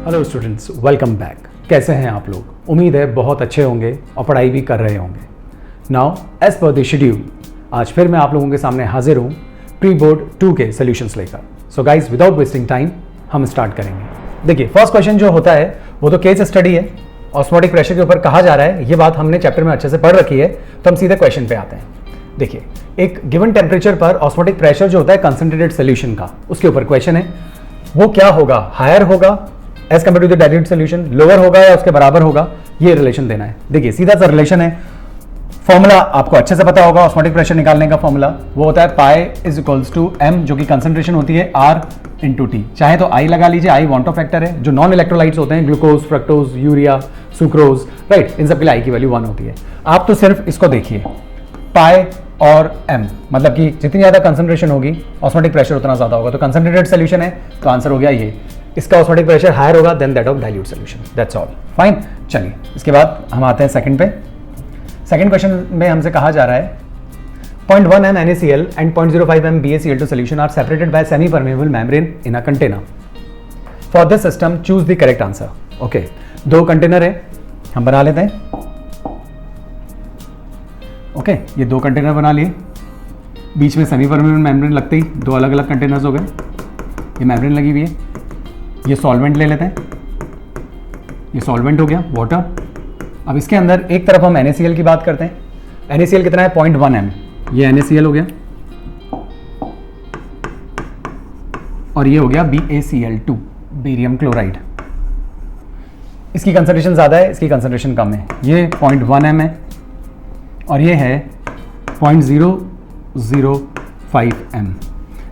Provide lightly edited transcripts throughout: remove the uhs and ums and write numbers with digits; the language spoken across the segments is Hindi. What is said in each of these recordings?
Hello students, welcome back. कैसे हैं आप लोग? उम्मीद है बहुत अच्छे होंगे और पढ़ाई भी कर रहे होंगे। Now as per the schedule आज फिर मैं आप लोगों के सामने हाजिर हूँ प्री बोर्ड 2 के सॉल्यूशंस लेकर। So guys, without wasting time हम स्टार्ट करेंगे। देखिए, फर्स्ट क्वेश्चन जो होता है वो तो केस स्टडी है, ऑस्मोटिक प्रेशर के ऊपर कहा जा रहा है। ये बात हमने चैप्टर में अच्छे से पढ़ रखी है, तो हम सीधे क्वेश्चन पे आते हैं। देखिए, एक गिवन टेम्परेचर पर ऑस्मोटिक प्रेशर जो होता है कंसंट्रेटेड सोल्यूशन का, उसके ऊपर क्वेश्चन है। वो क्या होगा? हायर होगा as compare to the dilute solution, lower होगा या उसके बराबर होगा, ये रिलेशन देना है। देखिए, सीधा सा रिलेशन है। फॉर्मूला आपको अच्छे से पता होगा, ऑस्मोटिक प्रेशर निकालने का फॉर्मूला वो होता है pi is equals to M, जो कि कंसंट्रेशन होती है आर इंटू टी। चाहे तो आई लगा लीजिए, आई वॉन्टो फैक्टर है। जो नॉन इलेक्ट्रोलाइट्स होते हैं, glucose, fructose, urea, sucrose, right, इन सब के लिए आई की वैल्यू 1 होती है। आप तो सिर्फ इसको देखिए, पाई और एम, मतलब कि जितनी ज्यादा कंसंट्रेशन होगी ऑस्मोटिक प्रेशर उतना ज्यादा होगा। तो कंसंट्रेटेड सोल्यूशन है, तो आंसर हो गया ये। इसका ऑस्मोटिक प्रेशर हायर होगा then that of dilute solution. That's all, fine. चलिए, इसके बाद हम आते हैं सेकंड पे। सेकंड क्वेश्चन में हमसे कहा जा रहा है 0.1 m NaCl and 0.05 m BaCl2 solution are separated by semi-permeable membrane in a container. For this system, choose the correct answer. Okay, 2 container है, हम बना लेते हैं। ओके, ये 2 कंटेनर बना लिए, बीच में सेमी परमेबल मेम्ब्रेन लगते ही 2 अलग अलग कंटेनर्स हो गए। ये मेम्ब्रेन लगी हुई है। ये सॉल्वेंट ले लेते हैं, ये सॉल्वेंट हो गया, वाटर। अब इसके अंदर एक तरफ हम NaCl की बात करते हैं। NaCl कितना है? 0.1 m। ये NaCl हो गया और ये हो गया BaCl2, बेरियम क्लोराइड। इसकी कंसंट्रेशन ज़्यादा है, इसकी कंसंट्रेशन कम है। ये 0.1 m है और ये है 0.005 m।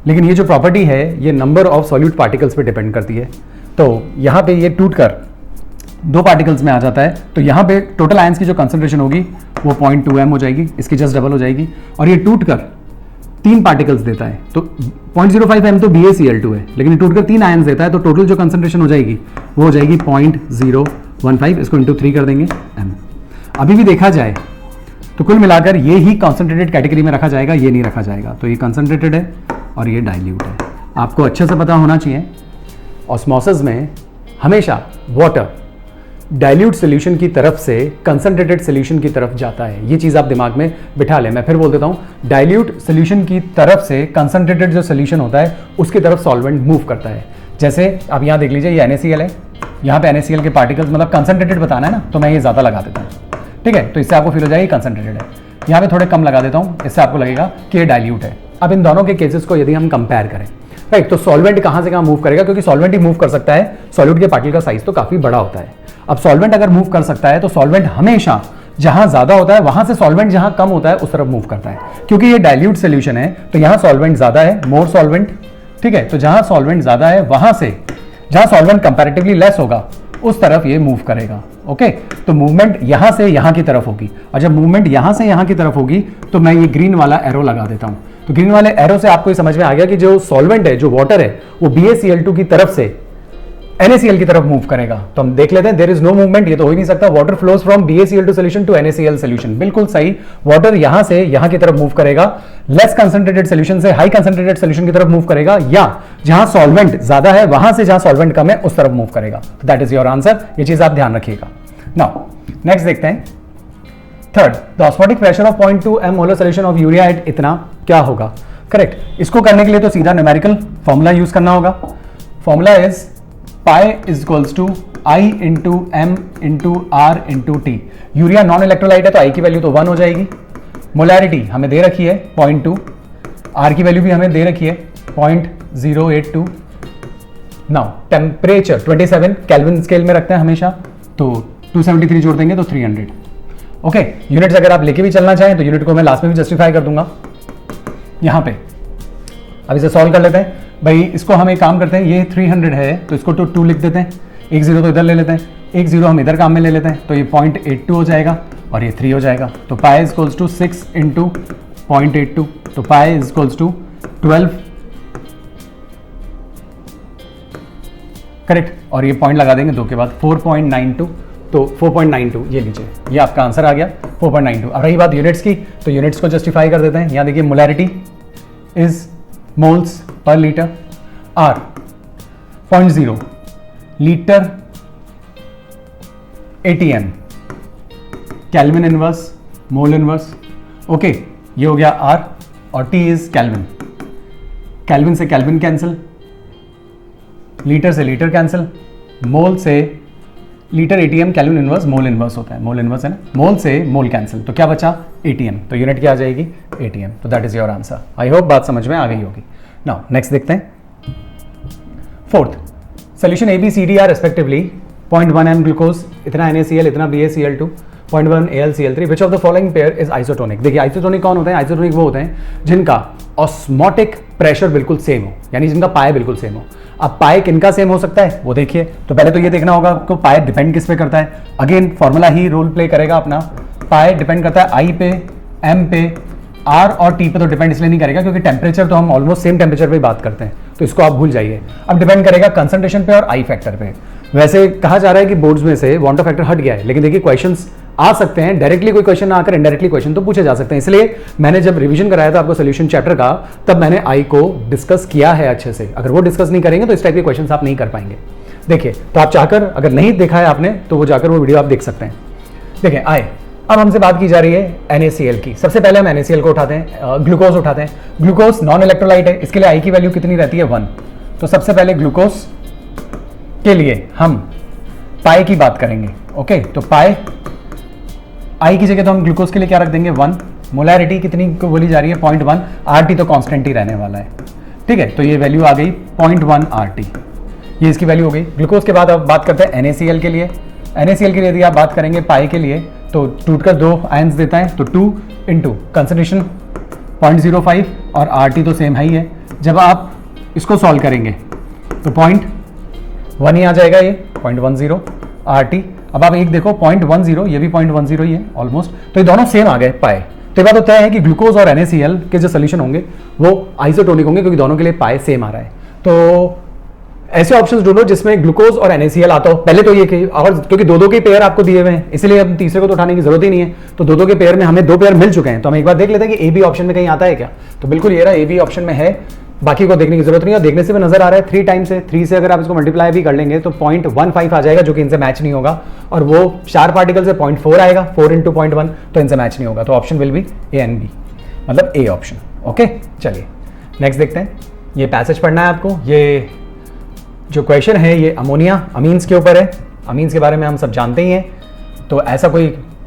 लेकिन ये जो प्रॉपर्टी है ये नंबर ऑफ सॉल्यूट पार्टिकल्स पे डिपेंड करती है। तो यहाँ पे ये टूटकर 2 पार्टिकल्स में आ जाता है, तो यहाँ पे टोटल आयंस की जो कंसंट्रेशन होगी वो 0.2 m हो जाएगी, इसकी जस्ट डबल हो जाएगी। और ये टूटकर 3 पार्टिकल्स देता है, तो 0.05 m तो BaCl2 है, लेकिन ये टूटकर 3 आयंस देता है, तो टोटल जो कंसंट्रेशन हो जाएगी वो हो जाएगी 0.015। इसको इंटू 3 कर देंगे m। अभी भी देखा जाए तो कुल मिलाकर ये ही कॉन्सेंट्रेटेड कैटेगरी में रखा जाएगा, ये नहीं रखा जाएगा। तो ये कंसंट्रेटेड है और ये डाइल्यूट है। आपको अच्छे से पता होना चाहिए, ऑस्मोसिस में हमेशा वाटर डाइल्यूट सोल्यूशन की तरफ से कंसंट्रेटेड सोल्यूशन की तरफ जाता है। ये चीज़ आप दिमाग में बिठा लें। मैं फिर बोल देता हूँ, डाइल्यूट सोल्यूशन की तरफ से कंसंट्रेटेड जो सोल्यूशन होता है उसकी तरफ सॉल्वेंट मूव करता है। जैसे अब यहाँ देख लीजिए, ये NaCl है, यहाँ पे NaCl के पार्टिकल्स, मतलब कंसंट्रेटेड बताना है ना, तो मैं ये ज़्यादा लगा देता हूँ, ठीक है। तो इससे आपको फील हो जाएगी कंसंट्रेटेड है। यहाँ पे थोड़े कम लगा देता हूँ, इससे आपको लगेगा कि ये डाइल्यूट है। अब इन दोनों के केसेस को यदि हम कंपेयर करें, राइट, तो सॉल्वेंट कहाँ से कहाँ मूव करेगा? क्योंकि सॉल्वेंट ही मूव कर सकता है, सॉल्यूट के पार्टिकल का साइज तो काफी बड़ा होता है। अब सॉल्वेंट अगर मूव कर सकता है तो सॉल्वेंट हमेशा जहां ज्यादा होता है वहां से सॉल्वेंट जहां कम होता है उस तरफ मूव करता है। क्योंकि ये डाइल्यूट सोल्यूशन है तो यहां सॉल्वेंट ज्यादा है, मोर सॉल्वेंट, ठीक है। तो जहां सॉल्वेंट ज्यादा है वहां से जहां सॉल्वेंट कंपैरेटिवली लेस होगा उस तरफ ये मूव करेगा। ओके, तो मूवमेंट यहां से यहां की तरफ होगी, और जब मूवमेंट यहां से यहां की तरफ होगी तो मैं ये ग्रीन वाला एरो लगा देता हूं। तो ग्रीन वाले एरो से आपको ये समझ में आ गया कि जो सॉल्वेंट है, जो वाटर है, वो BaCl2 की तरफ से NaCl की तरफ मूव करेगा। तो हम देख लेते हैं, देयर इज नो मूवमेंट, ये तो हो ही नहीं सकता। Water flows from BaCl2 solution to NaCl solution, बिल्कुल सही। वाटर यहां से यहां की तरफ मूव करेगा, लेस कंसंट्रेटेड सोल्यूशन से हाई कंसंट्रेटेड सोल्यूशन की तरफ मूव करेगा, या जहां सॉल्वेंट ज्यादा है वहां से जहां सॉल्वेंट कम है उस तरफ मूव करेगा। तो दैट इज योर आंसर, ये चीज आप ध्यान रखिएगा। नाउ नेक्स्ट देखते हैं, third, the osmotic pressure of 0.2 m molar solution of urea at इतना क्या होगा? करेक्ट। इसको करने के लिए तो सीधा न्यूमेरिकल फॉर्मूला यूज करना होगा। Formula is pi is equals to i into M into R into T. Urea non electrolyte है तो आई की वैल्यू तो 1 हो जाएगी। मोलैरिटी हमें दे रखी है 0.2, आर की वैल्यू भी हमें दे रखी है 0.082। नाउ टेम्परेचर 27 केल्विन स्केल में रखते हैं हमेशा, तो 273 जोड़ देंगे तो 300। ओके, यूनिट्स अगर आप लेके भी चलना चाहें तो यूनिट को मैं लास्ट में भी जस्टिफाई कर दूंगा यहां पे। अब इसे सॉल्व कर लेते हैं भाई। इसको हम एक काम करते हैं, ये 300 है तो इसको तो 2 लिख देते हैं, 1 0 तो इधर ले लेते हैं, 1 0 हम इधर काम में ले लेते हैं, तो ये 0.82 हो जाएगा और ये 3 हो जाएगा। तो pi is equals to 6 into 0.82, तो pi is equals to 12, correct. और ये पॉइंट लगा देंगे 2 के बाद, 4.92, तो 4.92 ये लीजिए, ये आपका आंसर आ गया 4.92। अब रही बात यूनिट्स की, तो यूनिट्स को जस्टिफाई कर देते हैं। यहाँ देखिए, molarity is moles per litre, R 0.0 litre ATM, kelvin inverse, mole inverse. Okay, ये हो गया R और T इज केल्विन। केल्विन से केल्विन कैंसिल, लीटर से लीटर कैंसिल, मोल से litre ATM, kelvin inverse, mole inverse होता है, मोल इनवर्स है ना, मोल से मोल कैंसिल, तो क्या बचा ATM, तो यूनिट क्या आ जाएगी ATM। तो that is your answer. I hope बात समझ में आ गई होगी। नाउ नेक्स्ट देखते हैं। Fourth, solution ABCD are respectively 0.1 m glucose, इतना NaCl, इतना BaCl2, 0.1 AlCl3, which of the following pair is isotonic. देखिए आइसोटोनिक कौन होते हैं? आइसोटोनिक वो होते हैं जिनका ऑस्मोटिक प्रेशर बिल्कुल सेम हो, यानी जिनका पाए बिल्कुल सेम हो। अब पाए किनका सेम हो सकता है वो देखिए, तो पहले तो ये देखना होगा आपको पाए डिपेंड किस पे करता है। अगेन फॉर्मूला ही रोल प्ले करेगा अपना, पाए डिपेंड करता है I पे, M पे, R और T पे तो डिपेंड इसलिए नहीं करेगा क्योंकि टेम्परेचर तो हम ऑलमोस्ट सेम टेम्परेचर पे बात करते हैं, तो इसको आप भूल जाइए। अब डिपेंड करेगा कंसंट्रेशन पे और I फैक्टर पे। वैसे कहा जा रहा है कि बोर्ड्स में से वांटो फैक्टर हट गया है, लेकिन देखिए क्वेश्चंस आ सकते हैं, डायरेक्टली कोई क्वेश्चन ना आकर इनडायरेक्टली क्वेश्चन तो पूछे जा सकते हैं। इसलिए मैंने जब रिवीजन कराया था आपको सोल्यूशन चैप्टर का, तब मैंने I को डिस्कस किया है अच्छे से। अगर वो डिस्कस नहीं करेंगे तो इस टाइप के क्वेश्चन आप नहीं कर पाएंगे। देखिए, तो आप चाहकर अगर नहीं देखा है आपने तो वो जाकर वो वीडियो आप देख सकते हैं। देखिए I, अब हमसे बात की जा रही है NaCl की। सबसे पहले हम NaCl को उठाते हैं, ग्लूकोज उठाते हैं। ग्लूकोज नॉन इलेक्ट्रोलाइट है, इसके लिए I की वैल्यू कितनी रहती है 1। तो सबसे पहले ग्लूकोज के लिए हम पाए की बात करेंगे। ओके, तो पाए I की जगह तो हम ग्लूकोज के लिए क्या रख देंगे 1। मोलैरिटी कितनी को बोली जा रही है 0.1, RT तो कांस्टेंट ही रहने वाला है। ठीक है, तो ये वैल्यू आ गई 0.1 RT, ये इसकी वैल्यू हो गई। ग्लूकोज के बाद अब बात करते हैं NaCl के लिए। NaCl के लिए यदि आप बात करेंगे पाए के लिए तो टूटकर 2 आयंस देता है, तो 2 इंटू कंसंट्रेशन 0.05 और RT तो सेम ही है। जब आप इसको सॉल्व करेंगे तो 0.1 ही आ जाएगा, ये 0.10 RT। अब आप एक देखो 0.10, ये भी 0.10 ही है ऑलमोस्ट, तो ये दोनों सेम आ गए पाए। तो ये बात तो तय है कि ग्लूकोज और NaCl के जो सोल्यूशन होंगे वो आइसोटोनिक होंगे क्योंकि दोनों के लिए पाए सेम आ रहा है। तो ऐसे ऑप्शंस ढूंढो जिसमें ग्लूकोज और NaCl आता हो। पहले तो ये कि और क्योंकि दो के पेयर आपको दिए हुए हैं, इसलिए अब तीसरे को तो उठाने की जरूरत ही नहीं है। तो दो के पेयर में हमें 2 पेयर मिल चुके हैं, तो हम एक बार देख लेते हैं कि AB ऑप्शन में कहीं आता है क्या। तो बिल्कुल ये रहा, AB ऑप्शन में है, बाकी को देखने की जरूरत नहीं है। देखने से भी नजर आ रहा है 3 टाइम्स है, 3 से अगर आप इसको मल्टीप्लाई भी कर लेंगे तो 0.15 आ जाएगा, जो कि इनसे मैच नहीं होगा। और वो 4 पार्टिकल से 0.4 आएगा, 4 इंटू 0.1, तो इनसे मैच नहीं होगा। तो option will be A and B, मतलब A ऑप्शन। ओके, चलिए नेक्स्ट देखते हैं। ये पैसेज पढ़ना है आपको। ये जो क्वेश्चन है ये अमोनिया अमीन्स के ऊपर है। अमीन्स के बारे में हम सब जानते ही हैं, तो ऐसा कोई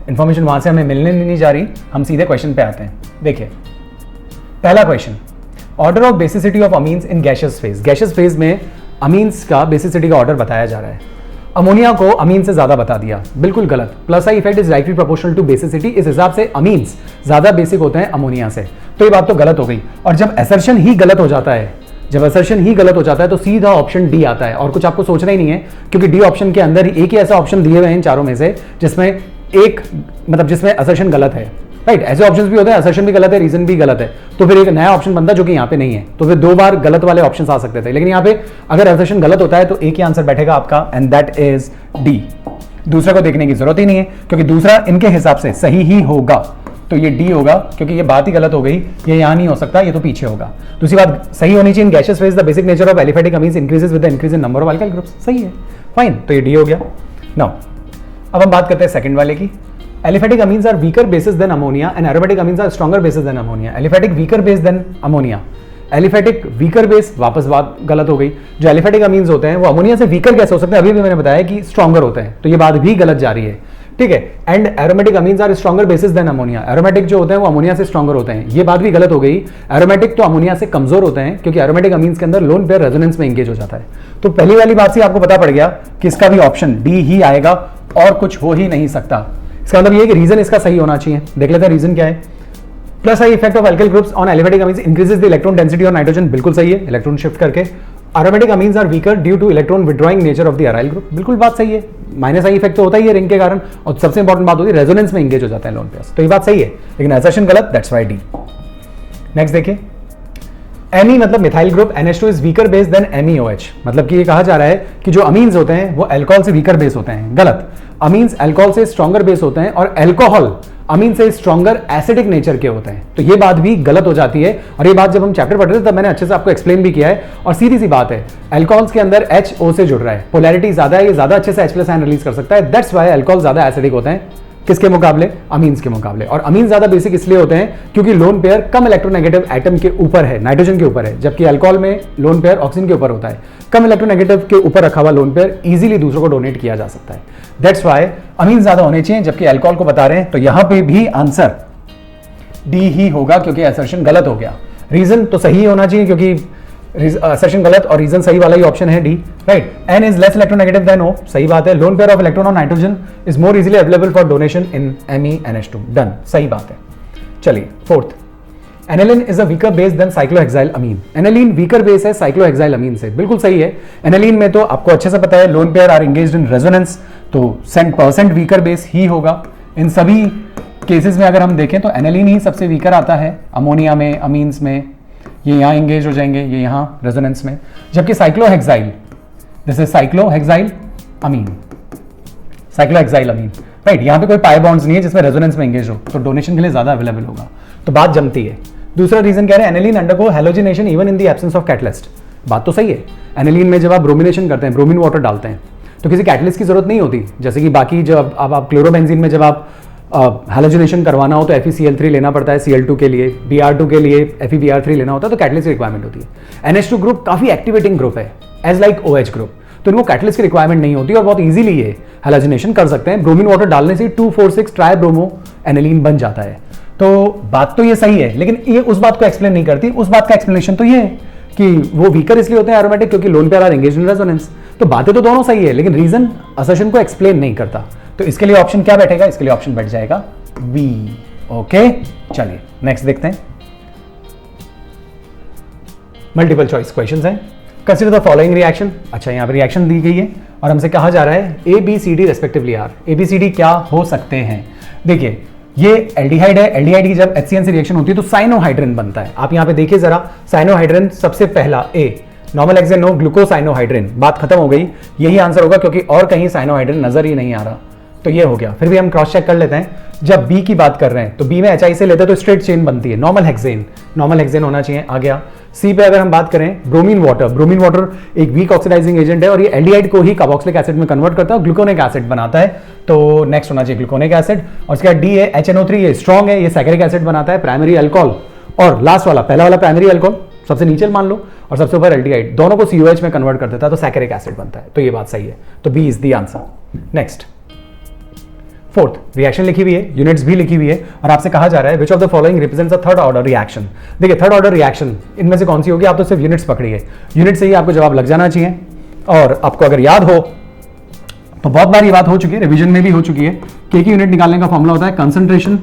इंफॉर्मेशन वहां से हमें मिलने नहीं जा रही। हम सीधे क्वेश्चन पे आते हैं। देखिए पहला question, order of basicity of amines in gaseous phase. Gaseous phase में अमीन्स का बेसिसिटी का ऑर्डर बताया जा रहा है। अमोनिया को अमीन से ज्यादा बता दिया, बिल्कुल गलत। Plus I effect is directly proportional to basicity. इस हिसाब से अमीन्स ज्यादा बेसिक होते हैं अमोनिया से, तो ये बात तो गलत हो गई। और जब असर्शन ही गलत हो जाता है, जब असर्शन ही गलत हो जाता है तो सीधा ऑप्शन डी आता है, और कुछ आपको सोचना ही नहीं है, क्योंकि डी ऑप्शन के अंदर एक ही ऐसा ऑप्शन दिए हुए हैं इन चारों में से जिसमें एक मतलब जिसमें असर्शन गलत है। राइट, ऐसे ऑप्शंस भी होते हैं, असर्शन भी गलत है, रीजन भी गलत है, तो फिर एक नया ऑप्शन बनता है जो कि यहाँ पे नहीं है। तो फिर 2 बार गलत वाले ऑप्शंस आ सकते थे, लेकिन यहाँ पे अगर असर्शन गलत होता है तो एक ही आंसर बैठेगा आपका, एंड दैट इज डी। दूसरे को देखने की जरूरत ही नहीं है, क्योंकि दूसरा इनके हिसाब से सही ही होगा, तो ये डी होगा, क्योंकि ये बात ही गलत हो गई। ये यहाँ नहीं हो सकता, ये तो पीछे होगा। दूसरी बात सही होनी चाहिए, in gaseous phase the basic nature of aliphatic amines increases with the increase in number of alkyl groups. सही है, फाइन, तो ये डी हो गया। नाउ अब हम बात करते हैं सेकंड वाले की। Aliphatic amines are weaker bases than ammonia and aromatic amines are stronger bases than ammonia. Aliphatic weaker base than ammonia, aliphatic weaker base, वापस बात गलत हो गई। जो एलिफेटिक अमीन्स होते हैं वो अमोनिया से वीकर कैसे हो सकते हैं, अभी भी मैंने बताया कि स्ट्रॉन्गर होते हैं, तो ये बात भी गलत जा रही है। ठीक है, and aromatic amines are stronger bases than ammonia. Aromatic जो होते हैं वो अमोनिया से स्ट्रॉन्गर होते हैं, ये बात भी गलत हो गई। एरोमेटिक तो अमोनिया से कमजोर होते हैं, क्योंकि एरोमेटिक अमीन्स के अंदर लोन पेयर रेजोनेंस में एंगेज हो जाता है। तो पहली वाली बात से आपको पता पड़ गया कि इसका भी ऑप्शन डी ही आएगा और कुछ हो ही नहीं सकता। इसका मतलब ये है कि रीजन इसका सही होना चाहिए। देख लेते हैं रीजन क्या है। Plus I effect of alkyl groups on aliphatic amines increases the electron density of nitrogen, बिल्कुल सही है, इलेक्ट्रॉन शिफ्ट करके। Aromatic amines are weaker due to electron withdrawing nature of the aryl group, बिल्कुल बात सही है। माइनस आई इफेक्ट तो होता ही है रिंग के कारण, और सबसे इंपॉर्टेंट बात होती है रेजोनेंस में एंगेज हो जाता है लोन पेयर्स, तो ये बात सही है, लेकिन असर्शन गलत, दैट्स व्हाई डी। नेक्स्ट देखिए, एमी मतलब methyl group, NH2 is weaker base than MEOH, मतलब कि ये कहा जा रहा है कि जो अमीन्स होते हैं वो अल्कोहल से वीकर बेस होते हैं। गलत, अमीन्स अल्कोहल से स्ट्रॉन्गर बेस होते हैं और अल्कोहल अमीन से स्ट्रॉन्गर एसिडिक नेचर के होते हैं। तो ये बात भी गलत हो जाती है, और ये बात जब हम चैप्टर पढ़ रहे थे तब मैंने अच्छे से आपको एक्सप्लेन भी किया है। और सीधी सी बात है, अल्कोहल्स के अंदर HO से जुड़ रहा है, पोलैरिटी ज्यादा है, ये ज्यादा अच्छे से H+ आयन रिलीज कर सकता है। दैट्स वाई अल्कोहल ज्यादा एसिडिक होते हैं, किसके मुकाबले? अमीन्स के मुकाबले। और अमीन ज्यादा बेसिक इसलिए होते हैं क्योंकि लोन पेयर कम इलेक्ट्रोनेगेटिव एटम के ऊपर है, नाइट्रोजन के ऊपर है, जबकि अल्कोहल में लोन पेयर ऑक्सीजन के ऊपर होता है। कम इलेक्ट्रोनेगेटिव के ऊपर रखा हुआ लोन पेयर इजीली दूसरों को डोनेट किया जा सकता है। दैट्स वाई अमीन ज्यादा होने चाहिए, जबकि अल्कोहल को बता रहे हैं। तो यहां पे भी आंसर डी ही होगा, क्योंकि असर्शन गलत हो गया। रीजन तो सही होना चाहिए, क्योंकि असर्शन गलत और रीजन सही वाला ही ऑप्शन है D, right. N is less electronegative than O, सही बात है। Lone pair of electron on nitrogen is more easily available for donation in MENH2, done, सही बात है। चलिए fourth, aniline is a weaker base than cyclohexyl amine. Aniline weaker base है साइक्लोहेक्साइल अमीन से, बिल्कुल सही है। एनिलीन में तो आपको अच्छे से पता है lone pair are engaged in resonance, तो 100% वीकर बेस ही होगा। इन सभी केसेस में अगर हम देखें तो एनिलीन ही सबसे वीकर आता है, अमोनिया में, अमीन्स में, ये यहाँ एंगेज हो जाएंगे, ये यहाँ रेजोनेंस में। जबकि cyclohexyl, this is cyclohexyl amine, cyclohexyl amine, right. यहाँ पे कोई पाई बॉन्ड्स नहीं है जिसमें रेजोनेंस में एंगेज हो, तो डोनेशन के लिए ज्यादा अवेलेबल होगा, तो बात जमती है। दूसरा रीजन कह रहे हैं aniline undergo halogenation even in the absence of catalyst. बात तो सही है, एनिलीन में जब आप ब्रोमिनेशन करते हैं, ब्रोमीन वाटर डालते हैं, तो किसी कैटलिस्ट की जरूरत नहीं होती। जैसे कि बाकी जब आप क्लोरोबेंजीन में जब आप हैलोजिनेशन करवाना हो तो FeCl3 लेना पड़ता है Cl2 के लिए, Br2 के लिए FeBr3 लेना होता है, तो कैटलिस्ट की रिक्वायरमेंट होती है। NH2 ग्रुप काफी एक्टिवेटिंग ग्रुप है, एज लाइक OH ग्रुप, तो इनको कैटलिस्ट की रिक्वायरमेंट नहीं होती और बहुत इजीली ये हैलोजिनेशन कर सकते हैं। ब्रोमीन वाटर डालने से 2,4,6 ट्राइब्रोमो एनिलीन बन जाता है। तो बात तो ये सही है, लेकिन ये उस बात को एक्सप्लेन नहीं करती। उस बात का एक्सप्लेनेशन तो ये है कि वो वीकर इसलिए होते हैं एरोमेटिक, क्योंकि lone pair are engaged in resonance. तो बातें तो दोनों सही है, लेकिन रीजन असर्शन को एक्सप्लेन नहीं करता। तो इसके लिए ऑप्शन क्या बैठेगा? इसके लिए ऑप्शन बैठ जाएगा बी। ओके, चलिए नेक्स्ट देखते हैं। मल्टीपल चॉइस क्वेश्चंस हैं। Consider the following reaction. अच्छा, यहां पर रिएक्शन दी गई है और हमसे कहा जा रहा है ABCD रेस्पेक्टिवली आर। ABCD क्या हो सकते हैं? देखिए, ये एल्डिहाइड है। एल्डिहाइड की जब HCN से रिएक्शन होती है तो साइनोहाइड्रिन बनता है। आप यहां पे देखिए जरा, साइनोहाइड्रिन सबसे पहला A, नॉर्मल हेक्सेन नो, ग्लूकोसाइनोहाइड्रिन। बात खत्म हो गई, यही आंसर होगा, क्योंकि और कहीं साइनोहाइड्रिन नजर ही नहीं आ रहा। तो ये हो गया। फिर भी हम क्रॉस चेक कर लेते हैं। जब बी की बात कर रहे हैं तो बी में HI से लेते हैं तो स्ट्रेट चेन बनती है, नॉर्मल हेक्सेन, नॉर्मल हेक्सेन होना चाहिए। आ गया। सी पे अगर हम बात करें, ब्रोमीन वाटर। ब्रोमीन वाटर एक वीक ऑक्सीडाइजिंग एजेंट है और ये एल्डिहाइड को ही कार्बोक्सिलिक एसिड में कन्वर्ट करता है और ग्लूकोनिक एसिड बनाता है। तो नेक्स्ट होना चाहिए ग्लूकोनिक एसिड। और उसके बाद डी है HNO3, ये स्ट्रॉन्ग है, ये सैकरिक एसिड बनाता है, प्राइमरी अल्कोहल। और लास्ट वाला, पहला वाला प्राइमरी अल्कोहल, सबसे नीचे मान लो, और सबसे ऊपर एल्डिहाइड, दोनों को COH में कन्वर्ट कर देता है तो सैकरिक एसिड बनता है। तो ये बात सही है, तो B is the answer. Next, fourth, reaction लिखी हुई है, यूनिट्स भी लिखी हुई है और आपसे कहा जा रहा है विच of the following represents a third order reaction. देखिए, थर्ड ऑर्डर रिएक्शन इनमें से कौन सी होगी? आप तो सिर्फ यूनिट्स पकड़िए, यूनिट से ही आपको जवाब लग जाना चाहिए। और आपको अगर याद हो तो बहुत बार ये बात हो चुकी है, रिवीजन में भी हो चुकी है। के की यूनिट निकालने का फॉर्मूला होता है concentration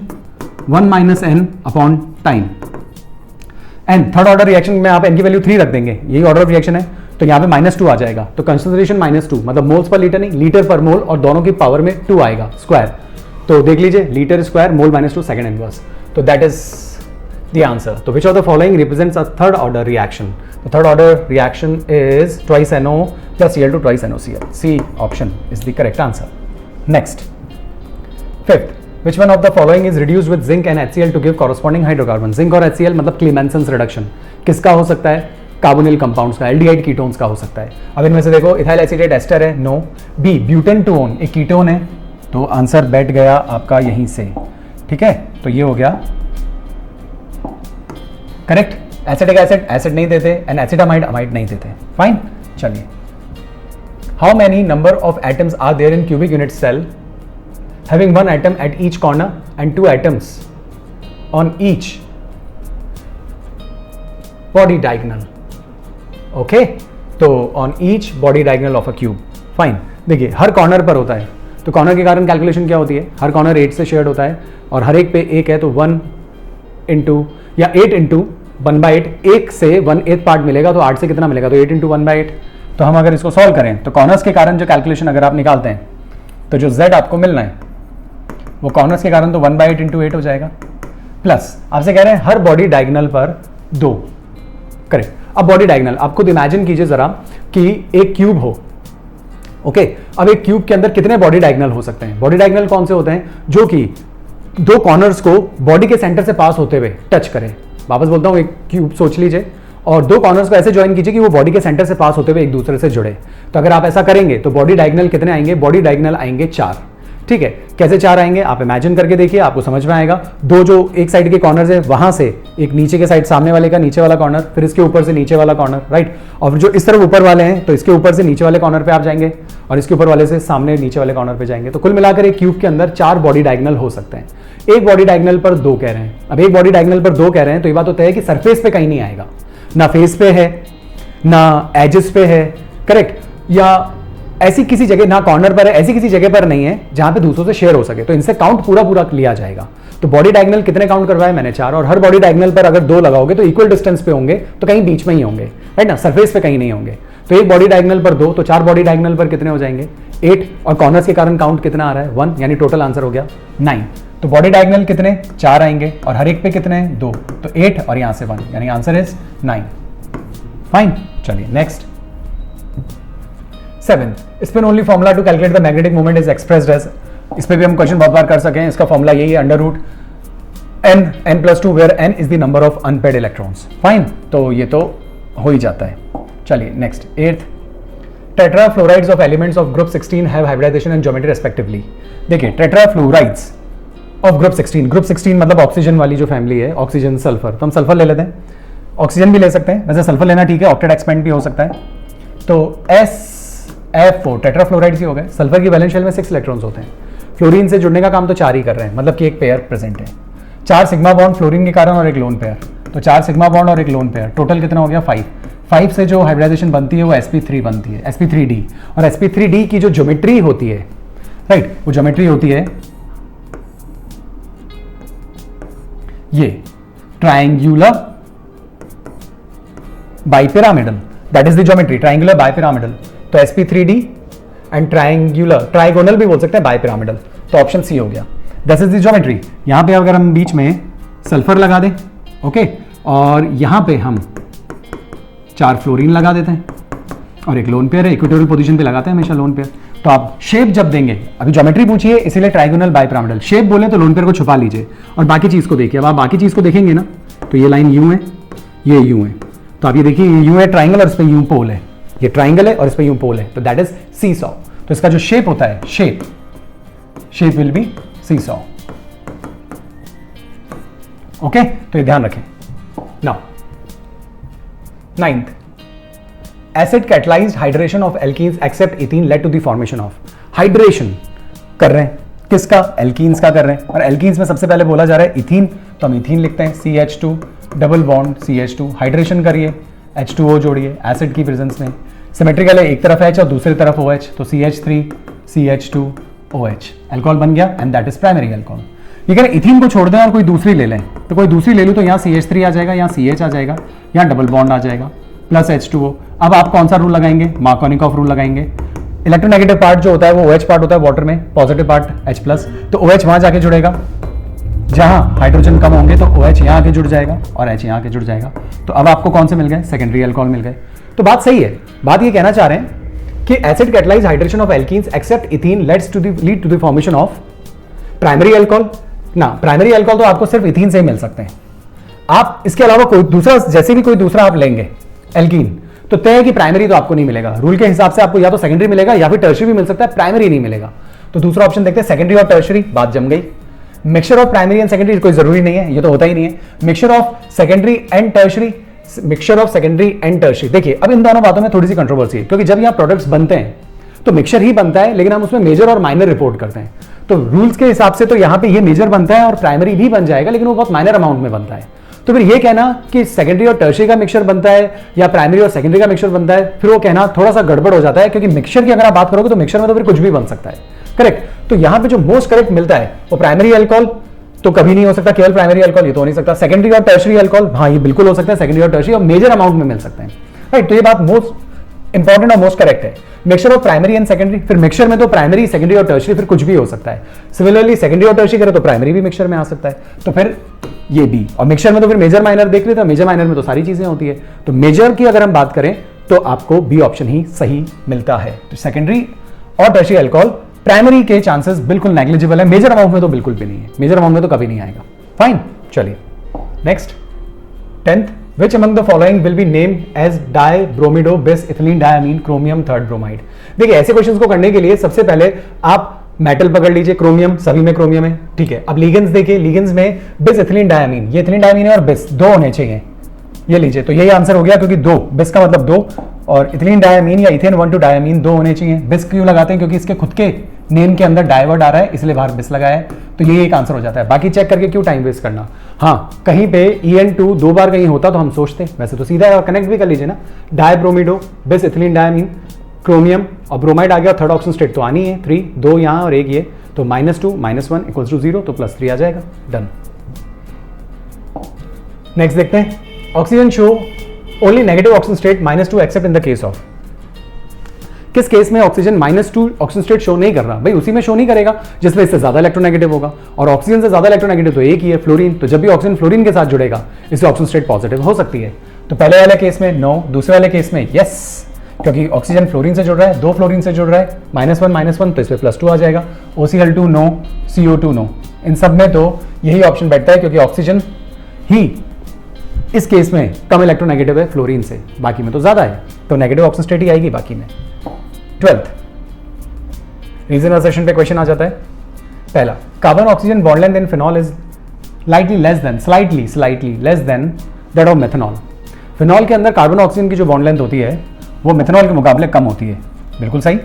1 - n upon time. And third order reaction में आप n की वैल्यू 3 रख देंगे, यही ऑर्डर ऑफ रिएक्शन है, तो यहाँ पे -2 आ जाएगा। तो कंसंट्रेशन -2 मतलब मोल्स पर लीटर नहीं, लीटर पर मोल, और दोनों की पावर में 2 आएगा स्क्वायर। तो देख लीजिए, litre square mole -2 second inverse. तो दैट इज द आंसर। तो विच of the following represents a third order reaction? The third order reaction is twice NO plus Cl2 twice NOCl. C option is the correct answer. Next, fifth, which one of the following is reduced with zinc and HCl to give corresponding hydrocarbon? Zinc और HCl मतलब Clemenson's reduction किसका हो सकता है? कार्बोनिल कंपाउंड्स का, एल्डिहाइड कीटोन्स का हो सकता है। अब इनमें से देखो, इथाइल एसिटेट एस्टर है, नो। बी, ब्यूटेनटोन एक कीटोन है, तो आंसर बैठ गया आपका यहीं से, ठीक है। तो ये हो गया करेक्ट। एसिटिक एसिड, एसिड नहीं देते, एंड एसिटामाइड, अमाइड नहीं देते। फाइन, चलिए। How many number of atoms are there in cubic unit cell having 1 atom at each corner and 2 atoms on each body diagonal? Okay, तो on each body diagonal of a cube. Fine, देखिए हर कॉर्नर पर होता है, तो कॉर्नर के कारण कैलकुलेशन क्या होती है? हर कॉर्नर 8 से शेयर्ड होता है और हर एक पे 1 है, तो 1 इंटू या 8 इंटू 1/8, 1 से 1/8 पार्ट मिलेगा, तो 8 से कितना मिलेगा? तो 8 इंटू 1/8। तो हम अगर इसको सॉल्व करें तो कॉर्नर्स के कारण जो कैलकुलेशन अगर आप निकालते हैं तो जो z आपको मिलना है वो कॉर्नर्स के कारण तो 1/8 इंटू 8 हो जाएगा, प्लस आपसे कह रहे हैं हर बॉडी डायगोनल पर 2, करेक्ट। अब बॉडी डायगोनल आप खुद इमेजिन कीजिए जरा कि एक क्यूब हो, ओके अब एक क्यूब के अंदर कितने बॉडी डायगोनल हो सकते हैं? बॉडी डायगोनल कौन से होते हैं? जो कि दो कॉर्नर्स को बॉडी के सेंटर से पास होते हुए टच करें। वापस बोलता हूं, एक क्यूब सोच लीजिए और दो कॉर्नर्स को ऐसे ज्वाइन कीजिए कि वो बॉडी के सेंटर से पास होते हुए एक दूसरे से जुड़े। तो अगर आप ऐसा करेंगे तो बॉडी डायगोनल कितने आएंगे? बॉडी डायगोनल आएंगे 4। ठीक है, कैसे 4 आएंगे आप इमेजिन करके देखिए, आपको समझ में आएगा। दो जो एक साइड के कॉर्नर है वहां से एक नीचे के साइड, सामने वाले का नीचे वाला कॉर्नर, फिर इसके ऊपर से नीचे वाला कॉर्नर, राइट। और जो इस तरफ ऊपर वाले हैं तो इसके ऊपर से नीचे वाले कॉर्नर पे आप जाएंगे और इसके ऊपर वाले से सामने नीचे वाले कॉर्नर पे जाएंगे। तो कुल मिलाकर एक क्यूब के अंदर 4 बॉडी डायगोनल हो सकते हैं। एक बॉडी डायगोनल पर 2 कह रहे हैं। अब एक बॉडी डायगोनल पर 2 कह रहे हैं तो ये बात तो तय है कि सरफेस पे कहीं नहीं आएगा, ना फेस पे है ना एजेस पे है, करेक्ट, या ऐसी किसी जगह, ना कॉर्नर पर है, ऐसी किसी जगह पर नहीं है जहां पे दूसरों से शेयर हो सके। तो इनसे काउंट पूरा लिया जाएगा। तो बॉडी डायगोनल कितने काउंट करवाए मैंने? 4। और हर बॉडी डायगोनल पर अगर 2 लगाओगे तो इक्वल डिस्टेंस पे होंगे, तो कहीं बीच में ही होंगे, राइट ना, सरफेस पे कहीं नहीं होंगे। तो एक बॉडी डायगोनल पर 2, तो 4 बॉडी डायगोनल पर कितने हो जाएंगे? 8। और कॉर्नर्स के कारण काउंट कितना आ रहा है? 1, यानी टोटल आंसर हो गया 9। तो बॉडी डायगोनल कितने? 4 आएंगे और हर एक पे कितने? 2। तो 8 और यहां से 1, यानी आंसर इज 9। फाइन, चलिए next 7। Spin only formula to calculate the magnetic moment is expressed as. इस पे भी हम क्वेश्चन बहुत बार कर सके हैं। इसका फॉर्मूला यही है, under root n+2 where n is the number of unpaired electrons. Fine, तो ये तो हो ही जाता है। चलिए next 8th। Tetrafluorides of elements of group 16 have hybridisation and geometry respectively. देखिए टेट्राफ्लोराइड्स ऑफ ग्रुप 16, ग्रुप 16 मतलब ऑक्सीजन वाली जो फैमिली है, ऑक्सीजन सल्फर, तो हम सल्फर ले लेते हैं, ऑक्सीजन भी ले सकते हैं, वैसे सल्फर लेना ठीक है, ऑक्टेट एक्सपेंड भी हो सकता है। तो SF4 टेट्राफ्लोराइड्स ही हो गए। सल्फर की वैलेंस शेल में 6 इलेक्ट्रॉन्स होते हैं। फ्लोरीन से जुड़ने का काम तो 4 ही कर रहे हैं, मतलब कि एक पेयर प्रेजेंट है। 4 सिग्मा बॉन्ड फ्लोरीन के कारण और एक लोन पेयर, तो 4 सिग्मा बॉन्ड और एक लोन पेयर, टोटल कितना हो गया? 5। 5 से जो हाइब्रिडाइजेशन बनती है वो sp3 बनती है, sp3d। और sp3d की जो ज्योमेट्री होती है, राइट, वो ज्योमेट्री होती है ये triangular bipyramidal, that is the geometry, triangular bipyramidal. तो sp3d एंड ट्रायंगुलर, ट्राइगोनल भी बोल सकते हैं, बाइपिरामिडल। तो ऑप्शन सी हो गया, दिस इज द ज्योमेट्री। यहां पे अगर हम बीच में सल्फर लगा दें, ओके, और यहां पे हम 4 फ्लोरीन लगा देते हैं और एक लोन पेयर है, इक्वेटोरियल पोजीशन पे लगाते हैं हमेशा लोन पेयर। तो आप शेप जब देंगे, अभी ज्योमेट्री पूछिए इसीलिए ट्राइगोनल बाइपिरामिडल, शेप बोले तो लोन पेयर को छुपा लीजिए और बाकी चीज को देखिए। अब आप बाकी चीज को देखेंगे ना, तो ये लाइन यू है, ये यू है, तो आप ये देखिए ये यू है ट्राइंगल और इस पे यू पोल है, ये ट्राइंगल है और इस पे यू पोल है, तो दैट इज सीसॉ। तो इसका जो शेप होता है, shape will be seesaw. Okay, तो ये ध्यान रखें। Now 9th, acid catalysed hydration of alkenes except ethene lead to the formation of. Hydration कर रहे हैं किसका? एल्कीन्स का कर रहे हैं, और एल्कीन्स में सबसे पहले बोला जा रहा है इथीन, तो हम इथीन लिखते हैं, CH2 double bond CH2, hydration करिए, H2O जोड़िए एसिड की प्रेजेंस में। सिमेट्रिकल है, एक तरफ H और दूसरी तरफ OH, तो CH3 CH2OH, अल्कोहल बन गया and that is primary alcohol. ये कह रहे इथीन को छोड़ दें और कोई दूसरी ले लें, तो कोई दूसरी ले लूं तो यहाँ CH3 आ जाएगा, यहाँ CH आ जाएगा, यहाँ डबल बॉन्ड आ जाएगा प्लस H2O। अब आप कौन सा रूल लगाएंगे? मार्कोनिकॉफ रूल लगाएंगे। इलेक्ट्रोनेगेटिव पार्ट जो होता है वो OH पार्ट होता है वाटर में, पॉजिटिव पार्ट H+, तो OH वहां जाके जुड़ेगा, जहां हाइड्रोजन कम होंगे तो OH यहाँ आके जुड़ जाएगा और H यहाँ आके जुड़ जाएगा। तो अब आपको कौन से मिल गए? सेकेंडरी अल्कोहल मिल गए। तो बात सही है, बात ये कहना चाह रहे हैं कि acid catalyse hydration of alkenes except ethene lead to the formation of primary alcohol. ना, प्राइमरी अल्कोहल तो आपको सिर्फ इथीन से ही मिल सकते हैं। आप इसके अलावा कोई दूसरा, जैसे भी कोई दूसरा आप लेंगे एल्कीन, तो तय है कि प्राइमरी तो आपको नहीं मिलेगा। रूल के हिसाब से आपको या तो सेकेंडरी मिलेगा या फिर टर्शियरी भी मिल सकता है, प्राइमरी नहीं मिलेगा। तो दूसरा ऑप्शन देखते हैं, सेकेंडरी और टर्शियरी, बात जम गई। Mixture of primary and secondary कोई जरूरी नहीं है, ये तो होता ही नहीं है। Mixture of secondary and tertiary, mixture of secondary and tertiary. देखिए अब इन दोनों बातों में थोड़ी सी कंट्रोवर्सी है, क्योंकि जब यहाँ प्रोडक्ट्स बनते हैं तो मिक्सचर ही बनता है, लेकिन हम उसमें मेजर और माइनर रिपोर्ट करते हैं। तो रूल्स के हिसाब से तो यहाँ पे ये मेजर बनता है और प्राइमरी भी बन जाएगा, लेकिन वो बहुत माइनर अमाउंट में बनता है। तो फिर ये कहना कि सेकेंडरी और टर्शियरी का मिक्सचर बनता है या प्राइमरी और सेकेंडरी का मिक्सचर बनता है, फिर वो कहना थोड़ा सा गड़बड़ हो जाता है, क्योंकि मिक्सचर की अगर आप बात करोगे तो मिक्सचर में तो फिर कुछ भी बन सकता है, करेक्ट। तो यहाँ पे जो मोस्ट करेक्ट मिलता है वो प्राइमरी अल्कोहल तो कभी नहीं हो सकता, केवल प्राइमरी अल्कोहल ये तो हो नहीं सकता। सेकेंडरी और टर्शियरी अल्कोहल, हाँ ये बिल्कुल हो सकता है, सेकेंडरी और टर्शियरी और मेजर अमाउंट में मिल सकते हैं, राइट। तो ये बात मोस्ट इंपॉर्टेंट और मोस्ट करेक्ट है। Mixture of primary and secondary, फिर मिक्सचर में तो प्राइमरी, सेकेंडरी और टर्शियरी फिर कुछ भी हो सकता है। सिमिलरली सेकेंडरी और टर्शियरी करें तो प्राइमरी भी मिक्सचर में आ सकता है। तो फिर ये बी, और मिक्सचर में तो फिर मेजर माइनर देख रहे थे, मेजर माइनर में तो सारी चीजें होती है, तो मेजर की अगर हम बात करें तो आपको बी ऑप्शन ही सही मिलता है। तो सेकेंडरी और टर्शियरी अल्कोहल, प्राइमरी के चांसेस बिल्कुल नेग्लिजिबल है, मेजर अमाउंट में तो बिल्कुल भी नहीं है, मेजर अमाउंट में तो कभी नहीं आएगा। फाइन, चलिए next 10th, which among the following will be named as dibromido bis ethylene diamine chromium third bromide। देखिए ऐसे क्वेश्चंस को करने के लिए सबसे पहले आप मेटल पकड़ लीजिए, क्रोमियम, सभी में क्रोमियम है, ठीक है। अब लिगेंड्स देखिए, लिगेंड्स में बिस इथिलीन डायमीन, ये इथिलीन डायमीन है और बिस दो होने चाहिए, ये लीजिए, तो यही आंसर हो गया, क्योंकि दो, बिस का मतलब दो, और इथिलीन डायमीन या इथेन 1 2 डायमीन दो होने चाहिए। बिस क्यों लगाते हैं? क्योंकि इसके खुद के नेम के अंदर डाइवर्ट आ रहा है, इसलिए बाहर बिस लगाया है, तो ये एक आंसर हो जाता है। बाकी चेक करके क्यों टाइम वेस्ट करना। हाँ, कहीं पे EN2 दो बार कहीं होता तो हम सोचते, वैसे तो सीधा है, और कनेक्ट भी कर लीजिए ना, डायब्रोमिडो बिस इथिलीन डायमीन क्रोमियम और ब्रोमाइड आ गया, थर्ड ऑक्सीजन स्टेट तो आनी है, 3, 2 यहाँ और एक ये, तो -2 -1 = 0, तो +3 आ जाएगा, डन। नेक्स्ट देखते हैं, oxygen show only negative oxygen state -2 accept in the case of. किस केस में ऑक्सीजन -2 ऑक्सीजन स्टेट शो नहीं कर रहा? भाई उसी में शो नहीं करेगा जिसमें इससे ज्यादा इलेक्ट्रोनेगेटिव होगा, और ऑक्सीजन से ज्यादा इलेक्ट्रोनेगेटिव तो एक ही है, फ्लोरीन, तो जब भी ऑक्सीजन फ्लोरीन के साथ जुड़ेगा इससे ऑक्सीजन स्टेट पॉजिटिव हो सकती है। तो पहले वाले केस में नो, दूसरे वाले केस में यस, क्योंकि ऑक्सीजन फ्लोरीन से जुड़ रहा है, दो फ्लोरीन से जुड़ रहा है, -1 तो इसमें +2 आ जाएगा। OCl2 नो, CO2 नो, इन सब में तो यही ऑप्शन बैठता है, क्योंकि ऑक्सीजन ही इस केस में कम इलेक्ट्रोनेगेटिव है फ्लोरीन से, बाकी में तो ज्यादा है, तो नेगेटिव ऑक्सीजन स्टेट ही आएगी बाकी में। 12th, रीजन असर्शन पे क्वेश्चन आ जाता है। पहला, carbon oxygen bond length in phenol is slightly less than that of methanol. Phenol के अंदर कार्बन ऑक्सीजन की जो बॉन्ड लेंथ होती है वो मेथनॉल के मुकाबले कम होती है। बिल्कुल सही,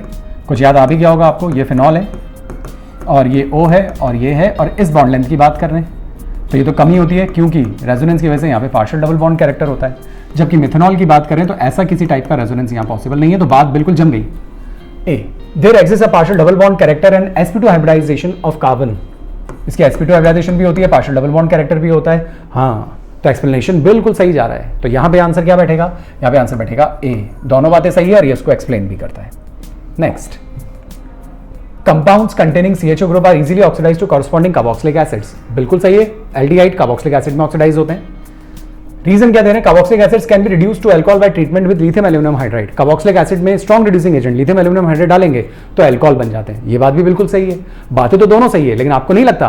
कुछ याद आ भी गया होगा आपको, ये फिनॉल है और ये O है और ये है, और इस बॉन्ड लेंथ की बात कर रहे हैं, तो ये तो कम ही होती है, क्योंकि रेजोनेंस की वजह से यहाँ पे पार्शियल डबल बॉन्ड कैरेक्टर होता है। जबकि मिथेनॉल की बात करें तो ऐसा किसी टाइप का रेजोनेंस यहाँ पॉसिबल नहीं है, तो बात बिल्कुल जम गई। A, there exist a partial double bond character and sp2 hybridisation of carbon. इसकी sp2 हाइब्रिडाइजेशन भी होती है, पार्शियल डबल बॉन्ड कैरेक्टर भी होता है। हाँ, तो एक्सप्लेनेशन बिल्कुल सही जा रहा है। तो यहाँ पे आंसर क्या बैठेगा? यहाँ पे आंसर बैठेगा ए, दोनों बातें सही है और ये इसको एक्सप्लेन भी करता है। Next, compounds containing CHO group are easily oxidise to corresponding carboxylic acids. बिल्कुल सही है, एल्डिहाइड कार्बोक्सिलिक एसिड में ऑक्सीडाइज होते हैं। रीजन क्या दे रहे हैं? Carboxylic acids can be reduce to alcohol by treatment with lithium aluminium hydride. Carboxylic acid में strong reducing agent lithium aluminium hydride डालेंगे तो अल्कोहल बन जाते हैं। ये बात भी बिल्कुल सही है, बातें तो दोनों सही है, लेकिन आपको नहीं लगता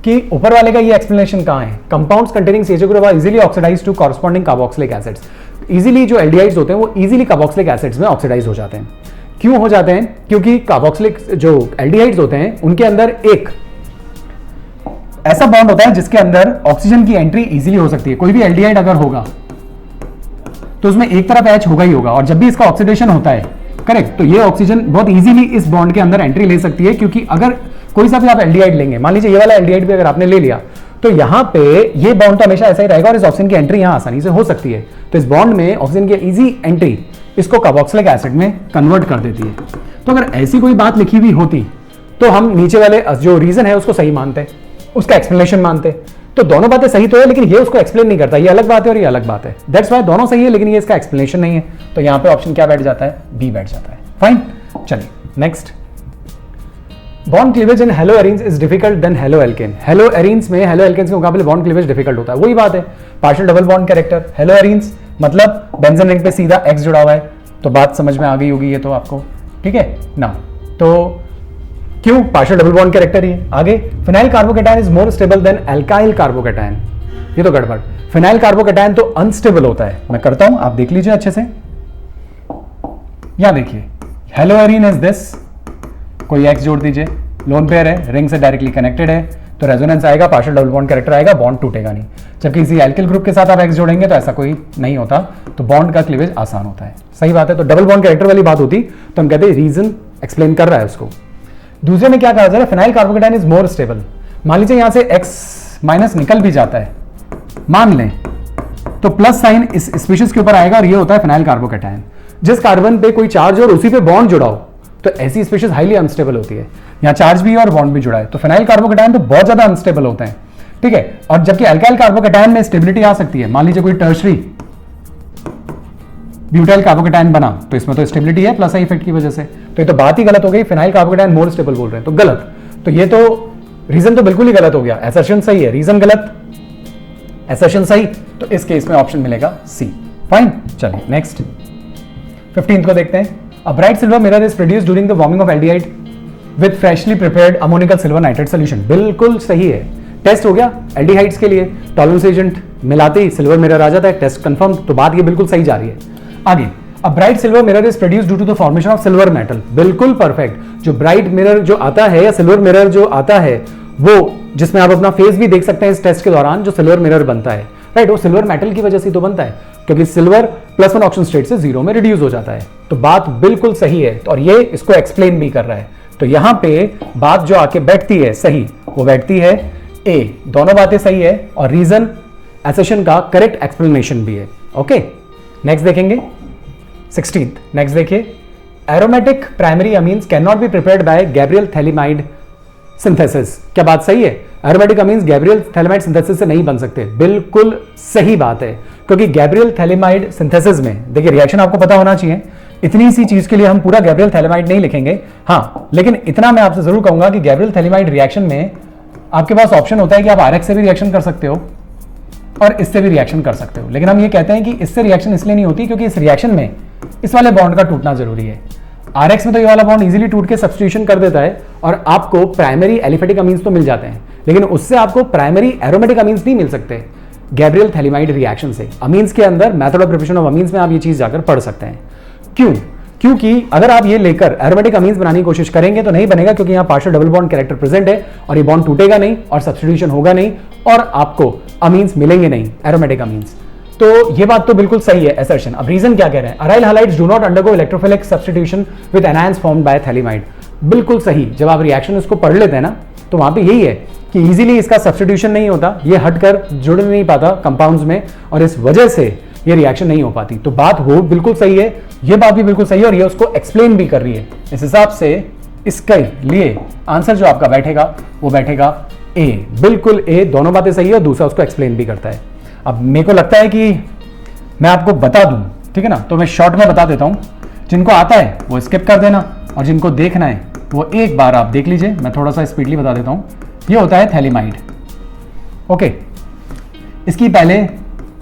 कि ऊपर वाले का ये एक्सप्लेनेशन कहाँ है? Compounds containing CHO group are easily oxidise to corresponding carboxylic acids. Easily जो एल्डिहाइड्स होते हैं वो इजीली कार्बोक्सिलिक एसिड्स में ऑक्सीडाइज हो जाते हैं। क्यों हो जाते हैं? क्योंकि कार्बोक्सिलिक जो एल्डिहाइड्स होते हैं उनके अंदर एक ऐसा बॉन्ड होता है जिसके अंदर ऑक्सीजन की एंट्री इजीली हो सकती है। कोई भी एल्डिहाइड अगर होगा तो उसमें एक तरफ H होगा ही होगा, और जब भी इसका ऑक्सीडेशन होता है, करेक्ट, तो ये ऑक्सीजन बहुत इजीली इस बॉन्ड के अंदर एंट्री ले सकती है। क्योंकि अगर कोई सा भी आप एल्डिहाइड लेंगे, मान लीजिए ये वाला एल्डिहाइड भी अगर आपने ले लिया, तो यहाँ पे ये बॉन्ड तो हमेशा ऐसा ही रहेगा और इस ऑक्सीजन की एंट्री यहाँ आसानी से हो सकती है। तो इस बॉन्ड में ऑक्सीजन की इजी एंट्री इसको कार्बोक्सिलिक एसिड में कन्वर्ट कर देती है। तो अगर ऐसी कोई बात लिखी हुई होती तो हम नीचे वाले जो रीजन है उसको सही मानते, उसका एक्सप्लेनेशन मानते। तो दोनों बातें सही तो है, लेकिन ये उसको एक्सप्लेन नहीं करता। ये अलग बात है और ये अलग बात है, दैट्स व्हाई दोनों सही है, लेकिन ये इसका एक्सप्लेनेशन नहीं है। तो यहाँ पे ऑप्शन क्या बैठ जाता है? बी बैठ जाता है। फाइन, चलिए next, bond cleavage in halo arenes is difficult than halo alkane. Halo arenes में हेलो एल्केन्स के मुकाबले बॉन्ड क्लीवेज डिफिकल्ट होता है। वही बात है, partial double bond character, hello arenes मतलब बेंजीन रिंग पे सीधा X जुड़ा हुआ है, तो बात समझ में आ गई होगी ये तो आपको, ठीक है ना। तो क्यों? पार्शियल डबल बॉन्ड कैरेक्टर ही है। आगे, phenyl carbocation is more stable then alkyl carbocation. ये तो गड़बड़, फिनाइल कार्बोकैटायन तो अनस्टेबल होता है। मैं करता हूं, आप देख लीजिए अच्छे से। यहां देखिए, हेलो एरीन इज दिस, कोई X जोड़ दीजिए, लोन पेयर है, रिंग से डायरेक्टली कनेक्टेड है, तो रेजोनेंस आएगा, पार्शियल डबल बॉन्ड कैरेक्टर आएगा, बॉन्ड टूटेगा नहीं। जबकि किसी एल्किल ग्रुप के साथ आप X जोड़ेंगे तो ऐसा कोई नहीं होता, तो बॉन्ड का क्लीवेज आसान होता है। सही बात है, तो डबल बॉन्ड कैरेक्टर वाली बात होती तो हम कहते हैं रीजन एक्सप्लेन कर रहा है उसको। दूसरे में क्या कहा जा रहा है? Phenyl carbocation is more stable. मान लीजिए यहां से X माइनस निकल भी जाता है, मान लें, तो प्लस साइन इस स्पीशीज के ऊपर आएगा और ये होता है फिनाइल कार्बोकैटायन। जिस कार्बन पे कोई चार्ज और उसी पे बॉन्ड जुड़ा हो, तो ऐसी स्पीशीज हाईली अनस्टेबल होती है। यहाँ चार्ज भी है और बॉन्ड भी जुड़ा है, तो फिनाइल कार्बोकैटायन तो बहुत ज्यादा अनस्टेबल होते हैं, ठीक है। और जबकि अल्काइल कार्बोकैटायन में स्टेबिलिटी आ सकती है। मान लीजिए कोई टर्शरी ब्यूटाइल कार्बोकैटायन बना, तो इसमें तो स्टेबिलिटी है प्लस आई इफेक्ट की वजह से, तो ये तो बात ही गलत हो गई। फिनाइल कार्बोकैटायन मोर स्टेबल बोल रहे हैं तो गलत। तो ये तो रीजन तो बिल्कुल ही गलत हो गया, असर्शन सही है, रीजन गलत। एसर्शन सही, तो इस केस में ऑप्शन मिलेगा सी। फाइन, चलिए नेक्स्ट 15th को देखते हैं। अ bright silver mirror is produce during the warming of aldehyde with freshly prepared ammoniacal silver nitrate solution. बिल्कुल सही है, टेस्ट हो गया एल्डिहाइड्स के लिए, टॉलरेंस एजेंट मिलाते ही सिल्वर मिरर आ जाता है, टेस्ट कंफर्म, तो बात ये बिल्कुल सही जा रही है। आगे, a bright silver mirror is produce due to the formation of silver metal. बिल्कुल परफेक्ट, जो ब्राइट मिरर जो आता है या सिल्वर मिरर जो आता है वो जिसमें आप अपना फेस भी देख सकते हैं इस टेस्ट के दौरान, जो सिल्वर मिरर बनता है, राइट, वो सिल्वर मेटल की वजह से तो बनता है, क्योंकि सिल्वर +1 ऑक्सीजन स्टेट से 0 में रिड्यूस हो जाता है। तो बात बिल्कुल सही है, और ये इसको एक्सप्लेन भी कर रहा है। तो यहां पे बात जो आके बैठती है सही, वो बैठती है ए, दोनों बातें सही है, और रीजन एसेशन का करेक्ट एक्सप्लेनेशन भी है। ओके, नेक्स्ट देखेंगे 16th। नेक्स्ट देखिए, aromatic primary amines can not be prepared by Gabriel phthalimide synthesis. क्या बात सही है? Aromatic amines Gabriel phthalimide synthesis से नहीं बन सकते। बिल्कुल सही बात है, क्योंकि गैब्रियल थैलिमाइड सिंथेसिस में देखिए रिएक्शन आपको पता होना चाहिए। इतनी सी चीज के लिए हम पूरा गैब्रियल थैलिमाइड नहीं लिखेंगे, हाँ, लेकिन इतना मैं आपसे जरूर कहूंगा कि गैब्रियल थैलिमाइड रिएक्शन में आपके पास ऑप्शन होता है कि आप आरएक्स से भी रिएक्शन कर सकते हो और इससे भी रिएक्शन कर सकते हो, लेकिन हम ये कहते हैं कि इससे रिएक्शन इसलिए नहीं होती क्योंकि इस रिएक्शन में इस वाले बॉन्ड का टूटना जरूरी है। आरएक्स में तो ये वाला बॉन्ड इजीली टूट के सब्स्टिट्यूशन कर देता है और आपको प्राइमरी एलिफेटिक अमीन्स तो मिल जाते हैं, लेकिन उससे आपको प्राइमरी एरोमेटिक अमीन्स नहीं मिल सकते गैब्रियल थैलिमाइड रिएक्शन से। अमीन्स के अंदर method of preparation of amines में आप ये चीज जाकर पढ़ सकते हैं। क्यों? क्योंकि अगर आप ये लेकर एरोमेटिक अमीन्स बनाने की कोशिश करेंगे तो नहीं बनेगा, क्योंकि यहाँ partial double bond character present है और ये बॉन्ड टूटेगा नहीं और सब्स्टिट्यूशन होगा नहीं और आपको अमीन्स मिलेंगे नहीं, एरोमेटिक अमीन्स। तो ये बात तो बिल्कुल सही है एसर्शन। अब रीजन क्या कह रहे हैं? Aryl halides do not undergo electrophilic substitution with anions formed by phthalimide. बिल्कुल सही, जब आप रिएक्शन इसको पढ़ लेते हैं ना तो वहां पे यही है कि इजीली इसका सब्स्टिट्यूशन नहीं होता, ये हटकर जुड़ नहीं पाता कंपाउंड्स में और इस वजह से ये रिएक्शन नहीं हो पाती। तो बात हो बिल्कुल सही है, ये बात भी बिल्कुल सही है और ये उसको एक्सप्लेन भी कर रही है। इस हिसाब से इसके लिए आंसर जो आपका बैठेगा वो बैठेगा ए, बिल्कुल ए, दोनों बातें सही है और दूसरा उसको एक्सप्लेन भी करता है। अब मेरे को लगता है कि मैं आपको बता दूं, ठीक है ना, तो मैं शॉर्ट में बता देता हूं। जिनको आता है वो स्किप कर देना और जिनको देखना है वो एक बार आप देख लीजिए। मैं थोड़ा सा स्पीडली बता देता हूं। ये होता है थैलिमाइड, ओके। इसकी पहले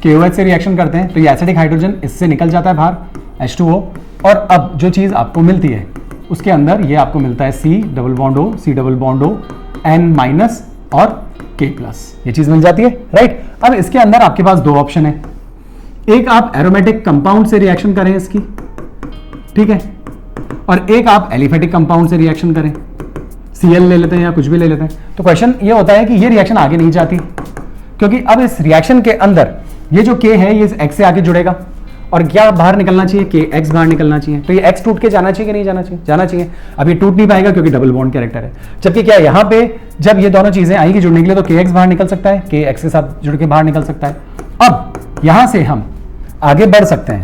KOH से रिएक्शन करते हैं तो ये एसिडिक हाइड्रोजन इससे निकल जाता है बाहर, H2O, और अब जो चीज़ आपको मिलती है उसके अंदर ये आपको मिलता है C double bond O, C double bond O, N- और K+, ये चीज़ मिल जाती है, राइट। अब इसके अंदर आपके पास दो ऑप्शन है, एक आप एरोमेटिक कंपाउंड से रिएक्शन करें इसकी, ठीक है, और एक आप एलिफेटिक कंपाउंड से रिएक्शन करें, Cl ले लेते हैं या कुछ भी ले लेते हैं। तो क्वेश्चन ये होता है कि ये रिएक्शन आगे नहीं जाती, क्योंकि अब इस रिएक्शन के अंदर ये जो K है ये X से आगे जुड़ेगा और क्या बाहर निकलना चाहिए? KX बाहर निकलना चाहिए। तो ये X टूट के जाना चाहिए कि नहीं जाना चाहिए? जाना चाहिए। अब ये टूट नहीं पाएगा क्योंकि डबल बॉन्ड कैरेक्टर है। जबकि क्या यहाँ पे जब ये दोनों चीजें आएंगी जुड़ने के लिए तो KX बाहर निकल सकता है, KX के साथ जुड़ के बाहर निकल सकता है। अब यहां से हम आगे बढ़ सकते हैं,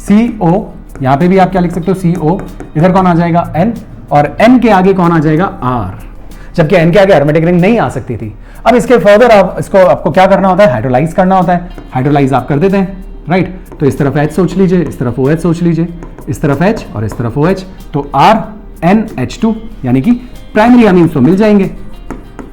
CO, यहां पे भी आप क्या लिख सकते हो? CO, इधर कौन आ जाएगा? N, और N के आगे कौन आ जाएगा? R, जबकि N के आगे एरोमेटिक रिंग नहीं आ सकती थी। अब इसके फर्दर आप इसको आपको क्या करना होता है? हाइड्रोलाइज करना होता है। हाइड्रोलाइज आप कर देते हैं, राइट। तो इस तरफ H सोच लीजिए, इस तरफ OH सोच लीजिए, इस तरफ H और इस तरफ OH, तो RNH2 यानी कि प्राइमरी अमीन्स तो मिल जाएंगे,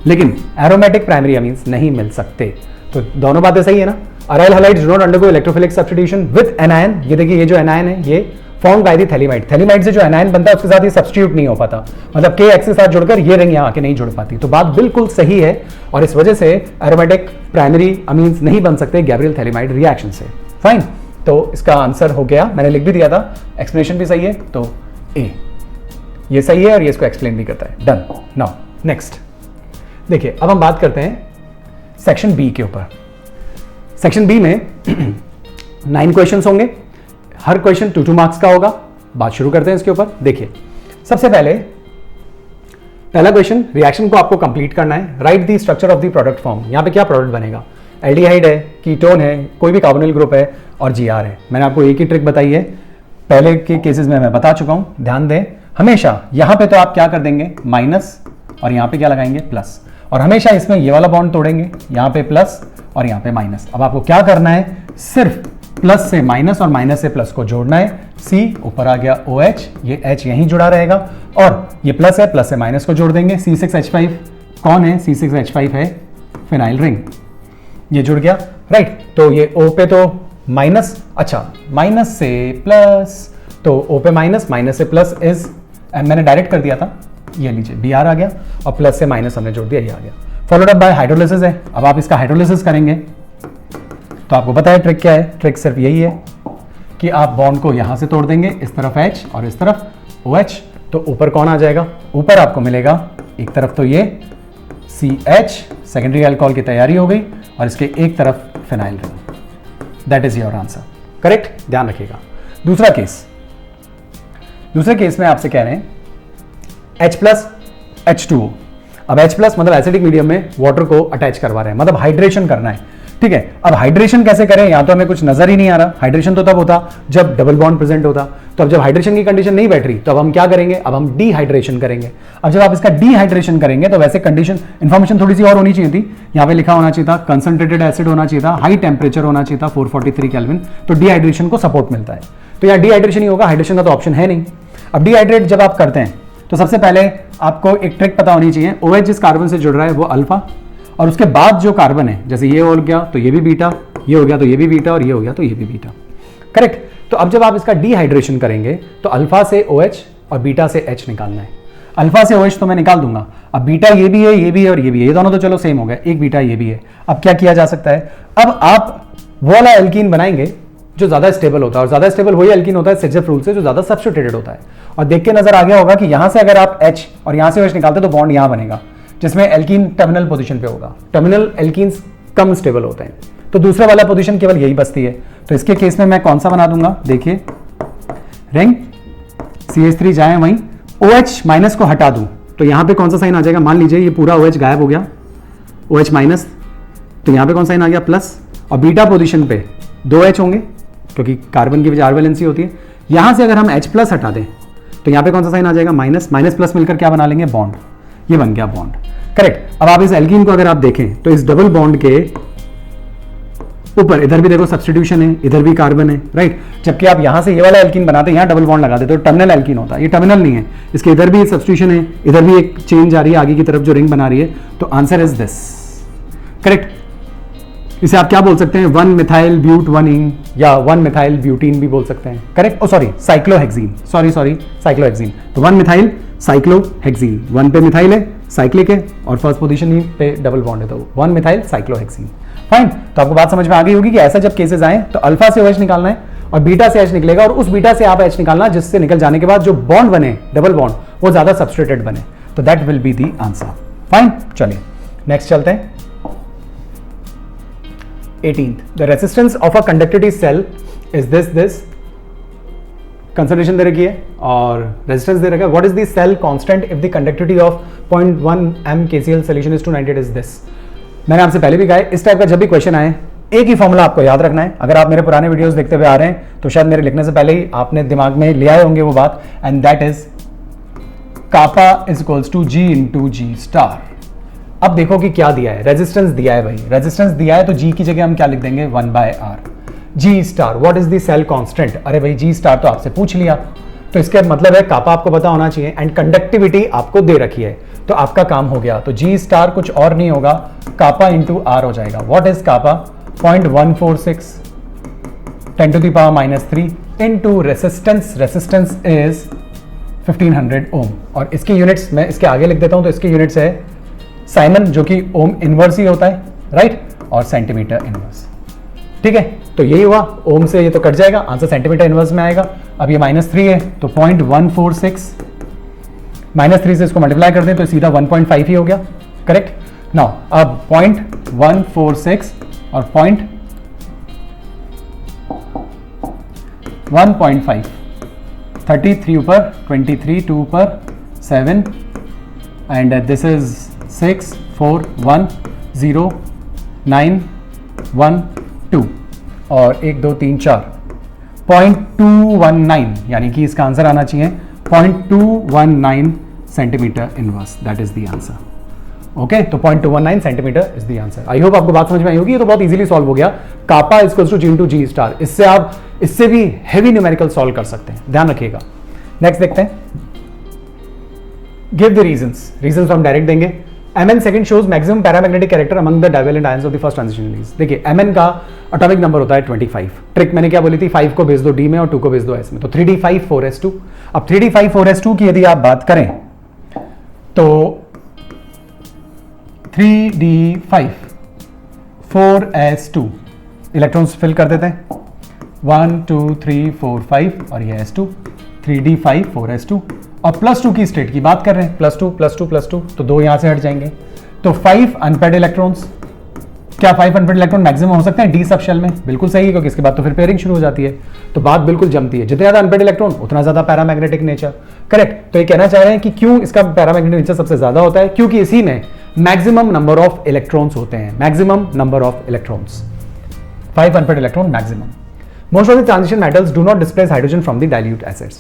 लेकिन एरोमेटिक प्राइमरी अमीन्स नहीं मिल सकते। तो दोनों बातें सही है ना। Aryl halides do not undergo electrophilic substitution with anion. ये देखिए, ये जो एनायन है ये form by the phthalimide. Phthalimide से जो एनायन बनता है उसके साथ ये सब्स्टिट्यूट नहीं हो पाता, मतलब KX के साथ जुड़कर ये रिंग यहाँ आके नहीं जुड़ पाती। तो बात बिल्कुल सही है और इस वजह से एरोमेटिक प्राइमरी अमीन्स नहीं बन सकते गैब्रियल थैलिमाइड रिएक्शन से। फाइन, तो इसका आंसर हो गया, मैंने लिख भी दिया था, एक्सप्लेनेशन भी सही है, तो ए ये सही है और ये इसको एक्सप्लेन भी करता है। डन। नाउ नेक्स्ट देखिए, अब हम बात करते हैं सेक्शन बी के ऊपर। सेक्शन बी में 9 क्वेश्चंस होंगे, हर क्वेश्चन 2 मार्क्स का होगा। बात शुरू करते हैं इसके ऊपर। देखिए, सबसे पहले पहला क्वेश्चन, रिएक्शन को आपको कंप्लीट करना है। Right the structure of the product form. यहां पे क्या प्रोडक्ट बनेगा? एल्डिहाइड है, कीटोन है, कोई भी कार्बोनिल ग्रुप है और GR है। मैंने आपको एक ही ट्रिक बताई है, पहले के केसेस में मैं बता चुका हूं, ध्यान दें। हमेशा यहां पे तो आप क्या कर देंगे? माइनस, और यहां पे क्या लगाएंगे? प्लस, और हमेशा इसमें ये वाला बॉन्ड तोड़ेंगे, यहां पे प्लस और यहां पे माइनस। अब आपको क्या करना है? सिर्फ प्लस से माइनस और माइनस से प्लस को जोड़ना है। C ऊपर आ गया OH, ये H यहीं जुड़ा रहेगा और ये प्लस है, प्लस से माइनस को जोड़ देंगे। C6H5 कौन है? C6H5 है फिनाइल रिंग। ये जुड़ गया, राइट। तो ये O पे तो माइनस, अच्छा माइनस से प्लस, तो O पे माइनस, माइनस से प्लस इज, मैंने डायरेक्ट कर दिया था, ये लीजिए Br आ गया और प्लस से माइनस हमने जोड़ दिया, ये आ गया। फॉलोड अप बाय हाइड्रोलिसिस है। अब आप इसका हाइड्रोलिसिस करेंगे तो आपको पता है ट्रिक क्या है, ट्रिक सिर्फ यही है कि आप बॉन्ड को यहां से तोड़ देंगे, इस तरफ H और इस तरफ OH, तो ऊपर कौन आ जाएगा, ऊपर आपको मिलेगा एक तरफ तो ये CH, सेकेंडरी अल्कोहल की तैयारी हो गई, और इसके एक तरफ phenyl ring. That is your answer, correct, ध्यान रखिएगा। दूसरा केस, दूसरे केस में आपसे कह रहे हैं H प्लस H2O। अब H प्लस मतलब एसिडिक मीडियम में वाटर को अटैच करवा रहे हैं, मतलब हाइड्रेशन करना है, ठीक है। अब हाइड्रेशन कैसे करें, यहां तो हमें कुछ नजर ही नहीं आ रहा। हाइड्रेशन तो तब होता जब डबल बॉन्ड प्रेजेंट होता, तो अब जब हाइड्रेशन की कंडीशन नहीं बैठ रही तो अब हम क्या करेंगे, अब हम डिहाइड्रेशन करेंगे। अब जब आप इसका डिहाइड्रेशन करेंगे तो वैसे कंडीशन इंफॉर्मेशन थोड़ी सी और होनी चाहिए थी, यहां पे लिखा होना चाहिए था कंसंट्रेटेड एसिड होना चाहिए था, हाई टेम्परेचर होना चाहिए था 443 केल्विन, तो डिहाइड्रेशन को सपोर्ट मिलता है। तो यहाँ डिहाइड्रेशन ही होगा, हाइड्रेशन का तो ऑप्शन है नहीं। अब डिहाइड्रेट जब आप करते हैं तो सबसे पहले आपको एक ट्रिक पता होनी चाहिए, OH जिस कार्बन से जुड़ रहा है वो अल्फा, और उसके बाद जो कार्बन है, जैसे ये हो गया तो ये भी बीटा, ये हो गया तो ये भी बीटा, और ये हो गया तो ये भी बीटा, करेक्ट। तो अब जब आप इसका डिहाइड्रेशन करेंगे तो अल्फा से OH और बीटा से H निकालना है। अल्फा से OH तो मैं निकाल दूंगा, अब बीटा ये भी है, ये भी है और ये भी है, ये दोनों तो चलो सेम हो गया, एक बीटा ये भी है। अब क्या किया जा सकता है, अब आप वो वाला एल्कीन बनाएंगे जो ज्यादा स्टेबल होता है, और ज्यादा स्टेबल वही एल्कीन होता है सिर्फ रूल से जो ज्यादा सब्स्टिट्यूटेड होता है। और देख के नजर आ गया होगा कि यहां से अगर आप H और यहां से OH निकालते तो बॉन्ड यहां बनेगा, जिसमें एल्कीन टर्मिनल पोजीशन पे होगा। टर्मिनल एल्कीन्स कम स्टेबल होते हैं, तो दूसरे वाला पोजीशन केवल यही बचती है। तो इसके केस में मैं कौन सा बना दूंगा, देखिए रिंग CH3 जाए वहीं, OH माइनस को हटा दूं तो यहां पे कौन सा साइन आ जाएगा, मान लीजिए ये पूरा OH गायब हो गया, OH माइनस, तो यहां पे कौन साइन आ गया प्लस, और बीटा पोजीशन पे 2H होंगे क्योंकि कार्बन की वजह वैलेंसी होती है। यहां से अगर हम H प्लस हटा दें तो यहां पे कौन सा साइन आ जाएगा, माइनस, माइनस प्लस मिलकर क्या बना लेंगे, बॉन्ड, ये बन गया बॉन्ड, करेक्ट। अब आप इस एल्कीन को अगर आप देखें तो इस डबल बॉन्ड के ऊपर इधर भी देखो सब्स्टिट्यूशन है, इधर भी कार्बन है, राइट। जबकि आप यहां से ये वाला एल्कीन बनाते हैं, यहां डबल बॉन्ड लगा देते तो टर्मिनल एल्कीन होता है, ये टर्मिनल नहीं है, इसके इधर भी सब्स्टिट्यूशन है, इधर भी एक चेंज आ रही है आगे की तरफ जो रिंग बना रही है, तो आंसर इज दिस, करेक्ट। इसे आप क्या बोल सकते हैं, 1 मिथाइल ब्यूट 1 या 1 मिथाइल ब्यूटीन भी बोल सकते हैं, करेक्ट। ओ सॉरी साइक्लोहेक्सीन, सॉरी साइक्लोहेक्सीन, तो 1 मिथाइल साइक्लोहेक्सीन, 1 पे मिथाइल है, साइक्लिक है, और फर्स्ट पोजीशन पे डबल बॉन्ड है, तो 1 मिथाइल साइक्लोहेक्सीन, फाइन। तो आपको बात समझ में आ गई होगी कि ऐसा जब केसेस आए तो अल्फा से OH निकालना है और बीटा से H निकलेगा, और उस बीटा से आप H निकालना जिससे निकल जाने के बाद जो बॉन्ड बने डबल बॉन्ड वो ज्यादा सब्स्टिट्यूटेड बने, तो that will be the answer, fine. चलिए नेक्स्ट चलते हैं। 18th, the resistance of a conductivity cell is this concentration दे रखी है और रेजिस्टेंस दे रखा है। What is the cell constant if the conductivity of 0.1 m KCl solution is 298 is this. मैंने आपसे पहले भी कहा है, इस टाइप का जब भी क्वेश्चन आए एक ही फॉर्मूला आपको याद रखना है। अगर आप मेरे पुराने वीडियोस देखते हुए आ रहे हैं तो शायद मेरे लिखने से पहले ही आपने दिमाग में ले आए होंगे वो बात, and that is kappa is equals to G into G star. अब देखो कि क्या दिया है, रेजिस्टेंस दिया है भाई, रेजिस्टेंस दिया है तो G की जगह हम क्या लिख देंगे 1/R। G star, what is the cell constant, अरे भाई G स्टार तो आपसे पूछ लिया, तो इसका मतलब है कापा आपको पता होना चाहिए एंड कंडक्टिविटी आपको दे रखी है, तो आपका काम हो गया। तो G स्टार कुछ और नहीं होगा, कापा इंटू R हो जाएगा। What is kappa, 0.146 10⁻³ into resistance, resistance is 1500 ohm, और इसकी यूनिट्स मैं इसके आगे लिख देता हूं, तो इसकी यूनिट्स है साइमन जो कि ओम इनवर्स ही होता है, राइट, और सेंटीमीटर इनवर्स, ठीक है। तो यही हुआ, ओम से ये तो कट जाएगा, आंसर सेंटीमीटर इनवर्स में आएगा। अब ये -3 है तो 0.146 -3 से इसको मल्टीप्लाई कर दें तो सीधा 1.5 ही हो गया, करेक्ट। नाउ अब 0.146 और 1.5, 33 ऊपर 23 2 ऊपर 7 एंड दिस इज 6 4 1 0 9 1 2 और 1 2 3 4 0.219, यानी कि इसका आंसर आना चाहिए 0.219 centimetre inverse, that is the answer. Okay, तो 0.219 centimetre is the answer. I hope आपको बात समझ में आई होगी, ये तो बहुत इजीली सॉल्व हो गया। Kappa is equals to G into G star, इससे आप इससे भी हेवी न्यूमेरिकल सॉल्व कर सकते हैं, ध्यान रखिएगा। नेक्स्ट देखते हैं, गिव द रीजंस, रीजंस हम डायरेक्ट देंगे। Mn second shows maximum paramagnetic character among the divalent ions of the first transition release. देखिए Mn का एटॉमिक नंबर होता है 25। ट्रिक मैंने क्या बोली थी, 5 को भेज दो D में और 2 को भेज दो S में, तो 3d5 4s2। अब 3d5 4s2 की यदि आप बात करें तो 3d5 4s2 इलेक्ट्रॉन्स फिल कर देते हैं 1 2 3 4 5 और ये s2 3d5 4s2 और +2 की स्टेट की बात कर रहे हैं, +2 +2 +2 तो 2 यहां से हट जाएंगे, तो 5 अनपेयर्ड इलेक्ट्रॉन्स। क्या 5 अनपेयर्ड इलेक्ट्रॉन मैक्सिमम हो सकते हैं डी सब शेल में? बिल्कुल सही है, क्योंकि इसके बाद तो फिर पेयरिंग शुरू हो जाती है, तो बात बिल्कुल जमती है। जितने ज्यादा अनपेयर्ड इलेक्ट्रॉन उतना ज्यादा पैरामैग्नेटिक नेचर। करेक्ट। तो ये कहना चाह रहे हैं कि क्यों इसका पैरामैग्नेटिक नेचर सबसे ज्यादा होता है, क्योंकि इसी में मैक्सिमम नंबर ऑफ इलेक्ट्रॉन्स होते हैं, maximum number of electrons, 5 unpaired electron maximum. Most of the transition metals do not displace hydrogen from the dilute acids.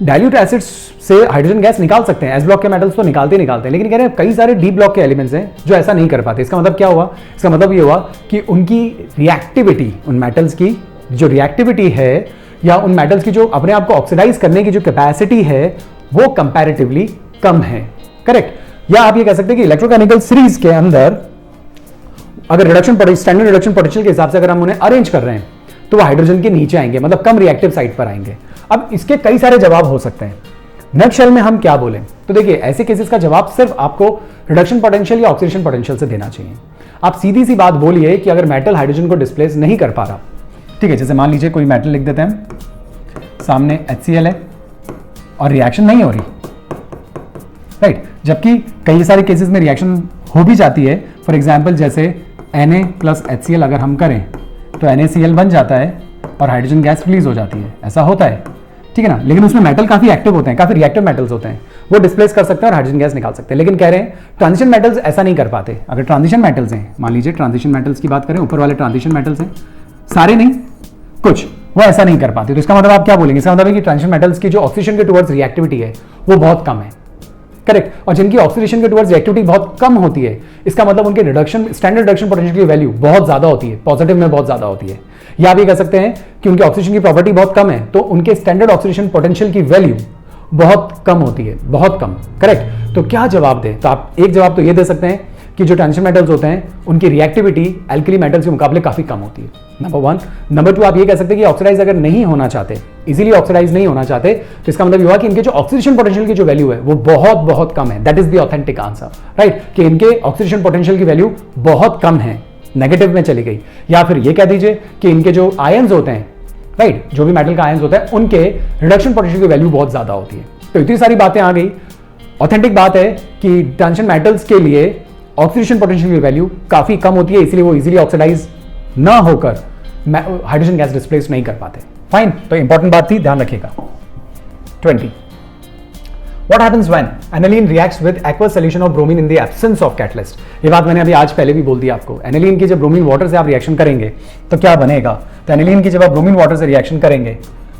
Dilute acids से हाइड्रोजन गैस निकाल सकते हैं, एस ब्लॉक के मेटल्स तो निकालते हैं, लेकिन कह रहे हैं कई सारे डी ब्लॉक के एलिमेंट्स हैं जो ऐसा नहीं कर पाते। इसका मतलब क्या हुआ? इसका मतलब ये हुआ कि उनकी रिएक्टिविटी, उन मेटल्स की जो रिएक्टिविटी है या उन मेटल्स की जो अपने आप को ऑक्सीडाइज करने की जो कैपेसिटी है वो कंपैरेटिवली कम है। करेक्ट। या आप ये कह सकते हैं कि इलेक्ट्रोकेमिकल सीरीज के अंदर अगर रिडक्शन स्टैंडर्ड रिडक्शन पोटेंशियल के हिसाब से अगर हम उन्हें अरेंज कर रहे हैं तो वो हाइड्रोजन के नीचे आएंगे, मतलब कम रिएक्टिव साइड पर आएंगे। अब इसके कई सारे जवाब हो सकते हैं। नटशेल में हम क्या बोलें तो देखिए, ऐसे केसेस का जवाब सिर्फ आपको रिडक्शन पोटेंशियल या ऑक्सीडेशन पोटेंशियल से देना चाहिए। आप सीधी सी बात बोलिए कि अगर मेटल हाइड्रोजन को डिस्प्लेस नहीं कर पा रहा, ठीक है, जैसे मान लीजिए कोई मेटल लिख देते हैं, सामने HCl है और रिएक्शन नहीं हो रही, राइट, जबकि कई सारे केसेस में रिएक्शन हो भी जाती है। फॉर एग्जाम्पल जैसे Na + HCl अगर हम करें तो NaCl बन जाता है और हाइड्रोजन गैस रिलीज हो जाती है, ऐसा होता है, ठीक है ना। लेकिन उसमें मेटल काफी एक्टिव होते हैं, काफी रिएक्टिव मेटल्स होते हैं, वो डिस्प्लेस कर सकते हैं और हाइड्रोजन गैस निकाल सकते हैं। लेकिन कह रहे हैं ट्रांजिशन मेटल्स ऐसा नहीं कर पाते। अगर ट्रांजिशन मेटल्स हैं, मान लीजिए ट्रांजिशन मेटल्स की बात करें, ऊपर वाले ट्रांजिशन मेटल्स हैं, सारे नहीं कुछ, वो ऐसा नहीं कर पाते। तो इसका मतलब आप क्या बोलेंगे? इसका मतलब है कि ट्रांजिशन मेटल्स की जो ऑक्सीडेशन के टुवर्ड्स रिएक्टिविटी है वो बहुत कम है। करेक्ट। और जिनकी ऑक्सीडेशन के टुवर्ड्स रिएक्टिविटी बहुत कम होती है, इसका मतलब उनके रिडक्शन स्टैंडर्ड रिडक्शन पोटेंशियल की वैल्यू बहुत ज्यादा होती है, पॉजिटिव में बहुत ज्यादा होती है। या आप ये कह सकते हैं कि उनकी ऑक्सीडेशन की प्रॉपर्टी बहुत कम है, तो उनके स्टैंडर्ड ऑक्सीडेशन पोटेंशियल की वैल्यू बहुत कम होती है, बहुत कम। करेक्ट। तो क्या जवाब दें? तो आप एक जवाब तो ये दे सकते हैं कि जो ट्रांजिशन मेटल्स होते हैं उनकी रिएक्टिविटी एल्कली मेटल्स के मुकाबले काफी कम होती है, नंबर 1। नंबर 2, आप ये कह सकते हैं कि ऑक्सीडाइज अगर नहीं होना चाहते, इजीली ऑक्सीडाइज नहीं होना चाहते, तो इसका मतलब ये हुआ कि इनके जो ऑक्सीडेशन पोटेंशियल की जो वैल्यू है वो बहुत बहुत कम है। That is the authentic answer, right, कि इनके ऑक्सीडेशन पोटेंशियल की वैल्यू बहुत कम है, नेगेटिव में चली गई। या फिर ये कह दीजिए कि इनके जो आयंस होते हैं, राइट, जो भी मेटल का आयंस होता है, उनके रिडक्शन पोटेंशियल की वैल्यू बहुत ज्यादा होती है। तो इतनी सारी बातें आ गई। ऑथेंटिक बात है कि ट्रांजिशन मेटल्स के लिए ऑक्सीडेशन पोटेंशियल की वैल्यू काफी कम होती है, इसलिए वो इजीली ऑक्सीडाइज ना होकर हाइड्रोजन गैस डिस्प्लेस नहीं कर पाते। फाइन। तो इंपॉर्टेंट बात थी, ध्यान रखिएगा। 20. What happens when aniline reacts with aqueous solution of bromine in the absence of catalyst? ये बात मैंने अभी आज पहले भी बोल दी आपको। एनिलीन की जब ब्रोमीन वाटर से आप रिएक्शन करेंगे तो क्या बनेगा? तो एनिलीन की जब आप ब्रोमीन वाटर से रिएक्शन करेंगे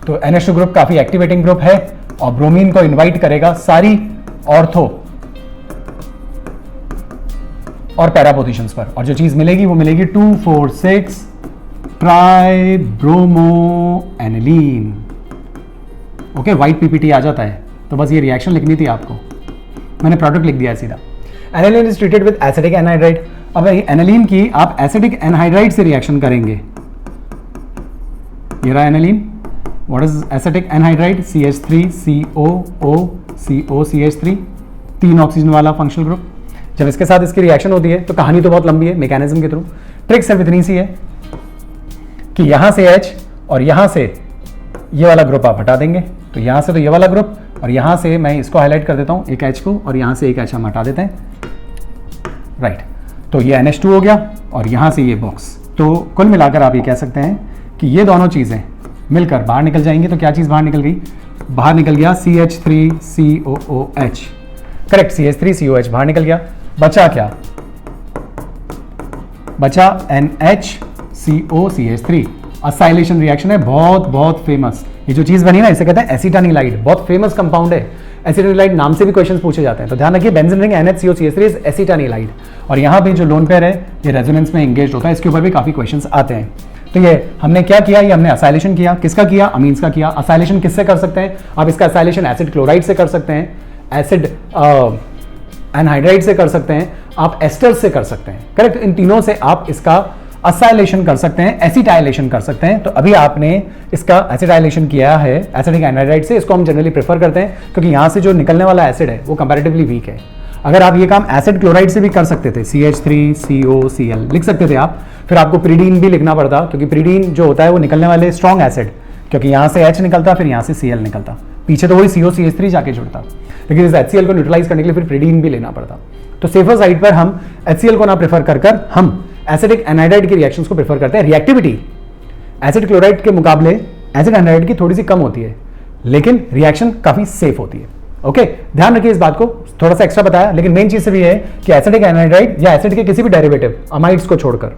तो NH2 ग्रुप काफी एक्टिवेटिंग ग्रुप है और ब्रोमीन को इन्वाइट करेगा सारी ऑर्थो और पैरा पोजीशंस पर, और जो चीज मिलेगी वो मिलेगी 2,4,6 tribromo aniline. Okay, white PPT आ जाता है। तो बस ये रिएक्शन लिखनी थी आपको, मैंने प्रोडक्ट लिख दिया है सीधा। Aniline is treated with acidic anhydride. अब एनिलीन की आप एसिडिक एनहाइड्राइड से रिएक्शन करेंगे। ये रहा aniline. What is acidic anhydride? CH3COO COCH3, 3 oxygen वाला फंक्शनल ग्रुप। जब इसके साथ इसकी रिएक्शन होती है तो कहानी तो बहुत लंबी है, मैकेनिज्म के थ्रू। ट्रिक सिर्फ इतनी सी है कि यहां से H और यहां से ये वाला ग्रुप आप हटा देंगे, तो यहां से तो ये वाला ग्रुप और यहां से मैं इसको हाईलाइट कर देता हूं, एक H को, और यहां से एक H हम हटा देते हैं, राइट। तो ये NH2 हो गया और यहां से ये बॉक्स। तो कुल मिलाकर आप ये कह सकते हैं कि ये दोनों चीजें मिलकर बाहर निकल जाएंगी। तो क्या चीज बाहर निकल गई? बाहर निकल गया CH3COOH। करेक्ट, CH3COH बाहर निकल गया। बचा क्या? बचा NHCOCH3। असाइलेशन रिएक्शन है, बहुत बहुत फेमस। ये जो चीज बनी ना, इसे कहते हैं एसिटानिलाइड, बहुत फेमस कंपाउंड है। एसिटानिलाइड नाम से भी क्वेश्चंस पूछे जाते हैं, तो ध्यान रखिए बेंजीन रिंग NHCOCH3 इज एसिटानिलाइड। और यहाँ पे जो लोन पेयर है ये रेजोनेंस में एंगेज होता है, इसके ऊपर भी काफी क्वेश्चंस आते हैं। तो ये हमने क्या किया? ये हमने असाइलेशन किया। किसका किया? अमीन्स का किया। असाइलेशन किससे कर सकते हैं? आप इसका असाइलेशन एसिड क्लोराइड से कर सकते हैं, एसिड एनहाइड्राइड से कर सकते हैं, आप एस्टर्स से कर सकते हैं, करेक्ट। इन तीनों से आप इसका असाइलेशन कर सकते हैं, एसिटाइलेशन कर सकते हैं। तो अभी आपने इसका एसिटाइलेशन किया है एसिडिक एनहाइड्राइड से, इसको हम जनरली प्रेफर करते हैं क्योंकि यहां से जो निकलने वाला एसिड है वो कंपैरेटिवली वीक है। अगर आप ये काम एसिड क्लोराइड से भी कर सकते थे, CH3COCl लिख सकते थे आप, फिर आपको प्रीडीन भी लिखना पड़ता क्योंकि प्रीडीन जो होता है वो निकलने वाले स्ट्रॉन्ग एसिड, क्योंकि यहां से H निकलता फिर यहां से Cl निकलता, पीछे तो वही COCH3 जाके जुड़ता, लेकिन इस HCl को न्यूट्रलाइज करने के लिए फिर प्रीडीन भी लेना पड़ता। तो सेफर साइड पर हम HCl को ना प्रेफर कर हम एसिडिक एनहाइड्राइड की रिएक्शंस को प्रेफर करते हैं। रिएक्टिविटी एसिड क्लोराइड के मुकाबले एसिड एनहाइड्राइड की थोड़ी सी कम होती है, लेकिन रिएक्शन काफी सेफ होती है। ओके, ध्यान रखिए इस बात को, थोड़ा सा एक्स्ट्रा बताया, लेकिन मेन चीज सिर्फ ये है कि एसिडिक एनहाइड्राइड या एसिड के किसी भी डेरिवेटिव अमाइड्स को छोड़कर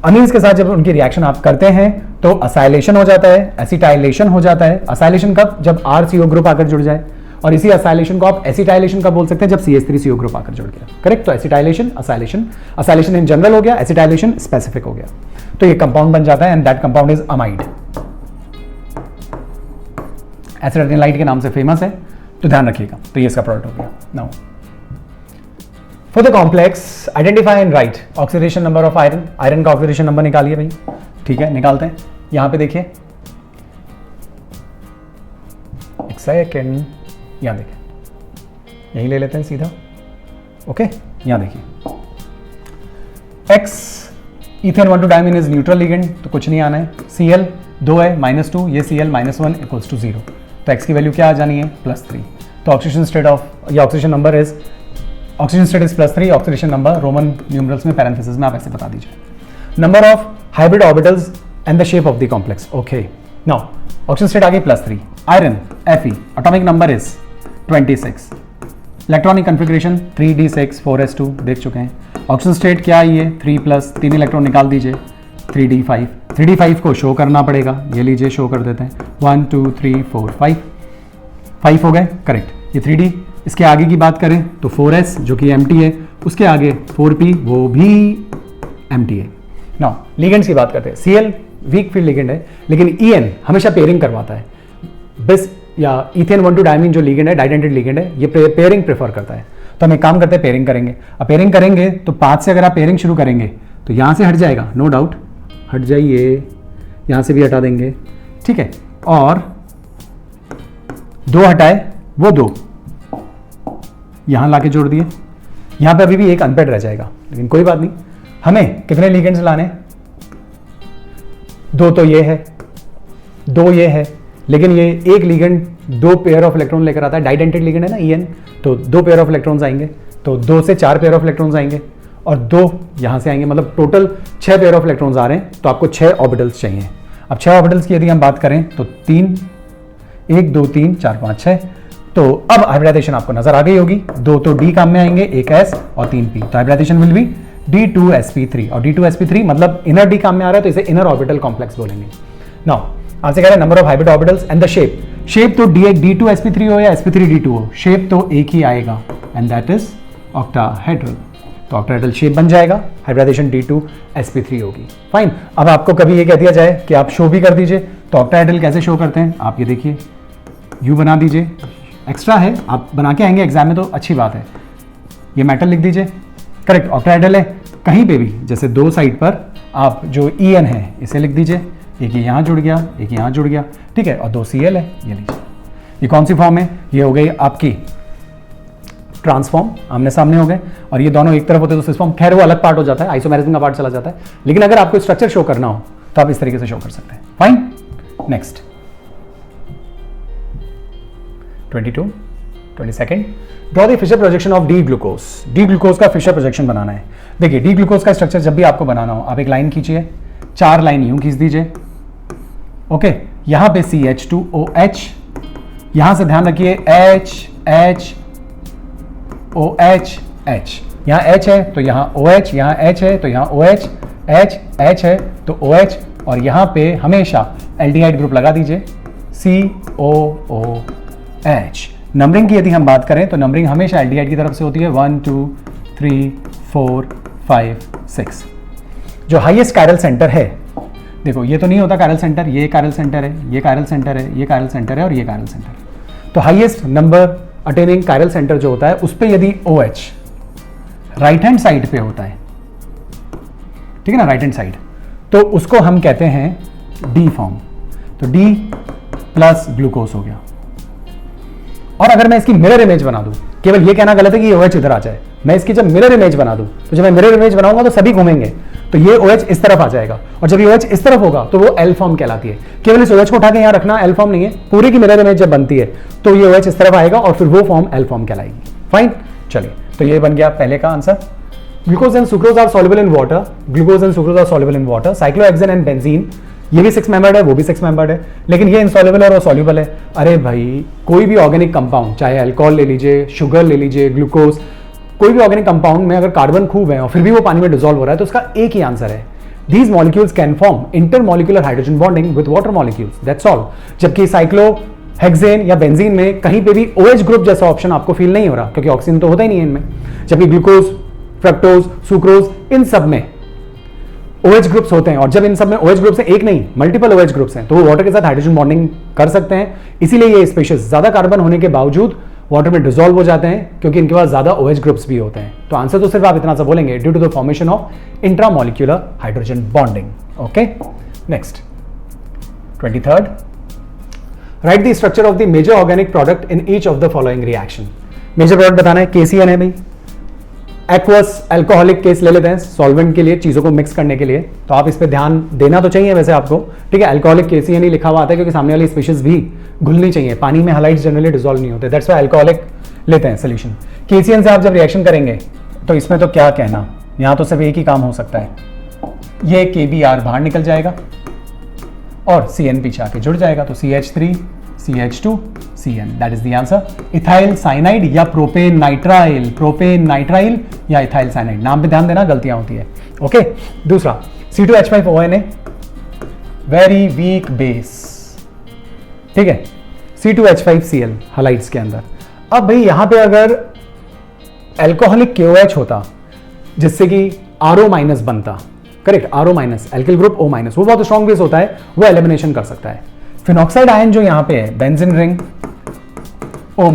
अमीन्स के साथ जब उनकी रिएक्शन आप करते हैं तो असाइलेशन हो जाता है, एसिटाइलेशन हो जाता है। असाइलेशन कब? जब RCO ग्रुप आकर जुड़ जाए, और इसी असाइलेशन को आप एसिटाइलेशन कब बोल सकते हैं? जब CH3CO ग्रुप आकर जुड़ गया, करेक्ट। तो एसिटाइलेशन, असाइलेशन इन जनरल हो गया, एसिटाइलेशन स्पेसिफिक हो गया, तो ये कंपाउंड बन जाता है and that compound is amide. एसिटाइलाइट के नाम से फेमस है, तो ध्यान रखिएगा। तो ये इसका प्रोडक्ट हो गया। Now for the complex identify and right oxidation number of iron. Iron का ऑक्सीडेशन नंबर निकालिए भाई, ठीक है, निकालते हैं। यहां पे देखिए, एक सेकेंड, यहां देखिए, यही ले लेते हैं सीधा। ओके, यहां देखिए, X ethane one two diamine is neutral ligand, तो कुछ नहीं आना है। Cl 2 है, -2, ये Cl -1 इक्वल्स टू 0, तो X की वैल्यू क्या आ जानी है? +3। तो ऑक्सीडेशन स्टेट ऑफ, या oxidation number is, oxygen state is +3, oxidation number Roman numerals में पैरेंथेसिस में आप ऐसे बता दीजिए। Number of hybrid orbitals and the shape of the complex. Okay, now oxygen state आ गई +3, iron Fe, atomic number is 26, electronic configuration 3d6 4s2 देख चुके हैं। ऑक्सीजन स्टेट क्या है? ये 3+, 3 इलेक्ट्रॉन निकाल दीजिए, 3d5। 3d5 को शो करना पड़ेगा, ये लीजिए शो कर देते हैं, 1 2 3 4 5 हो गए, करेक्ट। ये 3d, इसके आगे की बात करें तो 4s जो कि एम्प्टी है, उसके आगे 4p वो भी एम्प्टी है। नाउ लिगेंड्स की बात करते हैं। Cl वीक फील्ड लिगेंड है, लेकिन En हमेशा पेयरिंग करवाता है। बिस या इथेन 1,2-डायमीन जो लिगेंड है, डाइडेंटेड लिगेंड है, ये पेयरिंग प्रेफर करता है। तो हम एक काम करते हैं, पेयरिंग करेंगे। अब पेयरिंग करेंगे तो 5 से अगर आप पेयरिंग शुरू करेंगे तो यहां से हट जाएगा, नो डाउट, हट जाइए, यहां से भी हटा देंगे, ठीक है, और 2 हटाए, वो 2 यहां लाके जोड़ दिए, यहां पे अभी भी एक अनपेड रह जाएगा, लेकिन कोई बात नहीं। हमें कितने लिगेंड्स लाने? 2 तो ये है, 2 ये है, लेकिन ये एक लिगेंड 2 पेयर ऑफ इलेक्ट्रॉन लेकर आता है, डाइडेंटेड लिगेंड है ना En, तो 2 पेयर ऑफ इलेक्ट्रॉन्स आएंगे, तो 2 से 4 पेयर ऑफ इलेक्ट्रॉन्स आएंगे और 2 यहां से आएंगे, मतलब टोटल 6 पेयर ऑफ इलेक्ट्रॉन्स आ रहे हैं। तो आपको 6 ऑर्बिटल्स चाहिए। अब 6 ऑर्बिटल्स की यदि हम बात करें तो 3, 1 2 3 4 5 6, तो अब हाइब्रिडाइजेशन आपको नजर आ गई होगी। 2 तो D काम में आएंगे, 1 S और 3 P, तो हाइब्रिडाइजेशन विल बी D2sp3, और D2sp3 मतलब इनर D काम में आ रहा है, तो इसे इनर ऑर्बिटल कॉम्प्लेक्स बोलेंगे। नाउ आपसे कह रहे हैं number of hybrid orbitals and the shape. Shape तो D2sp3 हो या sp3d2 हो, शेप तो एक ही आएगा एंड दैट इज ऑक्टाहेड्रल। तो ऑक्टाहेड्रल शेप बन जाएगा, हाइब्रिडाइजेशन D2sp3 होगी। फाइन। अब आपको कभी ये कह दिया जाए कि आप शो भी कर दीजिए, तो ऑक्टाहेड्रल कैसे शो करते हैं? आप ये देखिए, यू बना दीजिए, एक्स्ट्रा है, आप बना के आएंगे एग्जाम में तो अच्छी बात है। ये मेटल लिख दीजिए, करेक्ट, ऑक्टाहेड्रल है। कहीं पे भी जैसे 2 साइड पर आप जो En है इसे लिख दीजिए, एक ये यहाँ जुड़ गया, एक यहाँ जुड़ गया, ठीक है, और 2 Cl है, ये लीजिए। ये कौन सी फॉर्म है? ये हो गई आपकी ट्रांसफॉर्म, आमने सामने हो गए, और ये दोनों एक तरफ होते तो सिस फॉर्म, खैर वो अलग पार्ट हो जाता है, आइसोमेरिज्म का पार्ट चला जाता है, लेकिन अगर आपको स्ट्रक्चर शो करना हो तो आप इस तरीके से शो कर सकते हैं। Fine, next 22 draw the Fischer projection of D glucose. D glucose का फिशर प्रोजेक्शन बनाना है। देखिए, डी ग्लूकोज का स्ट्रक्चर जब भी आपको बनाना हो, आप एक लाइन खींचिए, 4 लाइन यूं खींच दीजिए, ओके। यहां पे CH2OH, यहां से ध्यान रखिए H H OH H, यहां H है तो यहां OH, यहां H है तो यहां OH, H H है तो OH, और यहां पे हमेशा एल्डिहाइड ग्रुप लगा दीजिए, COOH। नंबरिंग की यदि हम बात करें तो नंबरिंग हमेशा एल्डिहाइड की तरफ से होती है, 1 2 3 4 5 6। जो हाईएस्ट कायरल सेंटर है, देखो ये तो नहीं होता कायरल सेंटर, ये कायरल सेंटर है, ये कायरल सेंटर है, ये कायरल सेंटर है और ये कायरल सेंटर है। तो highest number attaining chiral centre जो होता है उस पर यदि OH राइट हैंड साइड पे होता है, ठीक है ना, राइट हैंड साइड, तो उसको हम कहते हैं डी फॉर्म। तो डी प्लस ग्लूकोज हो गया। और अगर मैं इसकी मिरर इमेज बना दूं, केवल ये कहना गलत है कि ये OH इधर आ जाए, मैं इसकी जब मिरर इमेज बना दूं, तो जब मैं मिरर इमेज बनाऊंगा तो सभी घूमेंगे, तो ये OH इस तरफ आ जाएगा, और जब ये OH इस तरफ होगा तो वो एल फॉर्म कहलाती है। केवल इस OH को उठा के यहां रखना, एल फॉर्म नहीं है, पूरी की मिरर इमेज जब बनती है तो ये OH इस तरफ आएगा और फिर वो फॉर्म एल फॉर्म कहलाएगी। फाइन, चलिए, तो ये बन गया पहले का आंसर। Glucose and sucrose are soluble in water, glucose and sucrose are soluble in water. Cyclohexane and benzene, ये भी 6 मेंबर्ड है, वो भी 6 मेंबर्ड है, लेकिन ये इनसॉल्युबल है और सॉल्युबल है। अरे भाई, कोई भी ऑर्गेनिक कंपाउंड, चाहे अल्कोहल ले लीजिए, शुगर ले लीजिए, ग्लूकोज, कोई भी ऑर्गेनिक कंपाउंड में अगर कार्बन खूब है और फिर भी वो पानी में डिसॉल्व हो रहा है, तो उसका एक ही आंसर है, these molecules can form intermolecular hydrogen bonding with water molecules, that's all. जबकि साइक्लोहेक्सेन या बेंजीन में कहीं पे भी OH ग्रुप जैसा ऑप्शन आपको फील नहीं हो रहा, क्योंकि ऑक्सीजन तो होता ही नहीं है इनमें। जबकि ग्लूकोज, फ्रक्टोज, सुक्रोज, इन सब में OH ग्रुप्स होते हैं, और जब इन सब में OH ग्रुप्स हैं, एक नहीं मल्टीपल OH ग्रुप्स हैं, तो वो वाटर के साथ हाइड्रोजन बॉन्डिंग कर सकते हैं। इसीलिए ये स्पीशीज ज्यादा कार्बन होने के बावजूद वाटर में डिसॉल्व हो जाते हैं, क्योंकि इनके पास ज्यादा OH ग्रुप्स भी होते हैं। तो आंसर तो सिर्फ आप इतना सा बोलेंगे, due to the formation of intramolecular hydrogen bonding. Okay, next 23rd, write the structure of the major organic product in each of the following reaction. Major product बताना है, KCN है भाई, एक्वस अल्कोहलिक केस ले लेते हैं सॉल्वेंट के लिए, चीजों को मिक्स करने के लिए, तो आप इस पे ध्यान देना तो चाहिए वैसे आपको, ठीक है। अल्कोहलिक KCN ही लिखा हुआ आता है, क्योंकि सामने वाली स्पीशीज भी घुलनी चाहिए, पानी में हलाइड्स जनरली डिसॉल्व नहीं होते, दैट्स व्हाई अल्कोहलिक लेते हैं सोल्यूशन। KCN से आप जब रिएक्शन करेंगे तो इसमें तो क्या कहना, यहां तो सिर्फ एक ही काम हो सकता है, ये KBr बाहर निकल जाएगा और CN पीछे आके जुड़ जाएगा, तो CH3 CH2 CN, that is the answer. Ethyl cyanide या प्रोपेन नाइट्राइल, प्रोपेन नाइट्राइल या इथाइल साइनाइड, नाम पे ध्यान देना, गलतियां होती है। ओके, दूसरा C2H5ONA, वेरी वीक बेस, ठीक है, C2H5Cl हलाइड्स के अंदर। अब भाई यहां पे अगर एल्कोहलिक KOH होता जिससे कि RO- बनता, correct, RO-, alkyl group O-, वो बहुत स्ट्रॉन्ग बेस होता है, वो एलिमिनेशन कर सकता है। फिनॉक्साइड आयन जो यहां पे है, बेंजीन रिंग O-,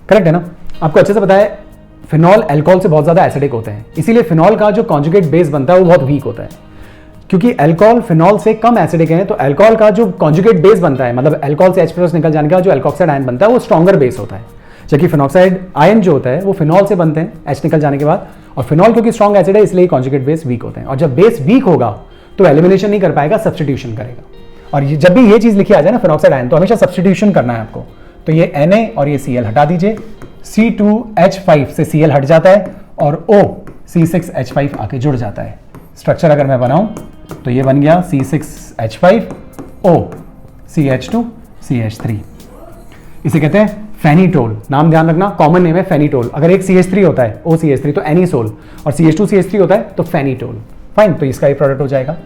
करेक्ट है ना, आपको अच्छे से पता है फिनॉल अल्कोहल से बहुत ज्यादा एसिडिक होते हैं, इसीलिए फिनॉल का जो कॉन्जुगेट बेस बनता है वो बहुत वीक होता है, क्योंकि अल्कोहल फिनॉल से कम एसिडिक है, तो अल्कोहल का जो कॉन्जुगेट बेस बनता है, मतलब अल्कोहल से H+ निकल जाने का जो एल्कोक्साइड आयन बनता है, वो स्ट्रॉन्गर बेस होता है। जबकि फिनॉक्साइड आयन जो होता है वो फिनॉल से बनते हैं H निकल जाने के बाद, और फिनॉल क्योंकि स्ट्रॉन्ग एसिड है इसलिए कॉन्जुगेट बेस वीक होते हैं, और जब बेस वीक होगा तो एलिमिनेशन नहीं कर पाएगा, सब्स्टिट्यूशन करेगा। और जब भी ये चीज लिखी आ जाए ना फिनॉक्साइड आयन, तो हमेशा सब्स्टिट्यूशन करना है आपको। तो ये Na और ये Cl हटा दीजिए, C2H5 से Cl हट जाता है और O C6H5 आके जुड़ जाता है। स्ट्रक्चर अगर मैं बनाऊं तो ये बन गया C6H5 O CH2 CH3, इसे कहते हैं फेनिटोल। नाम ध्यान रखना, कॉमन नेम है फेनिटोल। अगर एक CH3 होता है OCH3 तो एनिसोल, और CH2 CH3 होता है तो फेनिटोल। फाइन, तो इसका एक प्रोडक्ट हो जाएगा।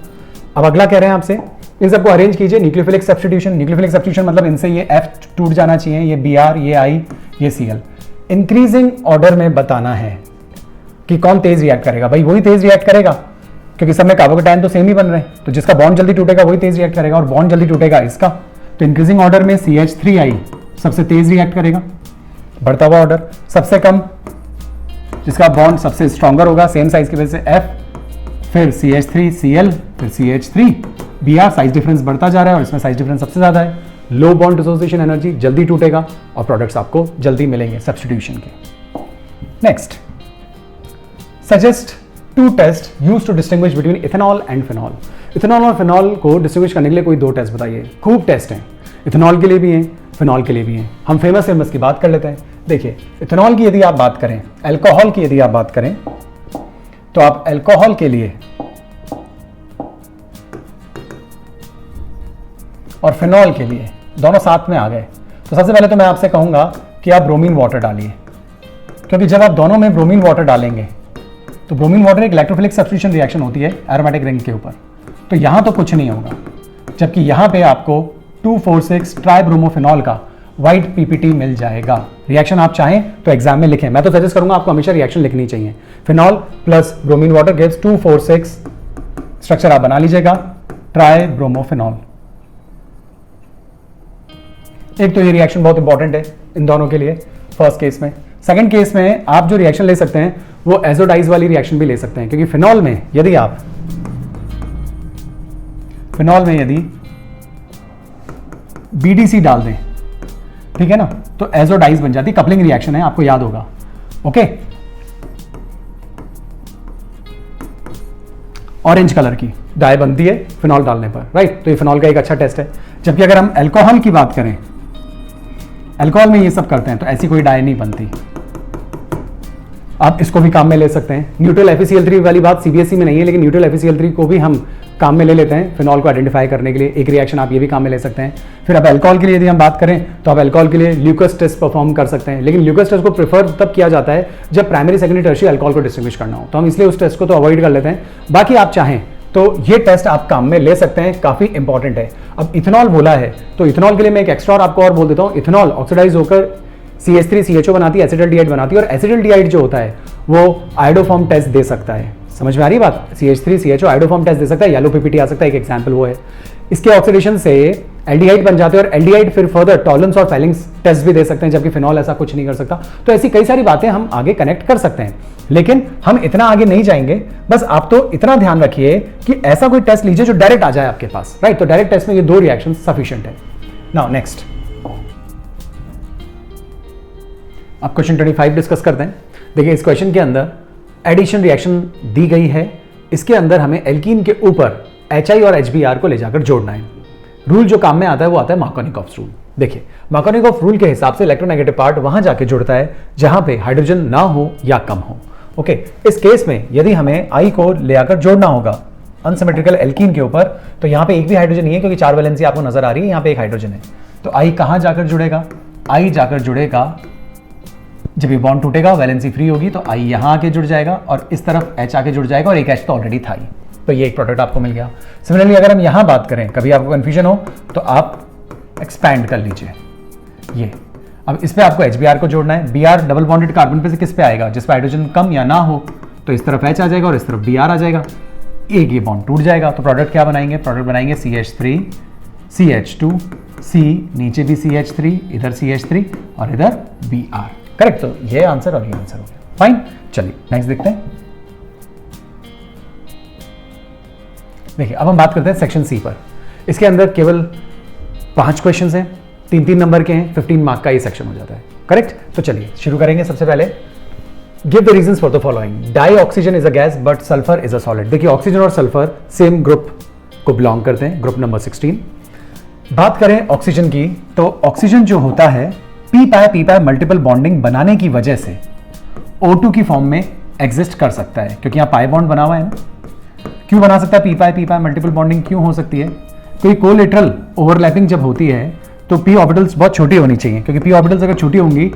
अब अगला कह रहे हैं आपसे, इन सबको अरेंज कीजिए, न्यूक्लियोफिलिक सब्स्टिट्यूशन। न्यूक्लियोफिलिक सब्स्टिट्यूशन मतलब इनसे ये F टूट जाना चाहिए, ये Br, ये I, ये Cl। इंक्रीजिंग ऑर्डर में बताना है कि कौन तेज रिएक्ट करेगा। भाई वही तेज रिएक्ट करेगा, क्योंकि सब में कार्बोकेटायन तो सेम ही बन रहे हैं, तो जिसका बॉन्ड जल्दी टूटेगा वही तेज रिएक्ट करेगा, और बॉन्ड जल्दी टूटेगा इसका। तो इंक्रीजिंग ऑर्डर में CH3I सबसे तेज रिएक्ट करेगा, बढ़ता हुआ ऑर्डर सबसे कम, जिसका बॉन्ड सबसे स्ट्रॉन्गर होगा सेम साइज की वजह से F, फिर CH3Cl, फिर CH3Br, साइज डिफरेंस बढ़ता जा रहा है और इसमें साइज डिफरेंस सबसे ज्यादा है। लो बॉन्ड डिसोसिएशन एनर्जी, जल्दी टूटेगा और प्रोडक्ट्स आपको जल्दी मिलेंगे सब्स्टिट्यूशन के। Next, suggest 2 test used to distinguish between ethanol and phenol. Ethanol और फिनॉल को डिस्टिंग्विश करने के लिए कोई 2 टेस्ट बताइए। खूब टेस्ट हैं, इथेनॉल के लिए भी हैं, फिनॉल के लिए भी हैं। हम फेमस की बात कर लेते हैं। देखिए, इथेनॉल की यदि आप बात करें, अल्कोहल की यदि आप बात करें, तो आप अल्कोहल के लिए और फिनॉल के लिए दोनों साथ में आ गए, तो सबसे पहले तो मैं आपसे कहूंगा कि आप ब्रोमीन वाटर डालिए, क्योंकि जब आप दोनों में ब्रोमीन वाटर डालेंगे तो ब्रोमीन वाटर एक इलेक्ट्रोफिलिक सब्स्टिट्यूशन रिएक्शन होती है एरोमेटिक रिंग के ऊपर, तो यहां तो कुछ नहीं होगा। जबकि यहां पे आपको 2,4,6 ट्राइब्रोमोफिनॉल का व्हाइट PPT मिल जाएगा। रिएक्शन आप चाहें तो एग्जाम में लिखें, मैं तो सजेस्ट करूंगा आपको हमेशा रिएक्शन लिखनी चाहिए। Phenol plus bromine water gives 2,4,6, structure आप बना लीजिएगा, ट्राइब्रोमोफिनॉल। एक तो ये रिएक्शन बहुत इंपॉर्टेंट है इन दोनों के लिए फर्स्ट केस में। सेकंड केस में आप जो रिएक्शन ले सकते हैं वो एजोडाइज वाली रिएक्शन भी ले सकते हैं, क्योंकि फिनॉल में यदि BDC डाल दें, ठीक है ना, तो एजोडाइज बन जाती, कपलिंग रिएक्शन है, आपको याद होगा। ओके, ऑरेंज कलर की डाई बनती है फिनॉल डालने पर, राइट। तो ये फिनॉल का एक अच्छा टेस्ट है। जबकि अगर हम अल्कोहल की बात करें, अल्कोहल में ये सब करते हैं तो ऐसी कोई डाई नहीं बनती। आप इसको भी काम में ले सकते हैं। न्यूट्रल FeCl3 वाली बात CBSE में नहीं है, लेकिन न्यूट्रल FeCl3 को भी हम काम में ले लेते हैं फिनॉल को आइडेंटिफाई करने के लिए। एक रिएक्शन आप ये भी काम में ले सकते हैं। फिर अब अल्कोहल के लिए यदि हम बात करें तो आप अल्कोहल के लिए ल्यूकस टेस्ट परफॉर्म कर सकते हैं, लेकिन ल्यूकस टेस्ट को प्रेफर तब किया जाता है जब प्राइमरी सेकेंडरी टर्शियरी अल्कोहल को डिस्टिंग्विश करना हो, तो हम इसलिए उस टेस्ट को तो अवॉइड कर लेते हैं। बाकी आप चाहें तो ये टेस्ट आप काम में ले सकते हैं, काफी इंपॉर्टेंट है। अब इथेनॉल बोला है तो इथेनॉल के लिए मैं एक एक्स्ट्रा और आपको और बोल देता हूं। इथेनॉल ऑक्सीडाइज होकर CH3CHO बनाती है, एसिटल्डिहाइड बनाती है, और एसिटल्डिहाइड जो होता है वो आयोडोफॉर्म टेस्ट दे सकता है। समझ में आ रही बात? CH3CHO आयोडोफॉर्म टेस्ट दे सकता है, येलो PPT आ सकता है, एक एग्जांपल वो है। इसके ऑक्सीडेशन से एल्डिहाइड बन जाते हैं, और एल्डिहाइड फिर फर्दर टॉलरेंस और फैलिंग्स टेस्ट भी दे सकते हैं, जबकि फिनॉल ऐसा कुछ नहीं कर सकता। तो ऐसी कई सारी बातें हम आगे कनेक्ट कर सकते हैं, लेकिन हम इतना आगे नहीं जाएंगे। बस आप तो इतना ध्यान रखिए कि ऐसा कोई टेस्ट लीजिए जो डायरेक्ट आ जाए आपके पास, राइट। तो डायरेक्ट टेस्ट में ये 2 रिएक्शन सफिशिएंट है। नाउ नेक्स्ट अब क्वेश्चन 25 डिस्कस करते हैं। देखिए, इस क्वेश्चन के अंदर एडिशन रिएक्शन दी गई है। इसके अंदर हमें एल्कीन के ऊपर HI और HBr को ले जाकर जोड़ना है। रूल जो काम में आता है वो आता है मार्कोनिकॉफ रूल। देखिए, मार्कोनिकॉफ रूल के हिसाब से इलेक्ट्रोनेगेटिव पार्ट वहां जाके जुड़ता है जहां पे हाइड्रोजन ना हो या कम हो। ओके, इस केस में यदि हमें I को ले आकर जोड़ना होगा अनसिमेट्रिकल एल्कीन के ऊपर, तो यहाँ पे एक भी हाइड्रोजन नहीं है, क्योंकि 4 वैलेंसी आपको नजर आ रही है, यहाँ पे एक हाइड्रोजन है। तो I कहां जाकर जुड़ेगा? I जाकर जुड़ेगा जब ये बॉन्ड टूटेगा, वैलेंसी फ्री होगी, तो I यहां आके जुड़ जाएगा और इस तरफ H आके जुड़ जाएगा, और एक H तो ऑलरेडी था ही, तो ये एक प्रोडक्ट आपको मिल गया। सिमिलरली अगर हम यहां बात करें, कभी आपको कंफ्यूजन हो तो आप एक्सपैंड कर लीजिए ये। अब इस पे आपको HBr को जोड़ना है। Br डबल बॉन्डेड कार्बन पे से किस पे आएगा? जिस पे हाइड्रोजन कम या ना हो, तो इस तरफ H आ जाएगा और इस तरफ Br आ जाएगा, एक ये बॉन्ड टूट जाएगा। तो प्रोडक्ट क्या बनाएंगे? प्रोडक्ट बनाएंगे CH3 CH2 C, नीचे भी CH3, इधर CH3 और इधर Br। करेक्ट। तो ये आंसर और ये आंसर हो गया। फाइन, चलिए नेक्स्ट देखते हैं। देखिए, अब हम बात करते हैं सेक्शन सी पर। इसके अंदर केवल 5 क्वेश्चंस हैं, 3-3 नंबर के हैं, 15 मार्क का ये सेक्शन हो जाता है। करेक्ट। तो चलिए शुरू करेंगे। सबसे पहले give the reasons for the following. Dioxygen is a gas but sulphur is a solid. देखिए, ऑक्सीजन और सल्फर सेम ग्रुप को बिलोंग करते हैं, ग्रुप नंबर 16। बात करें ऑक्सीजन की, तो ऑक्सीजन जो होता है पी मल्टीपल बॉन्डिंग बनाने की वजह से O2 की फॉर्म में एग्जिस्ट कर सकता है, क्योंकि यहाँ पाई बॉन्ड बना हुआ है ना। क्यों बना सकता है पी पाई मल्टीपल बॉन्डिंग क्यों हो सकती है? कोई कोलेटरल ओवरलैपिंग जब होती है तो पी ऑर्बिटल्स बहुत छोटी होनी चाहिए, क्योंकि पी ऑर्बिटल्स अगर छोटी होंगी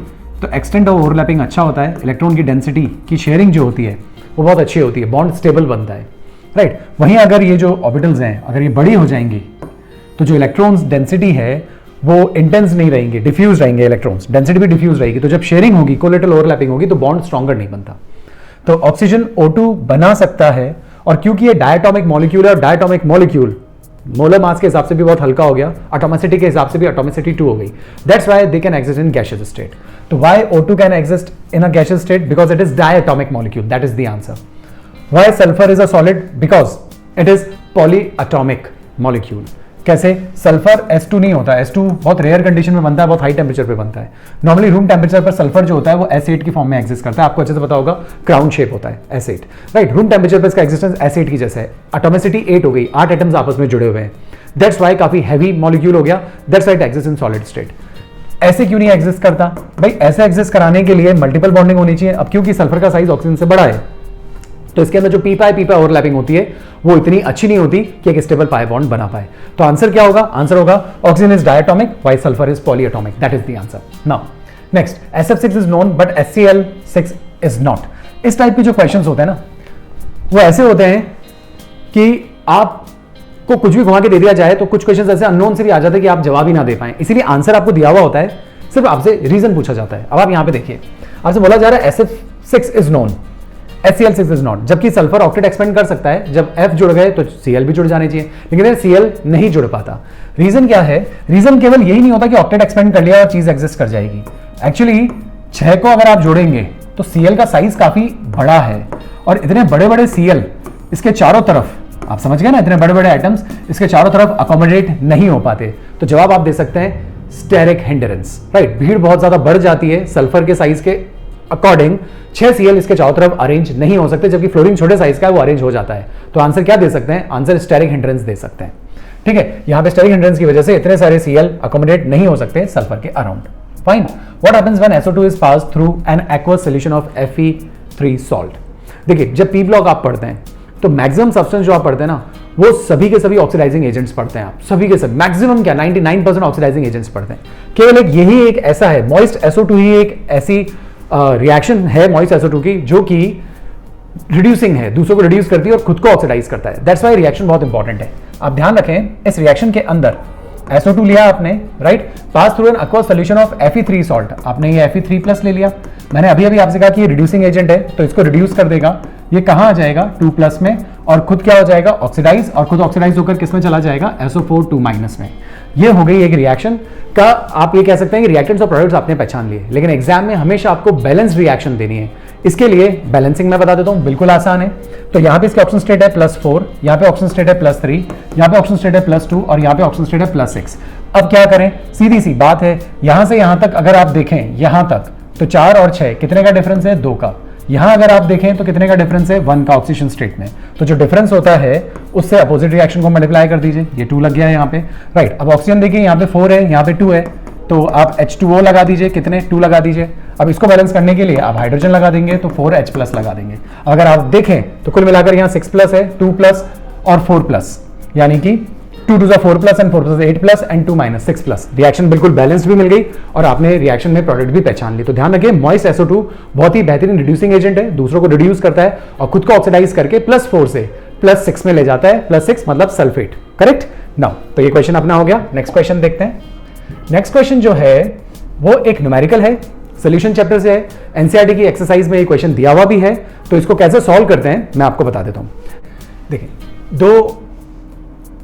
तो एक्सटेंट ऑफ ओवरलैपिंग अच्छा होता है, इलेक्ट्रॉन की डेंसिटी की शेयरिंग जो होती है वो बहुत अच्छी होती है, बॉन्ड स्टेबल बनता है, राइट। वहीं अगर ये जो ऑर्बिटल्स हैं अगर ये बड़ी हो जाएंगी तो जो इलेक्ट्रॉन्स डेंसिटी है वो इंटेंस नहीं रहेंगे, डिफ्यूज रहेंगे इलेक्ट्रॉन्स, डेंसिटी भी डिफ्यूज रहेगी। तो जब शेयरिंग होगी, कोलेटरल ओवरलैपिंग होगी, तो बॉन्ड स्ट्रॉन्गर नहीं बनता। तो ऑक्सीजन O2 बना सकता है, और क्योंकि ये डायटोमिक मॉलिक्यूल है, और डायटोमिक मॉलिक्यूल मोलर मास के हिसाब से भी बहुत हल्का हो गया, एटॉमिसिटी के हिसाब से भी एटॉमिसिटी 2 हो गई, that's why they can exist in gaseous state. तो why O2 can exist in a gaseous state? Because it is diatomic molecule, that is the answer. Why sulphur is a solid? Because it is polyatomic molecule. कैसे? सल्फर S2 नहीं होता, S2 बहुत रेयर कंडीशन में बनता है, बहुत हाई टेम्परेचर पे बनता है। नॉर्मली रूम टेम्परेचर पर सल्फर जो होता है वो S8 की फॉर्म में एग्जिस्ट करता है, आपको अच्छे से पता होगा, क्राउन शेप होता है S8, राइट। रूम टेम्परेचर पर इसका एग्जिस्टेंस S8 की जैसा है, एटॉमिसिटी 8 हो गई, 8 एटम्स आपस में जुड़े हुए हैं, दैट्स व्हाई काफी हैवी मॉलिक्यूल हो गया, that's why it exist in solid state. ऐसे क्यों नहीं एग्जिस्ट करता भाई? ऐसे एग्जिस्ट कराने के लिए मल्टीपल बॉन्डिंग होनी चाहिए। अब क्योंकि सल्फर का साइज ऑक्सीजन से बड़ा है, तो इसके अंदर जो पी पाई ओवरलैपिंग होती है वो इतनी अच्छी नहीं होती कि एक स्टेबल पाई बॉन्ड बना पाए। तो आंसर क्या होगा? आंसर होगा oxygen is diatomic while sulphur is polyatomic, that is the answer. Now next, SF6 is known but HCl6 is not. इस टाइप के जो क्वेश्चंस होते हैं ना, वो ऐसे होते हैं कि आपको कुछ भी घुमा के दे दिया जाए तो कुछ क्वेश्चंस ऐसे अननोन से भी आ जाते हैं कि आप जवाब ही ना दे पाए, इसीलिए आंसर आपको दिया हुआ होता है, सिर्फ आपसे रीजन पूछा जाता है। अब आप यहां पे देखिए, आपसे बोला जा रहा है SF6 is known, HCl6 is not, जबकि सल्फर ऑक्टेट एक्सपेंड कर सकता है, जब F जुड़ गए तो Cl भी जुड़ जाने चाहिए, लेकिन Cl नहीं जुड़ पाता। रीजन क्या है? रीजन केवल यही नहीं होता कि ऑक्टेट एक्सपेंड कर लिया और चीज एग्जिस्ट कर जाएगी। एक्चुअली 6 को अगर आप जोड़ेंगे तो Cl का साइज काफी बड़ा है और इतने बड़े बड़े Cl इसके चारों तरफ, आप समझ गए ना, इतने बड़े बड़े आइटम्स इसके चारों तरफ अकोमोडेट नहीं हो पाते। तो जवाब आप दे सकते हैं स्टेरिक हिंडरेंस, राइट। भीड़ बहुत ज्यादा बढ़ जाती है, सल्फर के साइज के अकॉर्डिंग 6 Cl इसके चारों तरफ अरेंज नहीं हो सकते, जबकि फ्लोरीन छोटे साइज का है वो अरेंज हो जाता है। तो आंसर क्या दे सकते हैं? आंसर स्टेरिक हिंड्रेंस दे सकते हैं। ठीक है, यहां पे स्टेरिक हिंड्रेंस की वजह से इतने सारे Cl अकोमोडेट नहीं हो सकते सल्फर के around. Fine. What happens when SO2 is pass through an aqueous solution of Fe3 salt? देखिए, जब पी ब्लॉक आप पढ़ते हैं तो मैक्सिमम सब्सटेंस जो आप पढ़ते हैं ना, वो सभी के सभी ऑक्सीडाइजिंग एजेंट्स पढ़ते हैं आप, सभी के सभी, मैक्सिमम क्या 99% ऑक्सीडाइजिंग एजेंट्स पढ़ते हैं। केवल एक यही एक ऐसा है, मॉइस्ट SO2 ही एक ऐसी रिएक्शन है मॉइस्ट SO2 की जो कि रिड्यूसिंग है, दूसरों को रिड्यूस करती है और खुद को ऑक्सीडाइज करता है। दैट्स वाई रिएक्शन बहुत इंपॉर्टेंट है। आप ध्यान रखें, इस रिएक्शन के अंदर SO2 लिया आपने, right, pass through an aqueous solution of Fe3 salt, आपने ये Fe3+ ले लिया। मैंने अभी अभी आपसे कहा कि ये रिड्यूसिंग एजेंट है तो इसको रिड्यूस कर देगा, ये कहां आ जाएगा 2+ में, और खुद क्या हो जाएगा ऑक्सीडाइज, और खुद ऑक्सीडाइज होकर किस में चला जाएगा SO4 2- में। ये हो गई एक रिएक्शन का, आप ये कह सकते हैं कि रिएक्टेंट्स और प्रोडक्ट्स आपने पहचान लिए। लेकिन एग्जाम में हमेशा आपको बैलेंस रिएक्शन देनी है, इसके लिए बैलेंसिंग मैं बता देता हूं, बिल्कुल आसान है। तो यहां पे इसके ऑक्सीजन स्टेट है +4, यहां पे ऑक्सीजन स्टेट है +3, यहां पे ऑक्सीजन स्टेट है +2 और यहां पे ऑक्सीजन स्टेट है +6। अब क्या करें? सीधी सी बात है, यहां से यहां तक अगर आप देखें, यहां तक तो 4 और 6 कितने का डिफरेंस है? 2 का। यहां अगर आप देखें तो कितने का डिफरेंस है? 1 का ऑक्सीजन स्टेट में। तो जो डिफरेंस होता है उससे अपोजिट रिएक्शन को मल्टीप्लाई कर दीजिए, ये 2 लग गया है यहाँ पे, राइट। अब ऑक्सीजन देखिए, यहाँ पे 4 है, यहाँ पे 2 है, तो आप H2O लगा दीजिए, कितने? 2 लगा दीजिए। अब इसको बैलेंस करने के लिए आप हाइड्रोजन लगा देंगे तो 4H+ लगा देंगे। अगर आप देखें तो कुल मिलाकर यहाँ 6+ है, 2+ और 4+, यानी कि 2 2 4+ एंड 4 8+ एंड 2 6+। रिएक्शन बिल्कुल बैलेंस्ड भी मिल गई और आपने रिएक्शन में प्रोडक्ट भी पहचान ली। तो ध्यान रखिए, मॉइस्ट SO2 बहुत ही बेहतरीन रिड्यूसिंग एजेंट है, दूसरों को रिड्यूस करता है और खुद को ऑक्सीडाइज करके +4 से +6 में ले जाता है। +6 मतलब सल्फेट, करेक्ट। नाउ तो ये क्वेश्चन अपना हो गया। नेक्स्ट क्वेश्चन देखते हैं। नेक्स्ट क्वेश्चन जो है वो एक न्यूमेरिकल है, सोल्यूशन चैप्टर से है, एनसीईआरटी की एक्सरसाइज में ये क्वेश्चन दिया हुआ भी है। तो इसको कैसे सॉल्व करते हैं मैं आपको बता देता हूं। देखिए, 2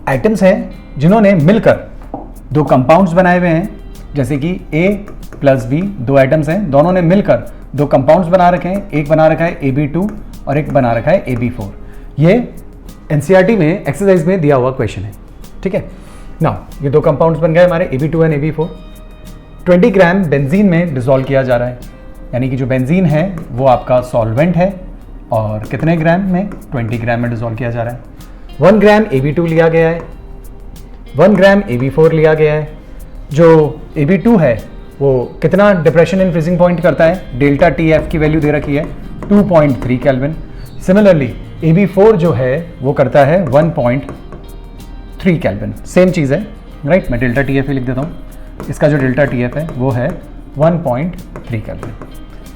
आइटम्स हैं जिन्होंने मिलकर 2 कंपाउंड्स बनाए हुए हैं, जैसे कि A+B 2 आइटम्स हैं, दोनों ने मिलकर 2 कंपाउंड्स बना रखे हैं। एक बना रखा है AB2 और एक बना रखा है AB4। ये एनसीईआरटी में एक्सरसाइज में दिया हुआ क्वेश्चन है, ठीक है। नाउ ये 2 कंपाउंड्स बन गए हमारे AB2 and AB4। 20 gram benzene में डिसॉल्व किया जा रहा है, यानी कि जो बेंजीन है वो आपका सॉल्वेंट है, और कितने ग्राम में? 20 ग्राम में डिसॉल्व किया जा रहा है। 1 ग्राम AB2 लिया गया है, 1 ग्राम AB4 लिया गया है। जो AB2 है वो कितना डिप्रेशन इन फ्रीजिंग पॉइंट करता है? डेल्टा TF की वैल्यू दे रखी है 2.3 केल्विन। सिमिलरली AB4 जो है वो करता है 1.3 केल्विन। सेम चीज़ है, राइट। मैं डेल्टा TF ही लिख देता हूँ, इसका जो डेल्टा TF है वो है 1.3 kelvin.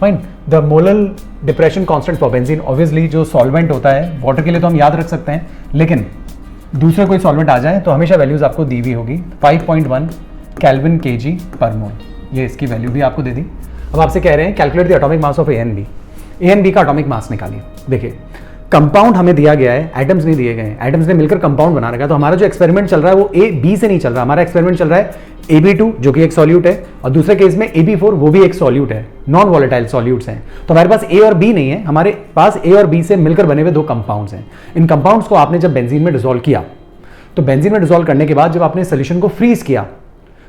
Fine. The molal depression constant for benzene, obviously जो सॉल्वेंट होता है, वाटर के लिए तो हम याद रख सकते हैं, लेकिन दूसरे कोई सॉल्वेंट आ जाए तो हमेशा वैल्यूज आपको दी हुई होगी। 5.1 केल्विन kg/मोल, ये इसकी वैल्यू भी आपको दे दी। अब आपसे कह रहे हैं calculate the atomic mass of A and B। A and B का एटॉमिक मास निकालिए। देखिए, कंपाउंड हमें दिया गया है, एटम्स नहीं दिए गए हैं, एटम्स ने मिलकर कंपाउंड बना रखा है। तो हमारा जो एक्सपेरिमेंट चल रहा है वो A-B से नहीं चल रहा, हमारा एक्सपेरिमेंट चल रहा है AB2 जो कि एक सॉल्यूट है, और दूसरे केस में AB4 वो भी एक सॉल्यूट है, नॉन वॉलेटाइल सॉल्यूट्स हैं। तो हमारे पास A और B नहीं है, हमारे पास A और B से मिलकर बने हुए 2 कंपाउंड्स हैं। इन कंपाउंड्स को आपने जब बेंजीन में डिसॉल्व किया, तो बेंजीन में डिसॉल्व करने के बाद जब आपने सोल्यूशन को फ्रीज किया,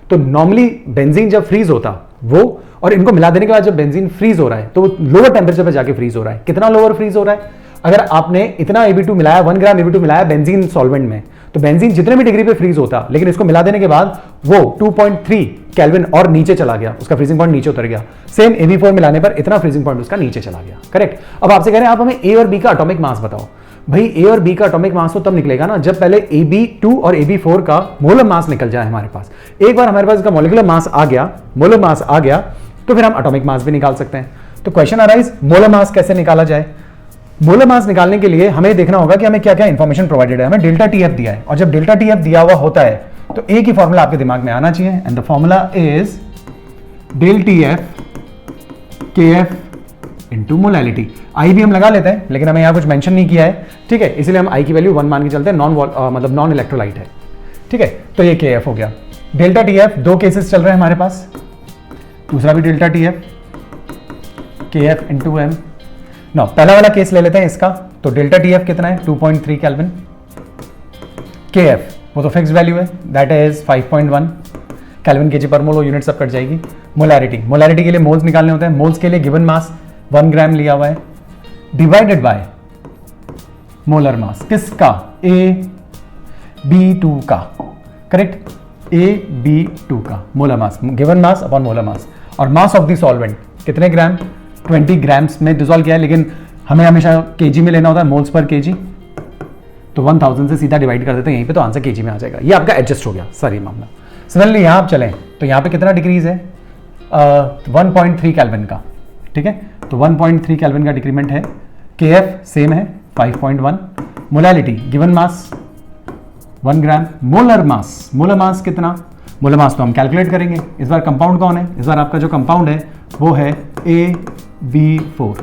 तो नॉर्मली बेंजीन जब फ्रीज होता वो, और इनको मिला देने के बाद जब बेंजीन फ्रीज हो रहा है तो वो लोअर टेम्परेचर पे जाके फ्रीज हो रहा है। कितना लोअर फ्रीज हो रहा है? अगर आपने इतना AB2 मिलाया, 1 ग्राम AB2 मिलाया बेंजीन सॉल्वेंट में, तो बेंजीन जितने भी डिग्री पे फ्रीज होता, लेकिन इसको मिला देने के बाद वो 2.3 केल्विन और नीचे चला गया, उसका फ्रीजिंग पॉइंट नीचे उतर गया। सेम AB4 मिलाने पर इतना फ्रीजिंग पॉइंट उसका नीचे चला गया, करेक्ट। अब आपसे कह रहे हैं आप हमें A और B का एटॉमिक मास बताओ। भाई A और B का एटॉमिक मास तो तब निकलेगा ना जब पहले AB2 और AB4 का मोलर मास निकल जाए हमारे पास। एक बार हमारे पास इसका मॉलिक्यूलर मास आ गया, मोलर मास आ गया, तो फिर हम एटॉमिक मास भी निकाल सकते हैं। तो क्वेश्चन अराइज, मोलर मास कैसे निकाला जाए? मोलर मास निकालने के लिए हमें देखना होगा कि हमें क्या क्या इंफॉर्मेशन प्रोवाइडेड है। हमें डेल्टा TF दिया है, और जब डेल्टा TF दिया हुआ होता है तो एक ही फॉर्मूला आपके दिमाग में आना चाहिए, and the formula is del TF KF into molality. आई भी हम लगा लेते हैं, लेकिन हमें यहाँ कुछ मेंशन नहीं किया है, ठीक है, इसलिए हम आई की वैल्यू 1 मान के चलते हैं। मतलब नॉन इलेक्ट्रोलाइट है, ठीक है। तो ये KF हो गया। डेल्टा TF 2 केसेस चल रहे हैं हमारे पास, दूसरा भी delta TF, KF into M. No, पहला वाला केस ले लेते हैं इसका, तो डेल्टा TF कितना है 2.3 केल्विन। KF वो तो फिक्स वैल्यू है, दैट इज 5.1 केल्विन केजी पर मोल, वो यूनिट सब कट जाएगी। मोलैरिटी के लिए मोल्स निकालने होते हैं, मोल्स के लिए गिवन मास 1 ग्राम लिया हुआ है डिवाइडेड बाय मोलर मास किसका, AB2 का, करेक्ट, AB2 का molar mass, given mass upon molar mass. और मास ऑफ द सॉल्वेंट कितने ग्राम, 20 ग्राम्स में डिसॉल्व किया है, लेकिन हमें हमेशा केजी में लेना होता है, मोल्स पर केजी, तो 1000 से सीधा डिवाइड कर देते हैं यहीं पे, तो आंसर केजी में आ जाएगा। ये आपका एडजस्ट हो गया सारी मामला। सिमिलरली यहाँ आप चलें तो यहाँ पे कितना डिक्रीज है 1.3 केल्विन का, ठीक है, तो 1.3 केल्विन का डिक्रीमेंट है। KF सेम है 5.1, मोलैलिटी गिवन मास 1 ग्राम, मोलर मास कितना, मोलर मास तो हम कैलकुलेट करेंगे। इस बार कंपाउंड कौन है, इस बार आपका जो कंपाउंड है वो है AB4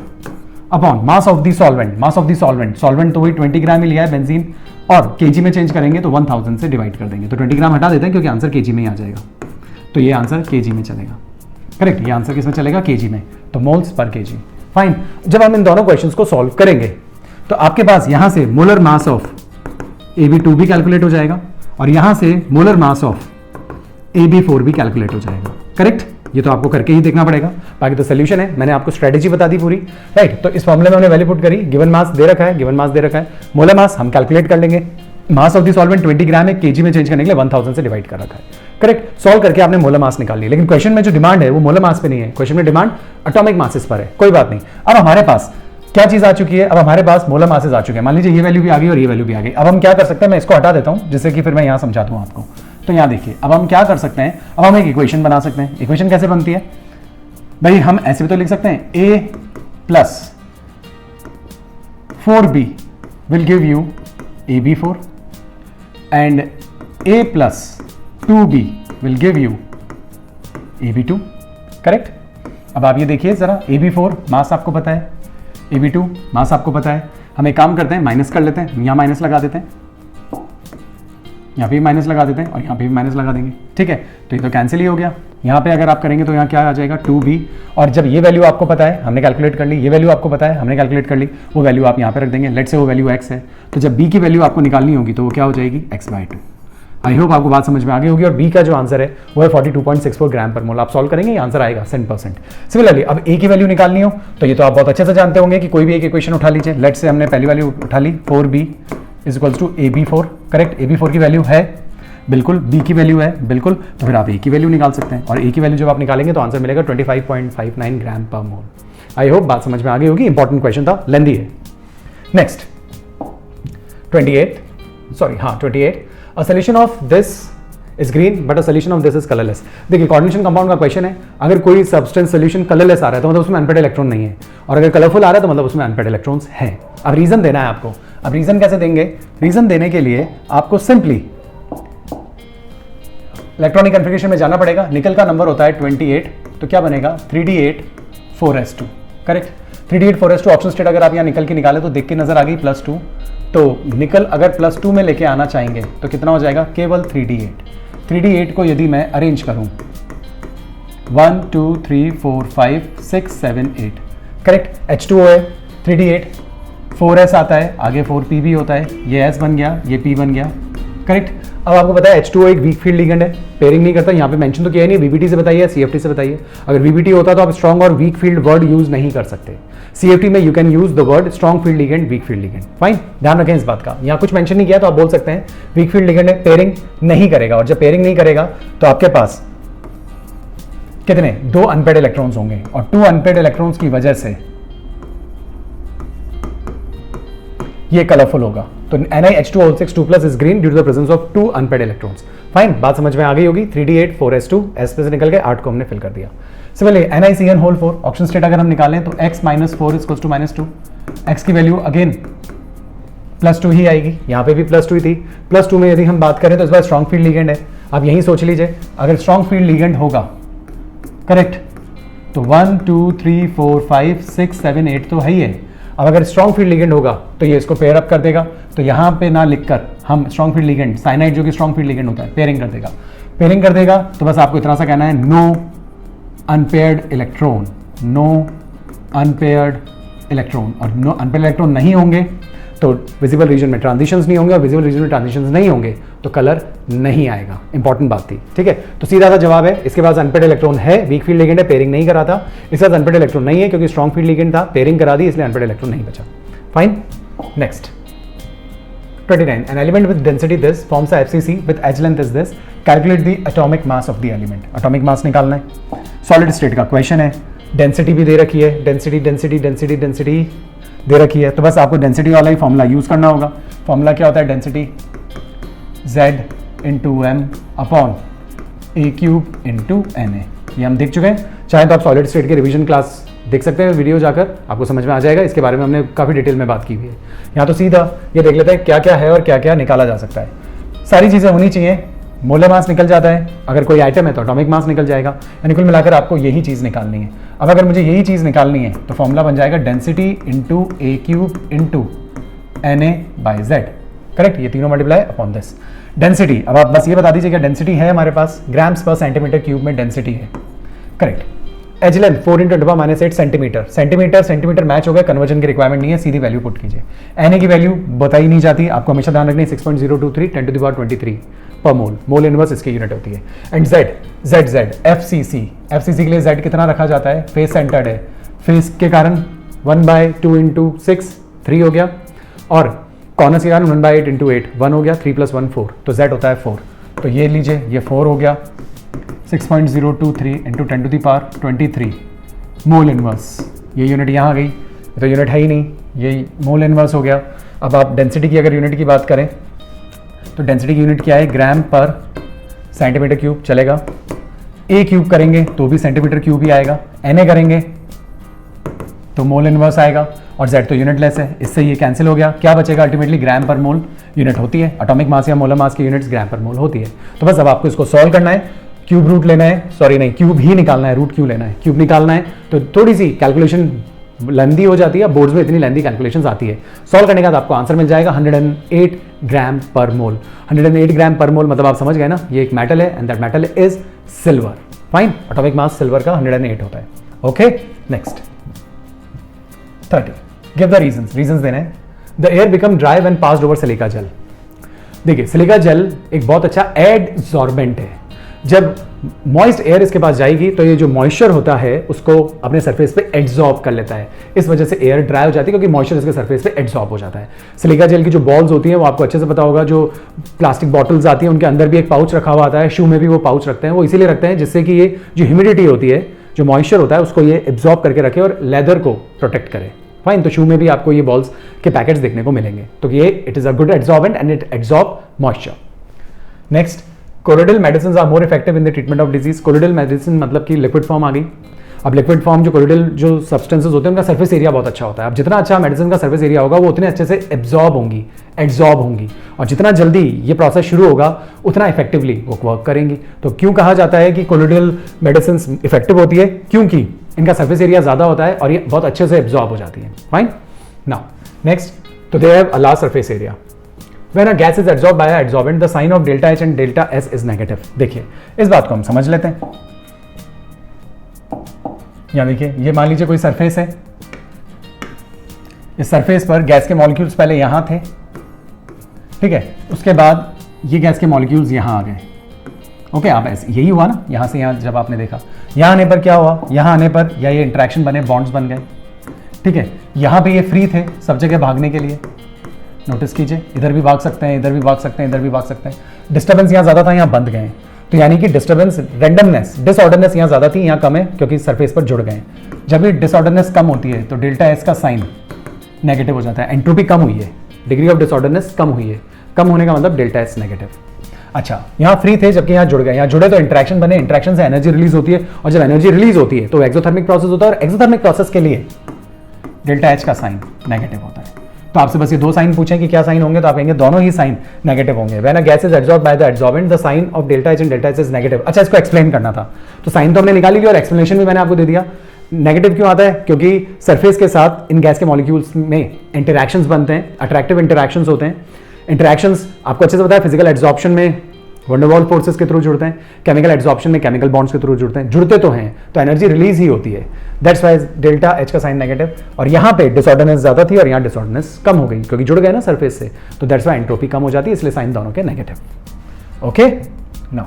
upon mass of the solvent, solvent तो वही 20 ग्राम ही लिया है बेंजीन, और केजी में चेंज करेंगे तो 1000 से डिवाइड कर देंगे, तो 20 ग्राम हटा देते हैं क्योंकि आंसर केजी में ही आ जाएगा, तो ये आंसर केजी में चलेगा, करेक्ट, ये आंसर किस में चलेगा, केजी में, तो मोल्स पर केजी। फाइन, जब हम इन दोनों क्वेश्चंस को सॉल्व करेंगे तो आपके पास यहां से मोलर मास ऑफ AB2 भी कैलकुलेट हो जाएगा और यहां से मोलर मास ऑफ AB4 भी कैलकुलेट हो जाएगा, करेक्ट। ये तो आपको करके ही देखना पड़ेगा, बाकी तो सोल्यूशन है, मैंने आपको स्ट्रेटेजी बता दी पूरी, राइट। तो इस फॉर्मूले में हमने वैल्यू पुट करी, गिवन मास दे रखा है, मोलर मास हम कैलकुलेट कर लेंगे, मास ऑफ द सॉल्वेंट 20 ग्राम है, केजी में चेंज करने के लिए 1000 से डिवाइड कर रखा है, करेक्ट। सॉल्व करके आपने मोलर मास निकाल ली, लेकिन क्वेश्चन में जो डिमांड है वो मोलर मास पे नहीं है, क्वेश्चन में डिमांड एटॉमिक मासेस पर है, कोई बात नहीं। अब हमारे पास क्या चीज आ चुकी है, अब हमारे पास मोलर मासेस आ चुके हैं, मान लीजिए ये वैल्यू भी आ गई और ये वैल्यू भी आ गई। अब हम क्या कर सकते हैं, मैं इसको हटा देता हूं जिससे कि फिर मैं यहां समझा दूं आपको। तो यहां देखिए, अब हम क्या कर सकते हैं, अब हम एक इक्वेशन बना सकते हैं। इक्वेशन कैसे बनती है भाई, हम ऐसे भी तो लिख सकते हैं, A plus 4B will give you AB4 and A plus 2B will give you AB2, correct. अब आप ये देखिए जरा, AB4 मास आपको पता है, AB2 मास आपको पता है, हम एक काम करते हैं, माइनस कर लेते हैं, यहां माइनस लगा देते हैं, यहाँ पे भी माइनस लगा देते हैं और यहाँ पे भी माइनस लगा देंगे, ठीक है। तो ये तो कैंसिल ही हो गया। यहाँ पे अगर आप करेंगे तो यहाँ क्या आ जाएगा 2B, और जब ये वैल्यू आपको पता है हमने कैलकुलेट कर ली, ये वैल्यू आपको पता है हमने कैलकुलेट कर ली, वो वैल्यू आप यहाँ पे रख देंगे, लेट से वो वैल्यू x है, तो जब b की वैल्यू आपको निकालनी होगी तो वो क्या हो जाएगी x/2। आई होप आपको बात समझ में आ गई होगी। और b का जो आंसर है वो है 42.64 ग्राम पर मोल। आप सॉल्व करेंगे ये आंसर आएगा 100%। सिमिलरली अब a की वैल्यू निकालनी हो तो ये तो आप बहुत अच्छे से जानते होंगे कि कोई भी एक इक्वेशन उठा लीजिए, लेट से हमने पहली वैल्यू उठा ली 4B is equals to AB4, correct. AB4 की वैल्यू है बिल्कुल, B की वैल्यू है बिल्कुल, तो फिर आप A की वैल्यू निकाल सकते हैं और A की वैल्यू जब आप निकालेंगे तो आंसर मिलेगा 25.59 ग्राम पर मोल। आई होप बात समझ में आ गई होगी, इंपॉर्टेंट क्वेश्चन था, लेंदी है। Next 28 a solution of this is green but a solution of this is colourless. देखिए कोऑर्डिनेशन कंपाउंड का क्वेश्चन है, अगर कोई सब्सटेंस सोल्यूशन कलरलेस आ रहा है तो मतलब उसमें अनपेड इलेक्ट्रॉन नहीं है, और अगर कलरफुल आ रहा है तो मतलब उसमें अनपेड इलेक्ट्रॉन्स हैं। अब रीजन देना है आपको, अब रीजन कैसे देंगे, रीजन देने के लिए आपको सिंपली इलेक्ट्रॉनिक कन्फिगरेशन में जाना पड़ेगा। निकल का नंबर होता है 28, तो क्या बनेगा 3d8 4s2, correct. 3d8 4s2 option state अगर आप यहाँ निकल के निकाले तो देख के नजर आ गई +2, तो निकल अगर +2 में लेके आना चाहेंगे तो कितना हो जाएगा, केवल 3d8। 3d8 को यदि मैं अरेंज करूं 1 2 3 4 5 6 7 8, करेक्ट। H2O है, 3d8 4s आता है, आगे 4p भी होता है, ये s बन गया, ये p बन गया, करेक्ट। अब आपको पता है H2O एक वीक फील्ड लिगेंड है, पेयरिंग नहीं करता, यहाँ पे मेंशन तो किया नहीं, VBT से बताइए, CFT से बताइए। अगर VBT होता तो आप स्ट्रॉन्ग और वीक फील्ड वर्ड यूज नहीं कर सकते, CFT में you can use the word strong field ligand, weak field ligand, fine, ध्यान रखें इस बात का। यहाँ कुछ मेंशन नहीं किया तो आप बोल सकते हैं वीक फील्ड लिगेंड है, पेयरिंग नहीं करेगा, और जब पेयरिंग नहीं करेगा तो आपके पास कितने 2 अनपेड इलेक्ट्रॉन्स होंगे, और 2 अनपेड इलेक्ट्रॉन्स की वजह से ये कलरफुल होगा, तो NiH2O6 2+ is green due to the presence of 2 unpaired electrons. Fine, बात समझ में आ गई होगी। 3d8 4s2 s पे से निकल गए, 8 को हमने फिल कर दिया। सिमिलरली NiCN4 ऑप्शन स्टेट अगर हम निकालें तो x - 4 इक्वल्स टू -2, x की वैल्यू अगेन +2 ही आएगी, यहाँ पे भी +2 ही थी। +2 में यदि हम बात करें तो इस बार स्ट्रॉन्ग फील्ड लिगेंड है। आप यही सोच लीजिए, अगर स्ट्रॉन्ग फील्ड लिगेंड होगा, करेक्ट, तो 1 2 3 4 5 6 7 8 तो है ही है। अब अगर स्ट्रॉन्ग फील्ड लिगेंड होगा तो ये इसको पेयर अप कर देगा, तो यहाँ पे ना लिखकर हम स्ट्रॉन्ग फील्ड लिगेंड, साइनाइड जो कि स्ट्रॉन्ग फील्ड लिगेंड होता है, पेयरिंग कर देगा। पेयरिंग कर देगा तो बस आपको इतना सा कहना है, no unpaired electron, no unpaired electron, और अनपेयर्ड इलेक्ट्रॉन नहीं होंगे तो विजिबल रीजन में ट्रांजिशंस नहीं होंगे, और विजिबल रीजन में ट्रांजिशंस नहीं होंगे तो कलर नहीं आएगा। इंपॉर्टेंट बात थी, ठीक है। तो सीधा सा जवाब है, इसके पास अनपेयर्ड इलेक्ट्रॉन है, वीक फील्ड लिगेंड है, पेयरिंग नहीं करा था। इसके पास अनपेयर्ड इलेक्ट्रॉन नहीं है क्योंकि स्ट्रॉन्ग फील्ड लिगेंड था, पेयरिंग करा दी, इसलिए अनपेयर्ड इलेक्ट्रॉन नहीं बचा। Fine, next 29. An element with density this forms a FCC with edge length is this. Calculate the atomic mass of the element. Atomic mass निकालना है। Solid state का क्वेश्चन है, डेंसिटी भी दे रखी है, डेंसिटी डेंसिटी डेंसिटी डेंसिटी दे रखी है, तो बस आपको डेंसिटी वाला ही फॉर्मूला यूज करना होगा। फॉर्मूला क्या होता है? Density Z into M upon a cube into N A. ये हम देख चुके हैं, चाहे तो आप सॉलिड स्टेट के रिवीजन क्लास देख सकते हैं, वीडियो जाकर आपको समझ में आ जाएगा। इसके बारे में हमने काफ़ी डिटेल में बात की हुई है। यहाँ तो सीधा ये देख लेते हैं क्या क्या है और क्या क्या निकाला जा सकता है। सारी चीज़ें होनी चाहिए, मोलर मास निकल जाता है, अगर कोई आइटम है तो एटॉमिक मास निकल जाएगा, यानी कुल मिलाकर आपको यही चीज़ निकालनी है। अब अगर मुझे यही चीज़ निकालनी है तो फॉर्मूला बन जाएगा density into a cube into N A by Z, correct. ये तीनों मल्टीप्लाई अपॉन दिस डेंसिटी। अब आप बस ये बता दीजिए क्या डेंसिटी है हमारे पास, ग्राम्स पर सेंटीमीटर क्यूब में डेंसिटी है, correct. Edge length 4 × 10⁻8 centimetre, centimetre centimetre match हो गया, कन्वर्जन की रिक्वायरमेंट नहीं है, सीधी वैल्यू पुट कीजिए। एन ए की वैल्यू बताई नहीं जाती, आपको हमेशा ध्यान रखनी है 6.023 10⁻23 पर मोल, मोल इनवर्स इसकी यूनिट होती है। एंड जेड एफसीसी के लिए जेड कितना रखा जाता है? फेस सेंटर्ड है, फेस के कारण 1/2 × 6 3 हो गया, और कॉर्नर के कारण 1/8 × 8 1 हो गया, 3 + 1 4, तो जेड होता है 4। तो ये लीजिए, ये 4 हो गया, 6.023 × 10⁻23 मोल इनवर्स। ये यूनिट यहाँ आ गई, तो यूनिट है ही नहीं, ये मोल इनवर्स हो गया। अब आप डेंसिटी की अगर यूनिट की बात करें तो डेंसिटी की यूनिट क्या है? ग्राम पर सेंटीमीटर क्यूब चलेगा, ए क्यूब करेंगे तो भी सेंटीमीटर क्यूब ही आएगा, एन ए करेंगे तो मोल इनवर्स आएगा, और जेड तो यूनिटलेस है, इससे ये कैंसिल हो गया। क्या बचेगा? अल्टीमेटली ग्राम पर मोल यूनिट होती है, एटॉमिक मास या मोलर मास की यूनिट्स ग्राम पर मोल होती है। तो बस अब आपको इसको सॉल्व करना है, क्यूब रूट लेना है, सॉरी नहीं, क्यूब ही निकालना है, रूट क्यों लेना है, क्यूब निकालना है। तो थोड़ी सी कैलकुलेशन लेंदी हो जाती है, बोर्ड्स में इतनी लेंदी कैलकुलेशंस आती है। सॉल्व करने के बाद आपको आंसर मिल जाएगा 108 ग्राम पर मोल। 108 ग्राम पर मोल मतलब आप समझ गए ना, ये एक मेटल है and that metal is silver. Fine, atomic mass silver का 108 होता है। Okay, next 30, give the reasons देने हैं। The air become dry when passed over silica gel. देखिए, सिलिका जेल एक बहुत अच्छा एडसॉर्बेंट है। जब मॉइस्ट एयर इसके पास जाएगी तो ये जो मॉइस्चर होता है उसको अपने सरफेस पे एड्सॉर्ब कर लेता है, इस वजह से एयर ड्राई हो जाती है क्योंकि मॉइस्चर इसके सरफेस पे एड्सॉर्ब हो जाता है। सिलिका जेल की जो बॉल्स होती हैं वो आपको अच्छे से पता होगा, जो प्लास्टिक बॉटल्स आती हैं उनके अंदर भी एक पाउच रखा हुआ आता है, शू में भी वो पाउच रखते हैं, वो इसीलिए रखते हैं जिससे कि ये जो ह्यूमिडिटी होती है, जो मॉइस्चर होता है उसको ये एब्जॉर्ब करके रखे और लेदर को प्रोटेक्ट करे। फाइन, तो शू में भी आपको ये बॉल्स के पैकेट्स देखने को मिलेंगे, तो ये it is a good adsorbent and it absorb moisture. Next, colloidal medicine are more effective in the treatment of disease. Colloidal medicine मतलब कि लिक्विड फॉर्म आ गई। अब लिक्विड फॉर्म जो कोलोइडल जो सब्सटेंसेस होते हैं उनका सर्फेस एरिया बहुत अच्छा होता है। अब जितना अच्छा मेडिसिन का सर्फेस एरिया होगा वो उतने अच्छे से एब्जॉर्ब होंगी, और जितना जल्दी ये प्रोसेस शुरू होगा उतना इफेक्टिवली वो वर्क करेंगी। तो क्यों कहा जाता है कि कोलोइडल मेडिसिन इफेक्टिव होती है? क्योंकि इनका सर्फेस एरिया ज्यादा होता है और ये बहुत अच्छे से एब्जॉर्ब हो जाती है। फाइन, नाउ नेक्स्ट, तो they have a large surface area. When a gas is absorbed by an adsorbent, the sign of delta H and delta S is negative. देखिए, इस बात को हम समझ लेते हैं। यहाँ देखिए, ये मान लीजिए कोई सरफेस है, इस सरफेस पर गैस के मॉलिक्यूल्स पहले यहां थे, ठीक है, उसके बाद ये गैस के मॉलिक्यूल्स यहां आ गए। ओके, आप ऐसे यही हुआ ना, यहां से यहां जब आपने देखा, यहां आने पर क्या हुआ? यहां आने पर या ये इंटरेक्शन बने, बॉन्ड्स बन गए, ठीक है। यहां पे ये फ्री थे सब जगह भागने के लिए, नोटिस कीजिए, इधर भी भाग सकते हैं, इधर भी भाग सकते हैं, इधर भी भाग सकते हैं। डिस्टर्बेंस यहाँ ज्यादा था, यहाँ बंद गए, तो यानी कि डिस्टर्बेंस, रैंडमनेस, डिसऑर्डरनेस यहाँ ज्यादा थी, यहाँ कम है क्योंकि सरफेस पर जुड़ गए। जब भी डिसऑर्डरनेस कम होती है तो डेल्टा एस का साइन नेगेटिव हो जाता है, एंट्रोपी कम हुई है, डिग्री ऑफ डिसऑर्डरनेस कम हुई है, कम होने का मतलब डेल्टा एस नेगेटिव। अच्छा, यहाँ फ्री थे जबकि यहाँ जुड़ गए, यहाँ जुड़े तो इंटरेक्शन बने, इंटरेक्शन से एनर्जी रिलीज होती है, और जब एनर्जी रिलीज होती है तो एक्सोथर्मिक प्रोसेस होता है, और एक्सोथर्मिक प्रोसेस के लिए डेल्टा एच का साइन नेगेटिव होता है। तो आपसे बस ये दो साइन पूछें कि क्या साइन होंगे, तो आप कहेंगे दोनों ही साइन नेगेटिव होंगे। When a gas is absorbed by the adsorbent the sign of delta H and delta H is negative. अच्छा, इसको एक्सप्लेन करना था, तो साइन तो हमने निकाल लिया और एक्सप्लेनेशन भी मैंने आपको दे दिया। नेगेटिव क्यों आता है? क्योंकि सरफेस के साथ इन गैस के मॉलिक्यूल्स में इंटरैक्शंस बनते हैं, अट्रैक्टिव इंटरैक्शंस होते हैं। इंटरैक्शंस आपको अच्छे से पता है, फिजिकल एड्सॉर्प्शन में वंडरवॉल फोर्सेस के थ्रू जुड़ते हैं, केमिकल एड्सॉर्प्शन में केमिकल बॉन्ड्स के थ्रू जुड़ते हैं, जुड़ते तो हैं तो एनर्जी रिलीज ही होती है। दैट्स वाई डेल्टा एच का साइन नेगेटिव, और यहाँ पे डिसऑर्डरनेस ज्यादा थी और यहाँ डिसऑर्डरनेस कम हो गई क्योंकि जुड़ गए ना सरफेस से, तो दैट्स वाई एंट्रोपी कम हो जाती है, इसलिए साइन दोनों के नेगेटिव। ओके, नाउ